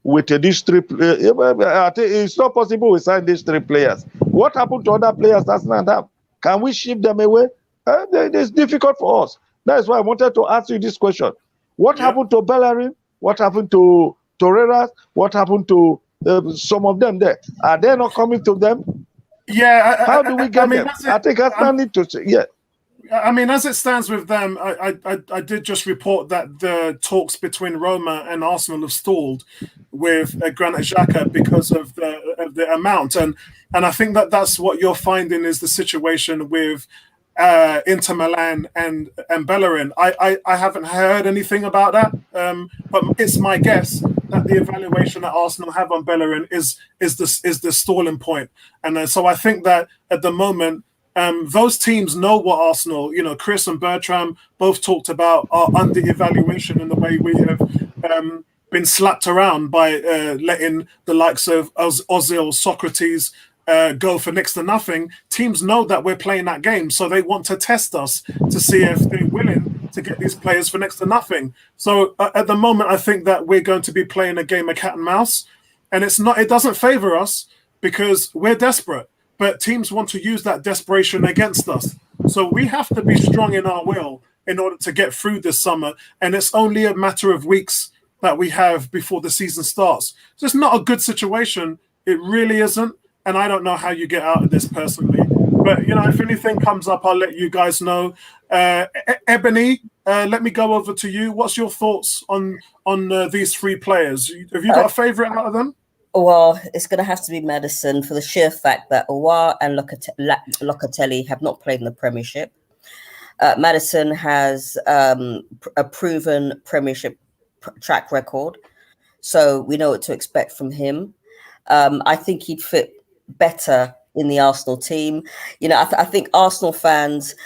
with these three, I think it's not possible we sign these three players. What happened to other players Arsenal have? Can we ship them away? It's difficult for us. That is why I wanted to ask you this question. What happened to Bellerin? What happened to Torreira? What happened to some of them there? Are they not coming to them? Yeah. How do we get them? I think I need to say, yeah. I mean, as it stands with them, I did just report that the talks between Roma and Arsenal have stalled with Granit Xhaka because of the amount, and I think that's what you're finding is the situation with Inter Milan and Bellerin. I haven't heard anything about that, but it's my guess that the evaluation that Arsenal have on Bellerin is the stalling point, and so I think that at the moment. Those teams know what Arsenal, Chris and Bertram both talked about our under-evaluation and the way we have been slapped around by letting the likes of Ozil, Socrates go for next to nothing. Teams know that we're playing that game, so they want to test us to see if they're willing to get these players for next to nothing. So at the moment, I think that we're going to be playing a game of cat and mouse, and it doesn't favor us because we're desperate. But teams want to use that desperation against us. So we have to be strong in our will in order to get through this summer. And it's only a matter of weeks that we have before the season starts. So it's not a good situation. It really isn't. And I don't know how you get out of this personally. But, if anything comes up, I'll let you guys know. Ebony, let me go over to you. What's your thoughts on these three players? Have you got a favorite out of them? Well, it's going to have to be Maddison for the sheer fact that Aouar and Locatelli have not played in the Premiership. Maddison has a proven Premiership track record, so we know what to expect from him. I think he'd fit better in the Arsenal team. I think Arsenal fans,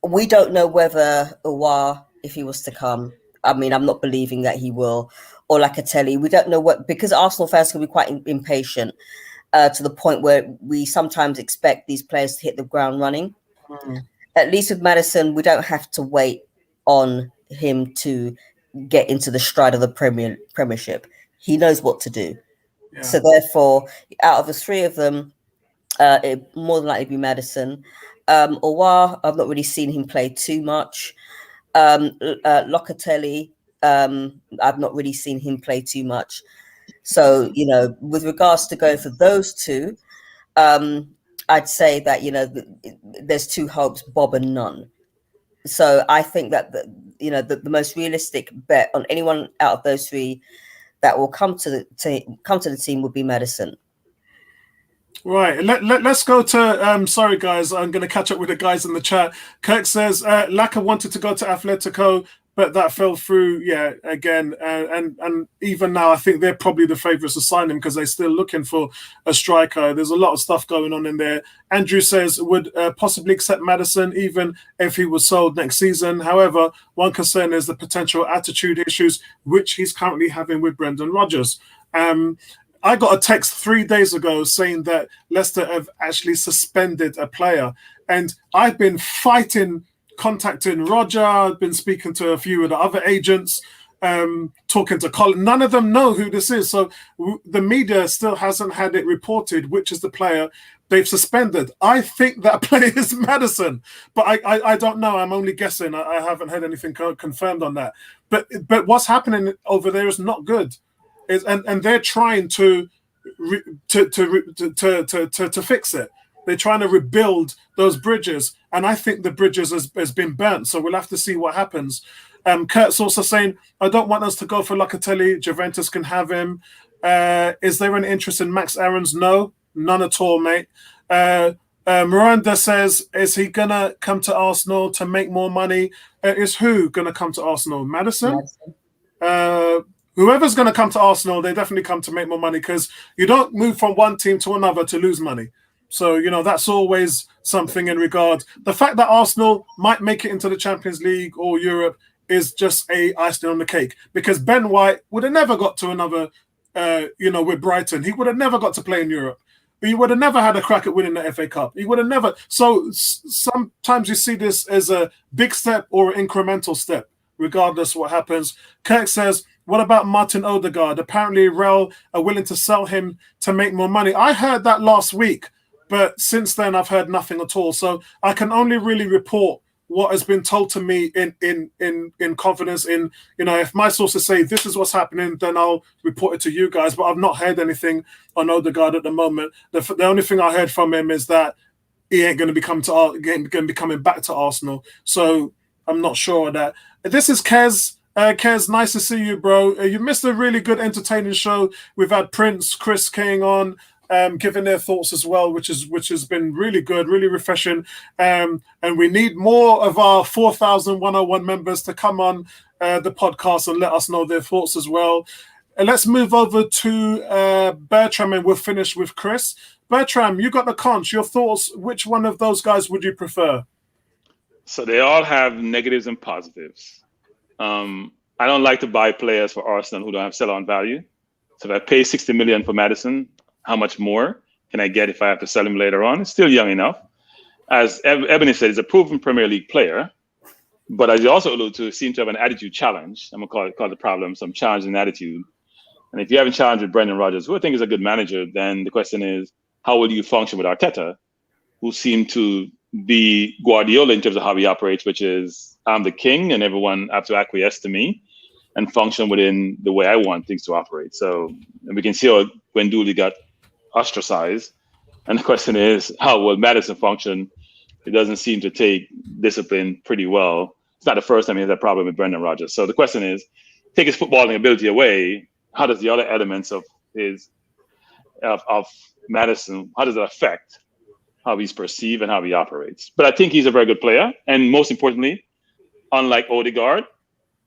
we don't know whether Aouar, if he was to come, I mean, I'm not believing that he will, or Locatelli. We don't know because Arsenal fans can be quite impatient to the point where we sometimes expect these players to hit the ground running. At least with Maddison, we don't have to wait on him to get into the stride of the Premiership. He knows what to do. Yeah. So therefore, out of the three of them, it more than likely be Maddison. Aouar, I've not really seen him play too much. Locatelli, I've not really seen him play too much. So, with regards to going for those two, I'd say that, there's two hopes, Bob and none. So I think that, the most realistic bet on anyone out of those three that will come to the team would be Maddison. Right, let's go to sorry guys, I'm going to catch up with the guys in the chat. Kirk says Laka wanted to go to Atletico, but that fell through. Yeah, again, and even now I think they're probably the favourites to sign him because they're still looking for a striker. There's a lot of stuff going on in there. Andrew says would possibly accept Maddison even if he was sold next season. However, one concern is the potential attitude issues which he's currently having with Brendan Rodgers. I got a text 3 days ago saying that Leicester have actually suspended a player. And I've been contacting Roger. I've been speaking to a few of the other agents, talking to Colin. None of them know who this is. So the media still hasn't had it reported, which is the player they've suspended. I think that player is Maddison, but I don't know. I'm only guessing. I haven't heard anything confirmed on that. But what's happening over there is not good. And they're trying to fix it. They're trying to rebuild those bridges, and I think the bridges has been burnt. So we'll have to see what happens. Kurt's also saying, I don't want us to go for Locatelli. Juventus can have him. Is there an interest in Max Aarons? No, none at all, mate. Miranda says, is he gonna come to Arsenal to make more money? Is who gonna come to Arsenal? Maddison? Whoever's going to come to Arsenal, they definitely come to make more money because you don't move from one team to another to lose money. So, that's always something in regard. The fact that Arsenal might make it into the Champions League or Europe is just a icing on the cake because Ben White would have never got to another, with Brighton. He would have never got to play in Europe. He would have never had a crack at winning the FA Cup. He would have never. So sometimes you see this as a big step or an incremental step, regardless what happens. Kirk says, what about Martin Odegaard? Apparently, Real are willing to sell him to make more money. I heard that last week, but since then I've heard nothing at all. So I can only really report what has been told to me in confidence. If my sources say this is what's happening, then I'll report it to you guys. But I've not heard anything on Odegaard at the moment. The only thing I heard from him is that he ain't going to be coming back to Arsenal. So I'm not sure of that. This is Kez. Kez, nice to see you, bro. You missed a really good, entertaining show. We've had Prince, Chris King on, giving their thoughts as well, which has been really good, really refreshing. And we need more of our 4,101 members to come on the podcast and let us know their thoughts as well. And let's move over to Bertram, and we'll finish with Chris. Bertram, you got the conch. Your thoughts? Which one of those guys would you prefer? So they all have negatives and positives. I don't like to buy players for Arsenal who don't have sell-on value. So if I pay 60 million for Maddison, how much more can I get if I have to sell him later on? It's still young enough. As Ebony said, he's a proven Premier League player, but as you also alluded to, seems to have an attitude challenge. I'm gonna call it the problem, some challenge in attitude. And if you haven't challenged with Brendan Rodgers, who I think is a good manager, then the question is, how will you function with Arteta, who seemed to be Guardiola in terms of how he operates, which is, I'm the king and everyone have to acquiesce to me and function within the way I want things to operate. So and we can see how Guendouzi got ostracized. And the question is, how will Maddison function? It doesn't seem to take discipline pretty well. It's not the first time he has that problem with Brendan Rodgers. So the question is, take his footballing ability away, how does the other elements of Maddison, how does it affect how he's perceived and how he operates? But I think he's a very good player. And most importantly, unlike Odegaard,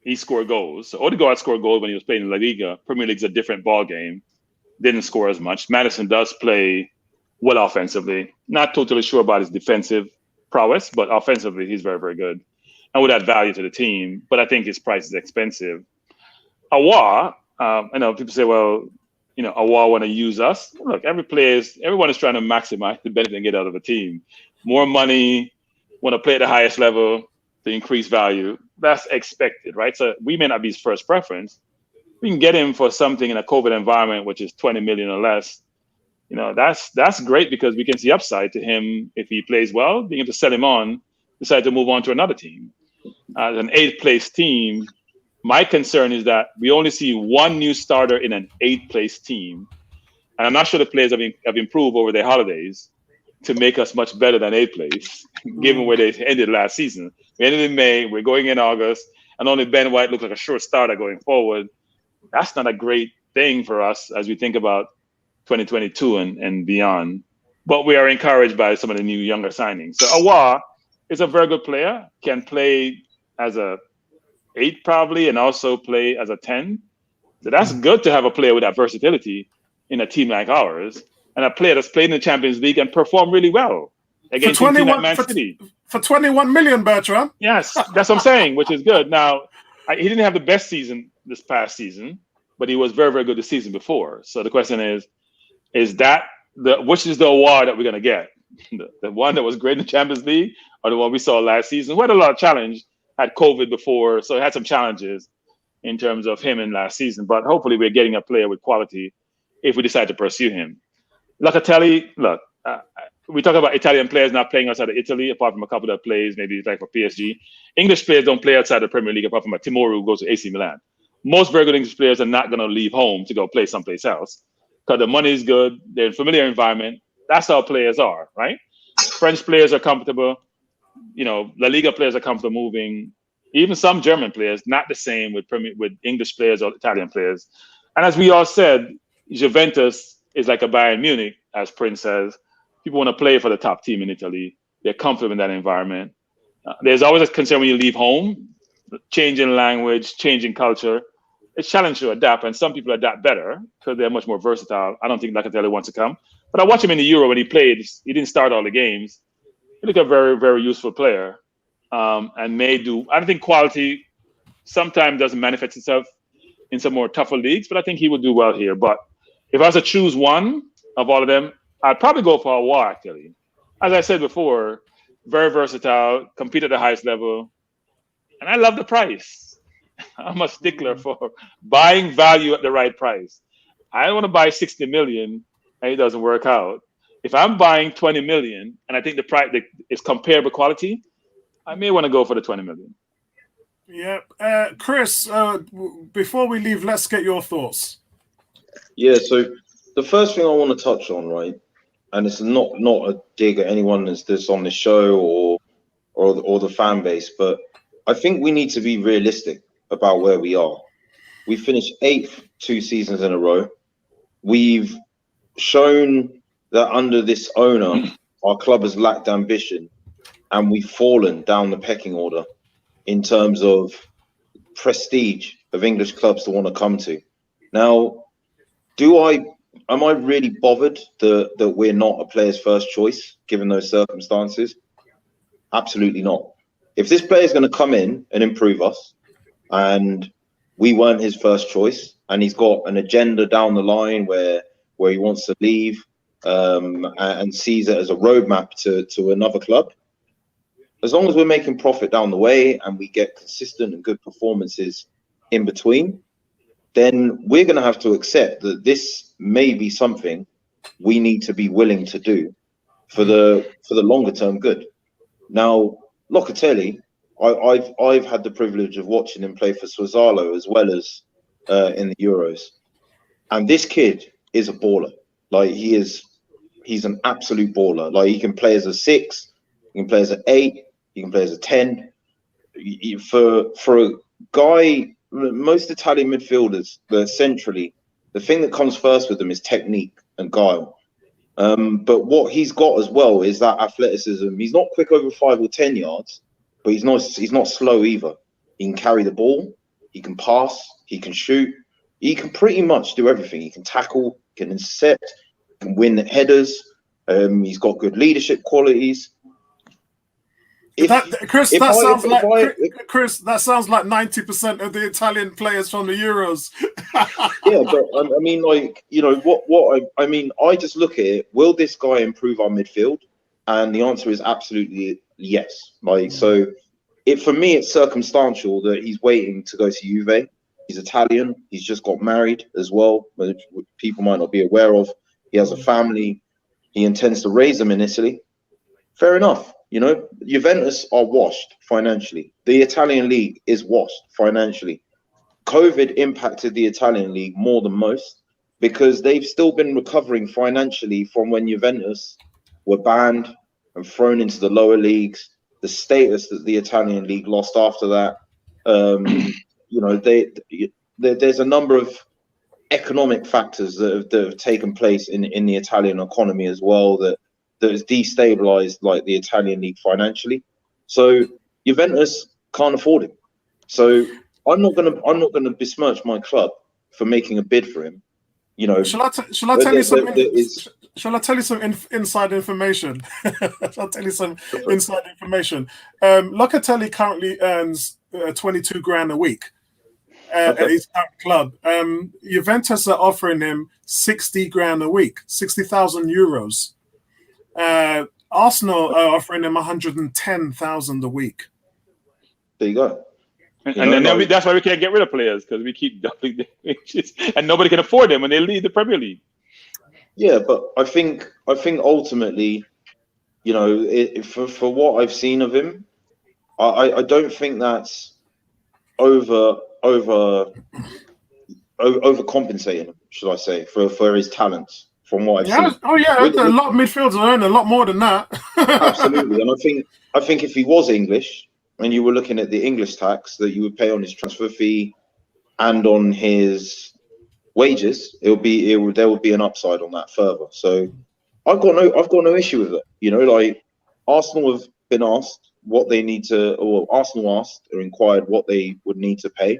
he scored goals. So Odegaard scored goals when he was playing in La Liga. Premier League's a different ball game. Didn't score as much. Maddison does play well offensively. Not totally sure about his defensive prowess, but offensively, he's very, very good. And would add value to the team. But I think his price is expensive. Aouar, I know people say, well, Aouar want to use us. Look, everyone is trying to maximize the benefit and get out of a team. More money, want to play at the highest level, to increase value. That's expected, right? So we may not be his first preference. We can get him for something in a COVID environment, which is 20 million or less. that's great because we can see upside to him if he plays well. Being able to sell him on, decide to move on to another team. As an 8th place team, my concern is that we only see one new starter in an 8th place team. And I'm not sure the players have improved over their holidays to make us much better than 8th place, given where they ended last season. We ended in May, we're going in August, and only Ben White looked like a sure starter going forward. That's not a great thing for us as we think about 2022 and beyond. But we are encouraged by some of the new younger signings. So Awa is a very good player, can play as a 8 probably, and also play as a 10. So that's good to have a player with that versatility in a team like ours, and a player that's played in the Champions League and performed really well against a team like Man City. For 21 million, Bertrand. Yes, that's what I'm saying, which is good. Now, he didn't have the best season this past season, but he was very, very good the season before. So the question is that which is the award that we're going to get? The one that was great in the Champions League, or the one we saw last season? We had a lot of challenge, had COVID before, so it had some challenges in terms of him in last season. But hopefully we're getting a player with quality if we decide to pursue him. Locatelli, look, we talk about Italian players not playing outside of Italy, apart from a couple that plays maybe like for PSG. English players don't play outside the Premier League, apart from a Timor who goes to AC Milan. Most very good English players are not going to leave home to go play someplace else because the money is good, they're in a familiar environment. That's how players are, right? French players are comfortable. La Liga players are comfortable moving. Even some German players, not the same with English players or Italian players. And as we all said, Juventus is like a Bayern Munich, as Prince says. People want to play for the top team in Italy. They're comfortable in that environment. There's always a concern when you leave home, changing language, changing culture. It's challenging to adapt, and some people adapt better because they're much more versatile. I don't think Locatelli wants to come. But I watched him in the Euro when he played. He didn't start all the games. He looked a very, very useful player and may do. I don't think quality sometimes doesn't manifest itself in some more tougher leagues, but I think he would do well here. But if I was to choose one of all of them, I'd probably go for Awa, actually. As I said before, very versatile, compete at the highest level. And I love the price. I'm a stickler for buying value at the right price. I don't want to buy 60 million and it doesn't work out. If I'm buying 20 million and I think the price is comparable quality, I may want to go for the 20 million. Yeah. Chris, before we leave, let's get your thoughts. Yeah, so the first thing I want to touch on, right, and it's not a dig at anyone that's on the show or the fan base, but I think we need to be realistic about where we are. We finished 8th 2 seasons in a row. We've shown that under this owner, our club has lacked ambition, and we've fallen down the pecking order in terms of prestige of English clubs to want to come to. Now, am I really bothered that we're not a player's first choice given those circumstances? Absolutely not. If this player is going to come in and improve us, and we weren't his first choice, and he's got an agenda down the line where he wants to leave and sees it as a roadmap to another club, as long as we're making profit down the way and we get consistent and good performances in between, then we're going to have to accept that this may be something we need to be willing to do for the longer term good. Now, Locatelli, I've had the privilege of watching him play for Swansea as well as in the Euros, and this kid is a baller. Like he's an absolute baller. Like he can play as a 6, he can play as an 8, he can play as a 10. For a guy, most Italian midfielders, centrally, the thing that comes first with them is technique and guile. But what he's got as well is that athleticism. He's not quick over 5 or 10 yards, but he's not slow either. He can carry the ball, he can pass, he can shoot, he can pretty much do everything. He can tackle, can intercept, can win headers. He's got good leadership qualities. Chris, that sounds like 90% of the Italian players from the Euros. Yeah, but I mean, like, you know, I just look at it. Will this guy improve our midfield? And the answer is absolutely yes. Like, so for me, it's circumstantial that he's waiting to go to Juve. He's Italian. He's just got married as well, which people might not be aware of. He has a family. He intends to raise them in Italy. Fair enough. You know, Juventus are washed financially. The Italian league is washed financially. COVID impacted the Italian league more than most because they've still been recovering financially from when Juventus were banned and thrown into the lower leagues. The status that the Italian league lost after that, you know, there's a number of economic factors that have taken place in the Italian economy as well that has destabilized like the Italian league financially. So Juventus can't afford him. So I'm not gonna besmirch my club for making a bid for him. You know, shall I tell you some inside information? Shall I tell you some inside information? Locatelli currently earns 22 grand a week at his current club. Juventus are offering him 60 grand a week, 60,000 euros. Arsenal are offering him 110,000 a week. There you go. And then that's why we can't get rid of players, because we keep doubling the wages, and nobody can afford them when they leave the Premier League. Yeah, but I think ultimately, you know, for what I've seen of him, I don't think that's overcompensating him, should I say, for his talents. From what I've seen. Oh yeah, a lot of midfielders earn a lot more than that. Absolutely, and I think if he was English, and you were looking at the English tax that you would pay on his transfer fee and on his wages, there would be an upside on that further. So I've got no issue with it. You know, like Arsenal have been asked what they need to, or Arsenal asked or inquired what they would need to pay.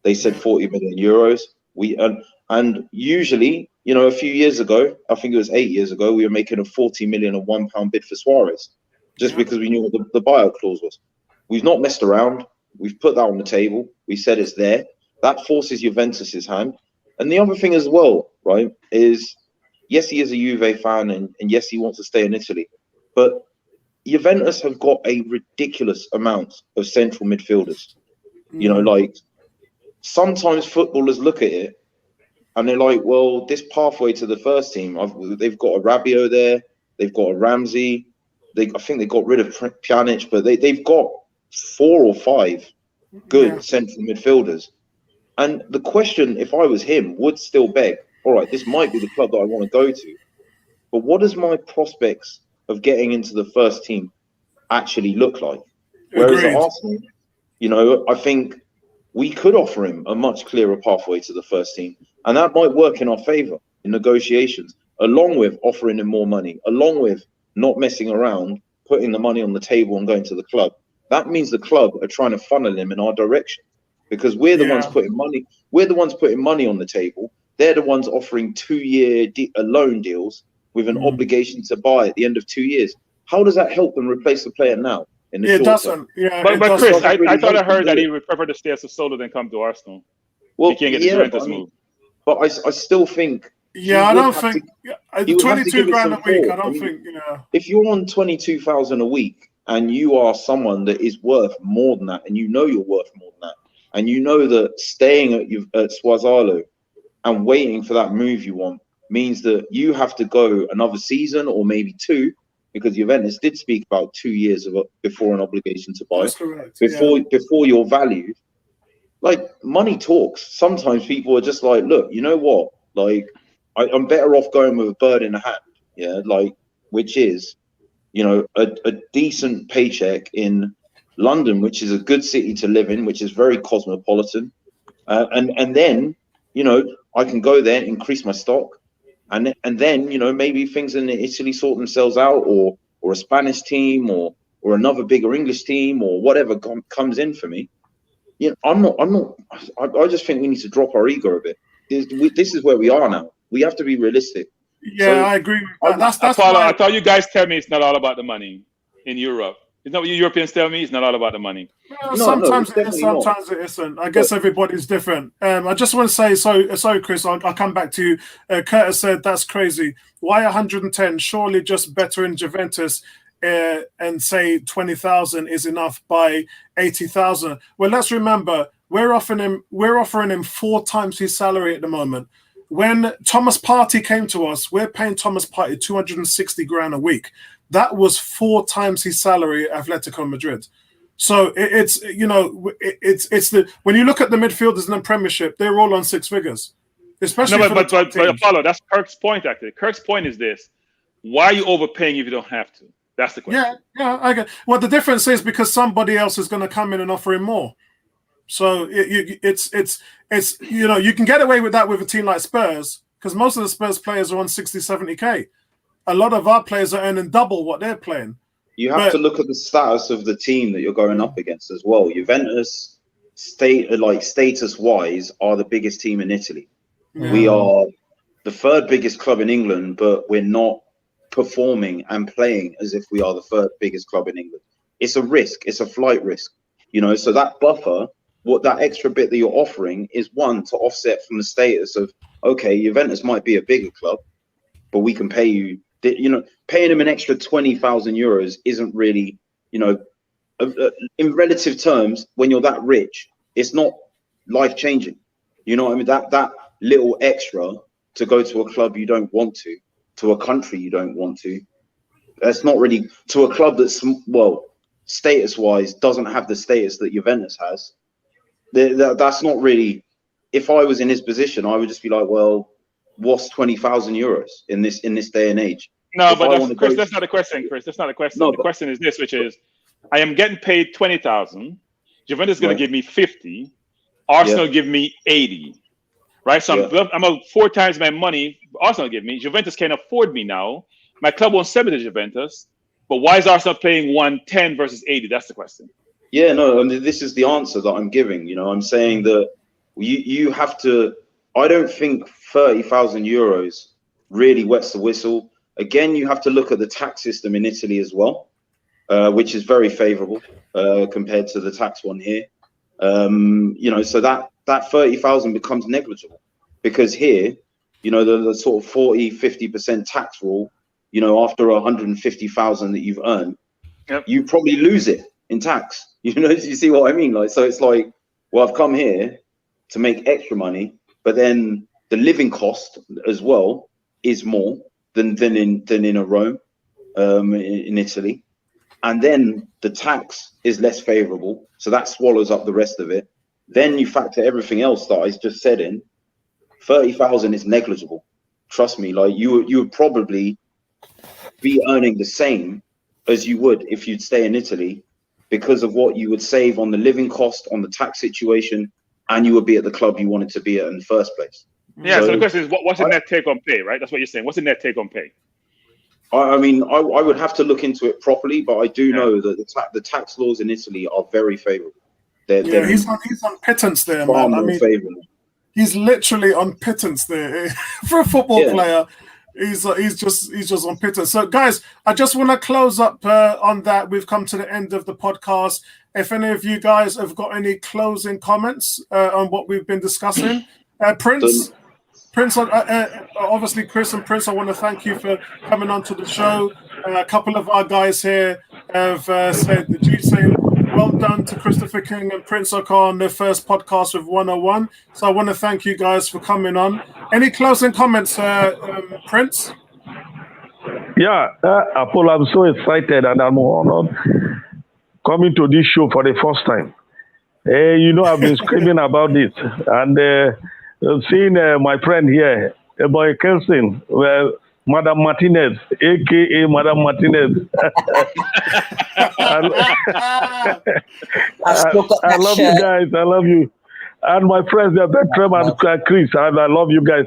They said 40 million euros. And usually, you know, a few years ago, I think it was 8 years ago, we were making a 40 million and £1 bid for Suarez, just because we knew what the buyout clause was. We've not messed around. We've put that on the table. We said it's there. That forces Juventus's hand. And the other thing as well, right, is yes, he is a Juve fan, and yes, he wants to stay in Italy. But Juventus have got a ridiculous amount of central midfielders. You know, like sometimes footballers look at it and they're like, well, this pathway to the first team, they've got a Rabiot there, they've got a Ramsey, I think they got rid of Pjanic, but they've got 4 or 5 good central midfielders. And the question, if I was him, would still beg, all right, this might be the club that I want to go to, but what does my prospects of getting into the first team actually look like? Whereas at Arsenal, you know, I think we could offer him a much clearer pathway to the first team. And that might work in our favour in negotiations, along with offering him more money, along with not messing around, putting the money on the table and going to the club. That means the club are trying to funnel him in our direction, because we're the ones putting money. We're the ones putting money on the table. They're the ones offering 2-year loan deals with an obligation to buy at the end of 2 years. How does that help them replace the player now? It doesn't. Yeah, but Chris, I thought I heard that he would prefer to stay as a solo than come to Arsenal. Well, he can't get the Juventus move. But I still think. Yeah, I don't think 22 grand a week. I don't think. Yeah. If you're on 22,000 a week and you are someone that is worth more than that, and you know you're worth more than that, and you know that staying at Swazzalo and waiting for that move you want means that you have to go another season or maybe 2, because Juventus did speak about 2 years before an obligation to buy. That's correct. Before you're valued. Like, money talks. Sometimes people are just like, look, you know what? Like, I'm better off going with a bird in the hand. Yeah, like, which is, you know, a decent paycheck in London, which is a good city to live in, which is very cosmopolitan. And then, you know, I can go there, increase my stock. And then, you know, maybe things in Italy sort themselves out, or a Spanish team, or another bigger English team, or whatever comes in for me. You know, I just think we need to drop our ego a bit. This is where we are now. We have to be realistic. Yeah, so, I agree with that. That's Apollo, I thought you guys tell me it's not all about the money in Europe. Isn't that what you Europeans tell me? It's not all about the money. Well, sometimes it is, sometimes it isn't. I guess everybody's different. I just want to say, sorry, Chris, I'll come back to you. Curtis said, that's crazy. Why 110? Surely just better in Juventus and say 20,000 is enough by 80,000. Well, let's remember, we're offering him 4 times his salary at the moment. when Thomas Partey came to us, we're paying Thomas Partey 260 grand a week. That was 4 times his salary at Atletico Madrid. So it's the when you look at the midfielders in the Premiership, they're all on 6 figures. Especially but Apollo, that's Kirk's point. Actually, Kirk's point is this: why are you overpaying if you don't have to? That's the question. Yeah, I get. Well, the difference is because somebody else is going to come in and offer him more. So it's you can get away with that with a team like Spurs because most of the Spurs players are on 60, 70K. A lot of our players are earning double what they're playing. You have to look at the status of the team that you're going up against as well. Juventus, status-wise, are the biggest team in Italy. Yeah. We are the 3rd biggest club in England, but we're not performing and playing as if we are the 3rd biggest club in England. It's a risk. It's a flight risk. So that buffer, what that extra bit that you're offering is one to offset from the status of, okay, Juventus might be a bigger club, but we can pay you. Paying them an extra 20,000 euros isn't really, in relative terms, when you're that rich, it's not life changing. You know what I mean? That little extra to go to a club you don't want to a country you don't want to, that's not really to a club that's, well, status wise doesn't have the status that Juventus has. That's not really. If I was in his position, I would just be like, well, what's 20,000 euros in this day and age? No, but Chris, that's not a question, Chris. That's not a question. No, the question is this, which is, I am getting paid 20,000. Juventus is going to give me 50. Arsenal give me 80. Right? So I'm about 4 times my money Arsenal give me. Juventus can't afford me now. My club won't send me to Juventus. But why is Arsenal paying 110 versus 80? That's the question. Yeah, no, this is the answer that I'm giving. I'm saying that you have to. I don't think 30,000 euros really wets the whistle. Again, you have to look at the tax system in Italy as well, which is very favourable compared to the tax one here. So that 30,000 becomes negligible because here, the sort of 40-50% tax rule, after 150,000 that you've earned, you probably lose it in tax. You see what I mean? So it's like, well, I've come here to make extra money, but then the living cost as well is more than in a Rome, in Italy, and then the tax is less favourable, so that swallows up the rest of it. Then you factor everything else that I just said in. 30,000 is negligible. Trust me. You would probably be earning the same as you would if you'd stay in Italy, because of what you would save on the living cost, on the tax situation, and you would be at the club you wanted to be at in the first place. Yeah, so the question is, what's the net take on pay, right? That's what you're saying. What's the net take on pay? I would have to look into it properly, but I do know that the tax laws in Italy are very favourable. He's on pittance there, man. I mean, he's literally on pittance there for a football player. He's just on pittance. So, guys, I just want to close up on that. We've come to the end of the podcast. If any of you guys have got any closing comments on what we've been discussing, Prince, obviously, Chris and Prince, I want to thank you for coming on to the show. A couple of our guys here have said, well done to Christopher King and Prince Oka on their first podcast with 101. So I want to thank you guys for coming on. Any closing comments, Prince? Yeah, Apollo, I'm so excited and I'm honored coming to this show for the first time. I've been screaming about this and seeing my friend here, boy Kelson, Madam Martinez, aka Madam Martinez. I love you guys. I love you. And my friends, Bertram and Chris, I love you guys.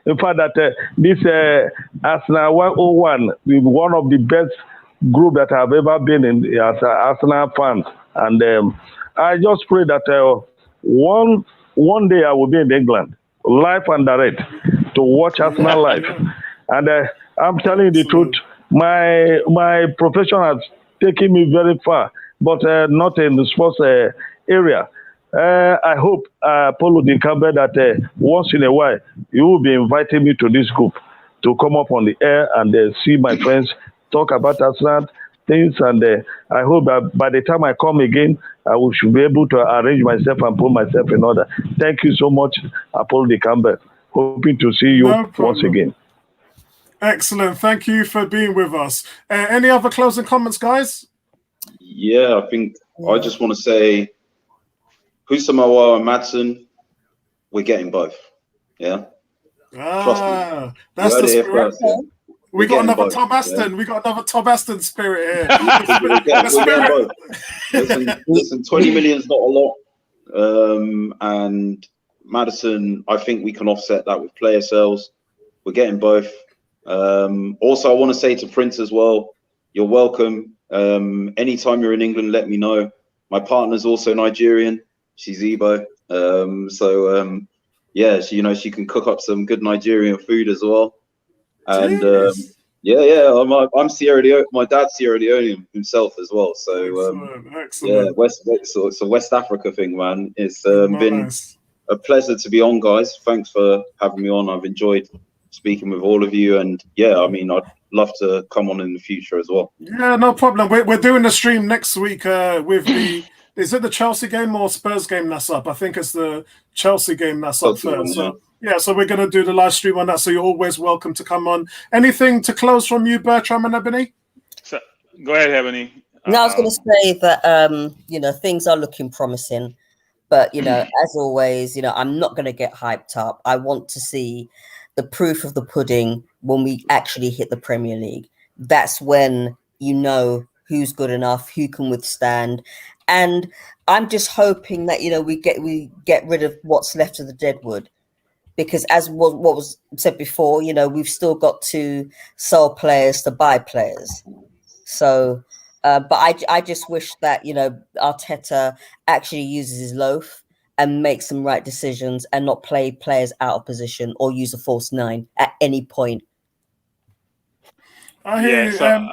In fact, that this Arsenal 101 is one of the best group that I've ever been in as Arsenal fans. And I just pray that one day I will be in England, live and direct, to watch Arsenal live. And I'm telling you the truth, my profession has taken me very far, but not in the sports area. I hope, Paulo Dikembe, that once in a while, you will be inviting me to this group to come up on the air and see my friends talk about Arsenal things. And I hope that by the time I come again, should be able to arrange myself and put myself in order. Thank you so much, Paulo Dikembe. hoping to see you No once problem. again. Excellent. Thank you for being with us. Any other closing comments, guys? Yeah, I think I just want to say, Husamawa and Madsen, we're getting both. Yeah. Trust me. That's You heard the it here spirit. first. Yeah. We got getting another both, Tom Aston. yeah. We got another Tom Aston spirit here. We're getting both. Listen, 20 million is not a lot. And Madison, I think we can offset that with player sales. We're getting both. Also, I want to say to Prince as well, you're welcome. Anytime you're in England, let me know. My partner's also Nigerian. She's Igbo. Yeah, she can cook up some good Nigerian food as well. And I'm Sierra Leone. My dad's Sierra Leonean himself as well. So excellent. It's a West Africa thing, man. It's been a pleasure to be on, guys. Thanks for having me on. I've enjoyed speaking with all of you, and yeah, I mean, I'd love to come on in the future as well. Yeah, no problem. We're doing the stream next week with the. Is it the Chelsea game or Spurs game that's up? I think it's the Chelsea game that's up first. So so we're going to do the live stream on that. So you're always welcome to come on. Anything to close from you, Bertram and Ebony? So, go ahead, Ebony. No, I was going to say that things are looking promising, but as always, I'm not going to get hyped up. I want to see the proof of the pudding when we actually hit the Premier League. That's when who's good enough, who can withstand. And I'm just hoping that we get rid of what's left of the deadwood, because as what was said before, we've still got to sell players to buy players. So, but I just wish that Arteta actually uses his loaf and makes some right decisions and not play players out of position or use a false nine at any point. I hear you.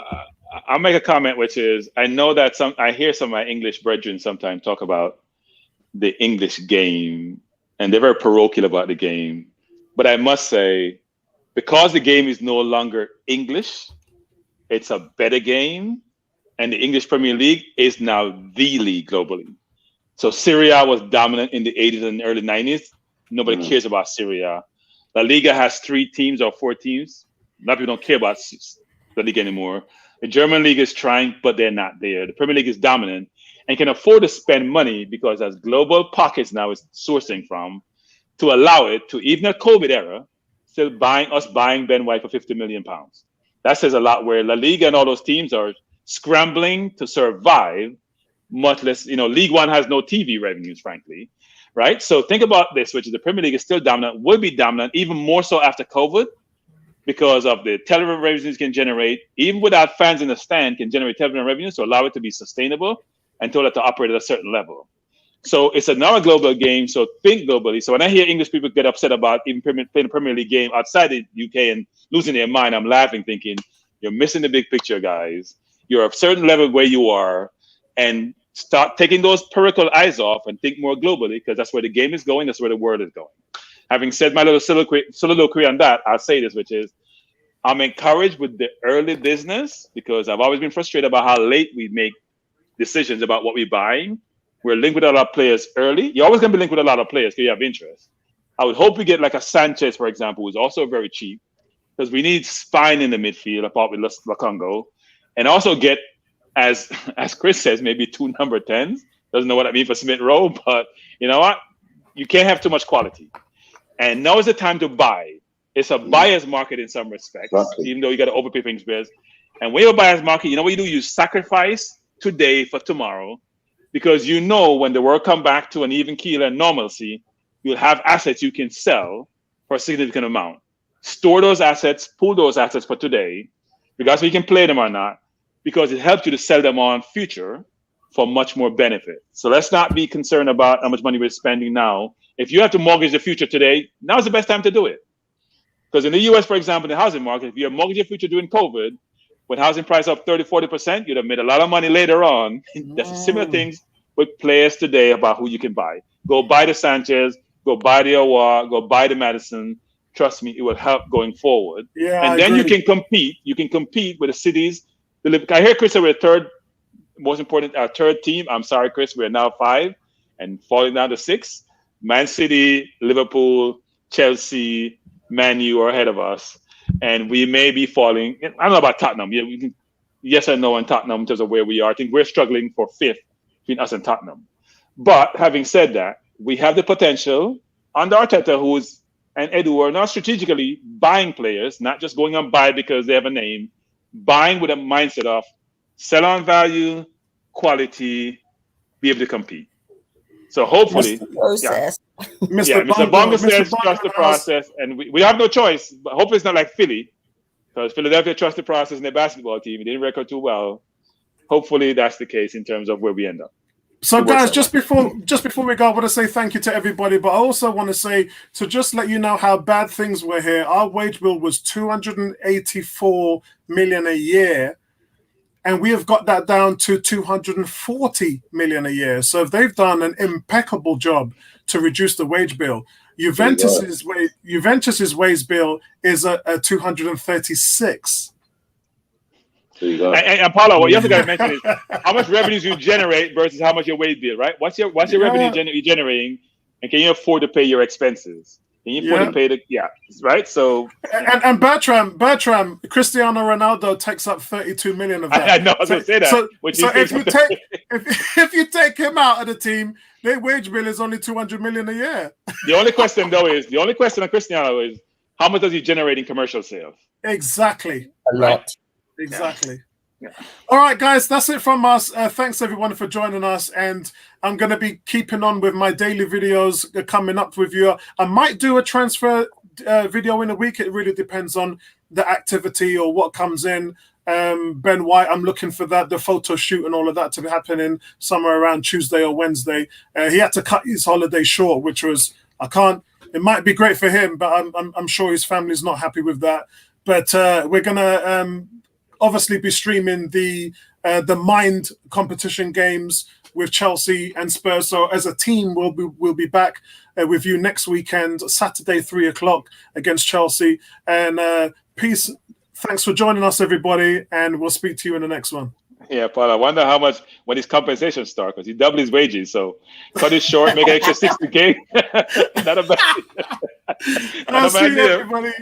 I'll make a comment, which is, I know that I hear some of my English brethren sometimes talk about the English game, and they're very parochial about the game. But I must say, because the game is no longer English, it's a better game, and the English Premier League is now the league globally. So Serie A was dominant in the 80s and early 90s. Nobody cares about Serie A. La Liga has 3 teams or 4 teams. A lot of people don't care about the league anymore. The German league is trying, but they're not there. The Premier League is dominant and can afford to spend money because as global pockets now is sourcing from, to allow it to, even at COVID era, still buying Ben White for £50 million. That says a lot, where La Liga and all those teams are scrambling to survive, much less, League One has no TV revenues, frankly, right? So think about this, which is the Premier League is still dominant, will be dominant, even more so after COVID, because of the television revenues can generate, even without fans in the stand, can generate television revenues to allow it to be sustainable and to let it to operate at a certain level. So it's another global game, so think globally. So when I hear English people get upset about even playing a Premier League game outside the UK and losing their mind, I'm laughing, thinking, you're missing the big picture, guys. You're a certain level where you are, and start taking those peripheral eyes off and think more globally, because that's where the game is going, that's where the world is going. Having said my little soliloquy on that, I'll say this, which is, I'm encouraged with the early business, because I've always been frustrated about how late we make decisions about what we're buying. We're linked with a lot of players early. You're always going to be linked with a lot of players because you have interest. I would hope we get like a Sanchez, for example, who's also very cheap, because we need spine in the midfield, apart with Lakongo, and also get, as Chris says, maybe 2 number 10s. Doesn't know what I mean for Smith Rowe, but you know what? You can't have too much quality. And now is the time to buy. It's a buyer's market in some respects, even though you got to overpay things. And when you're a buyer's market, you know what you do? You sacrifice today for tomorrow, because when the world come back to an even keel and normalcy, you'll have assets you can sell for a significant amount. Store those assets, pool those assets for today, regardless if you can play them or not, because it helps you to sell them on future for much more benefit. So let's not be concerned about how much money we're spending now. If you have to mortgage the future today, now's the best time to do it. Because in the US, for example, in the housing market, if you have mortgaged your future during COVID, when housing price up 30, 40%, you'd have made a lot of money later on. There's similar things with players today about who you can buy. Go buy the Sanchez, go buy the Awa, go buy the Madison. Trust me, it will help going forward. Yeah, and then you can compete. You can compete with the cities. I hear Chris said we're third, most important, our third team. I'm sorry, Chris, we're now 5 and falling down to 6. Man City, Liverpool, Chelsea, Man U are ahead of us, and we may be falling. I don't know about Tottenham. Yeah, we can, yes and no on Tottenham in terms of where we are. I think we're struggling for fifth between us and Tottenham. But having said that, we have the potential under Arteta, who's and Edu are now strategically buying players, not just going and buy because they have a name, buying with a mindset of sell on value, quality, be able to compete. So hopefully, process. Mr. Bonga says trust the process, and we have no choice. But hopefully, it's not like Philly, because Philadelphia trusts the process in their basketball team. It didn't record too well. Hopefully, that's the case in terms of where we end up. So, guys, just before we go, I want to say thank you to everybody, but I also want to say, to just let you know how bad things were here. Our wage bill was 284 million a year, and we have got that down to 240 million a year. So they've done an impeccable job to reduce the wage bill. Juventus's wage bill is a 236. There you go. And Paulo, what you also got to mention is how much revenues you generate versus how much your wage bill, right? What's your revenue you're generating, and can you afford to pay your expenses? Can you afford to pay the right? So and Bertram, Cristiano Ronaldo takes up 32 million of that. I know I was going to say that. So if you take him out of the team, their wage bill is only 200 million a year. The only question on Cristiano is how much does he generate in commercial sales? Exactly. A lot. Exactly. Yeah. All right, guys, that's it from us. Thanks everyone for joining us, and I'm going to be keeping on with my daily videos coming up with you. I might do a transfer video in a week. It really depends on the activity or what comes in. Ben White, I'm looking for the photo shoot and all of that to be happening somewhere around Tuesday or Wednesday. He had to cut his holiday short, which was it might be great for him, but I'm sure his family's not happy with that. But we're gonna obviously be streaming the Mind competition games with Chelsea and Spurs. So as a team, we'll be back with you next weekend, Saturday 3:00 against Chelsea. And peace. Thanks for joining us, everybody, and we'll speak to you in the next one. Yeah, Paul, I wonder how much when his compensation starts, because he doubled his wages. So cut it short, make an extra 60K. Not a bad idea. Not a bad idea. Everybody.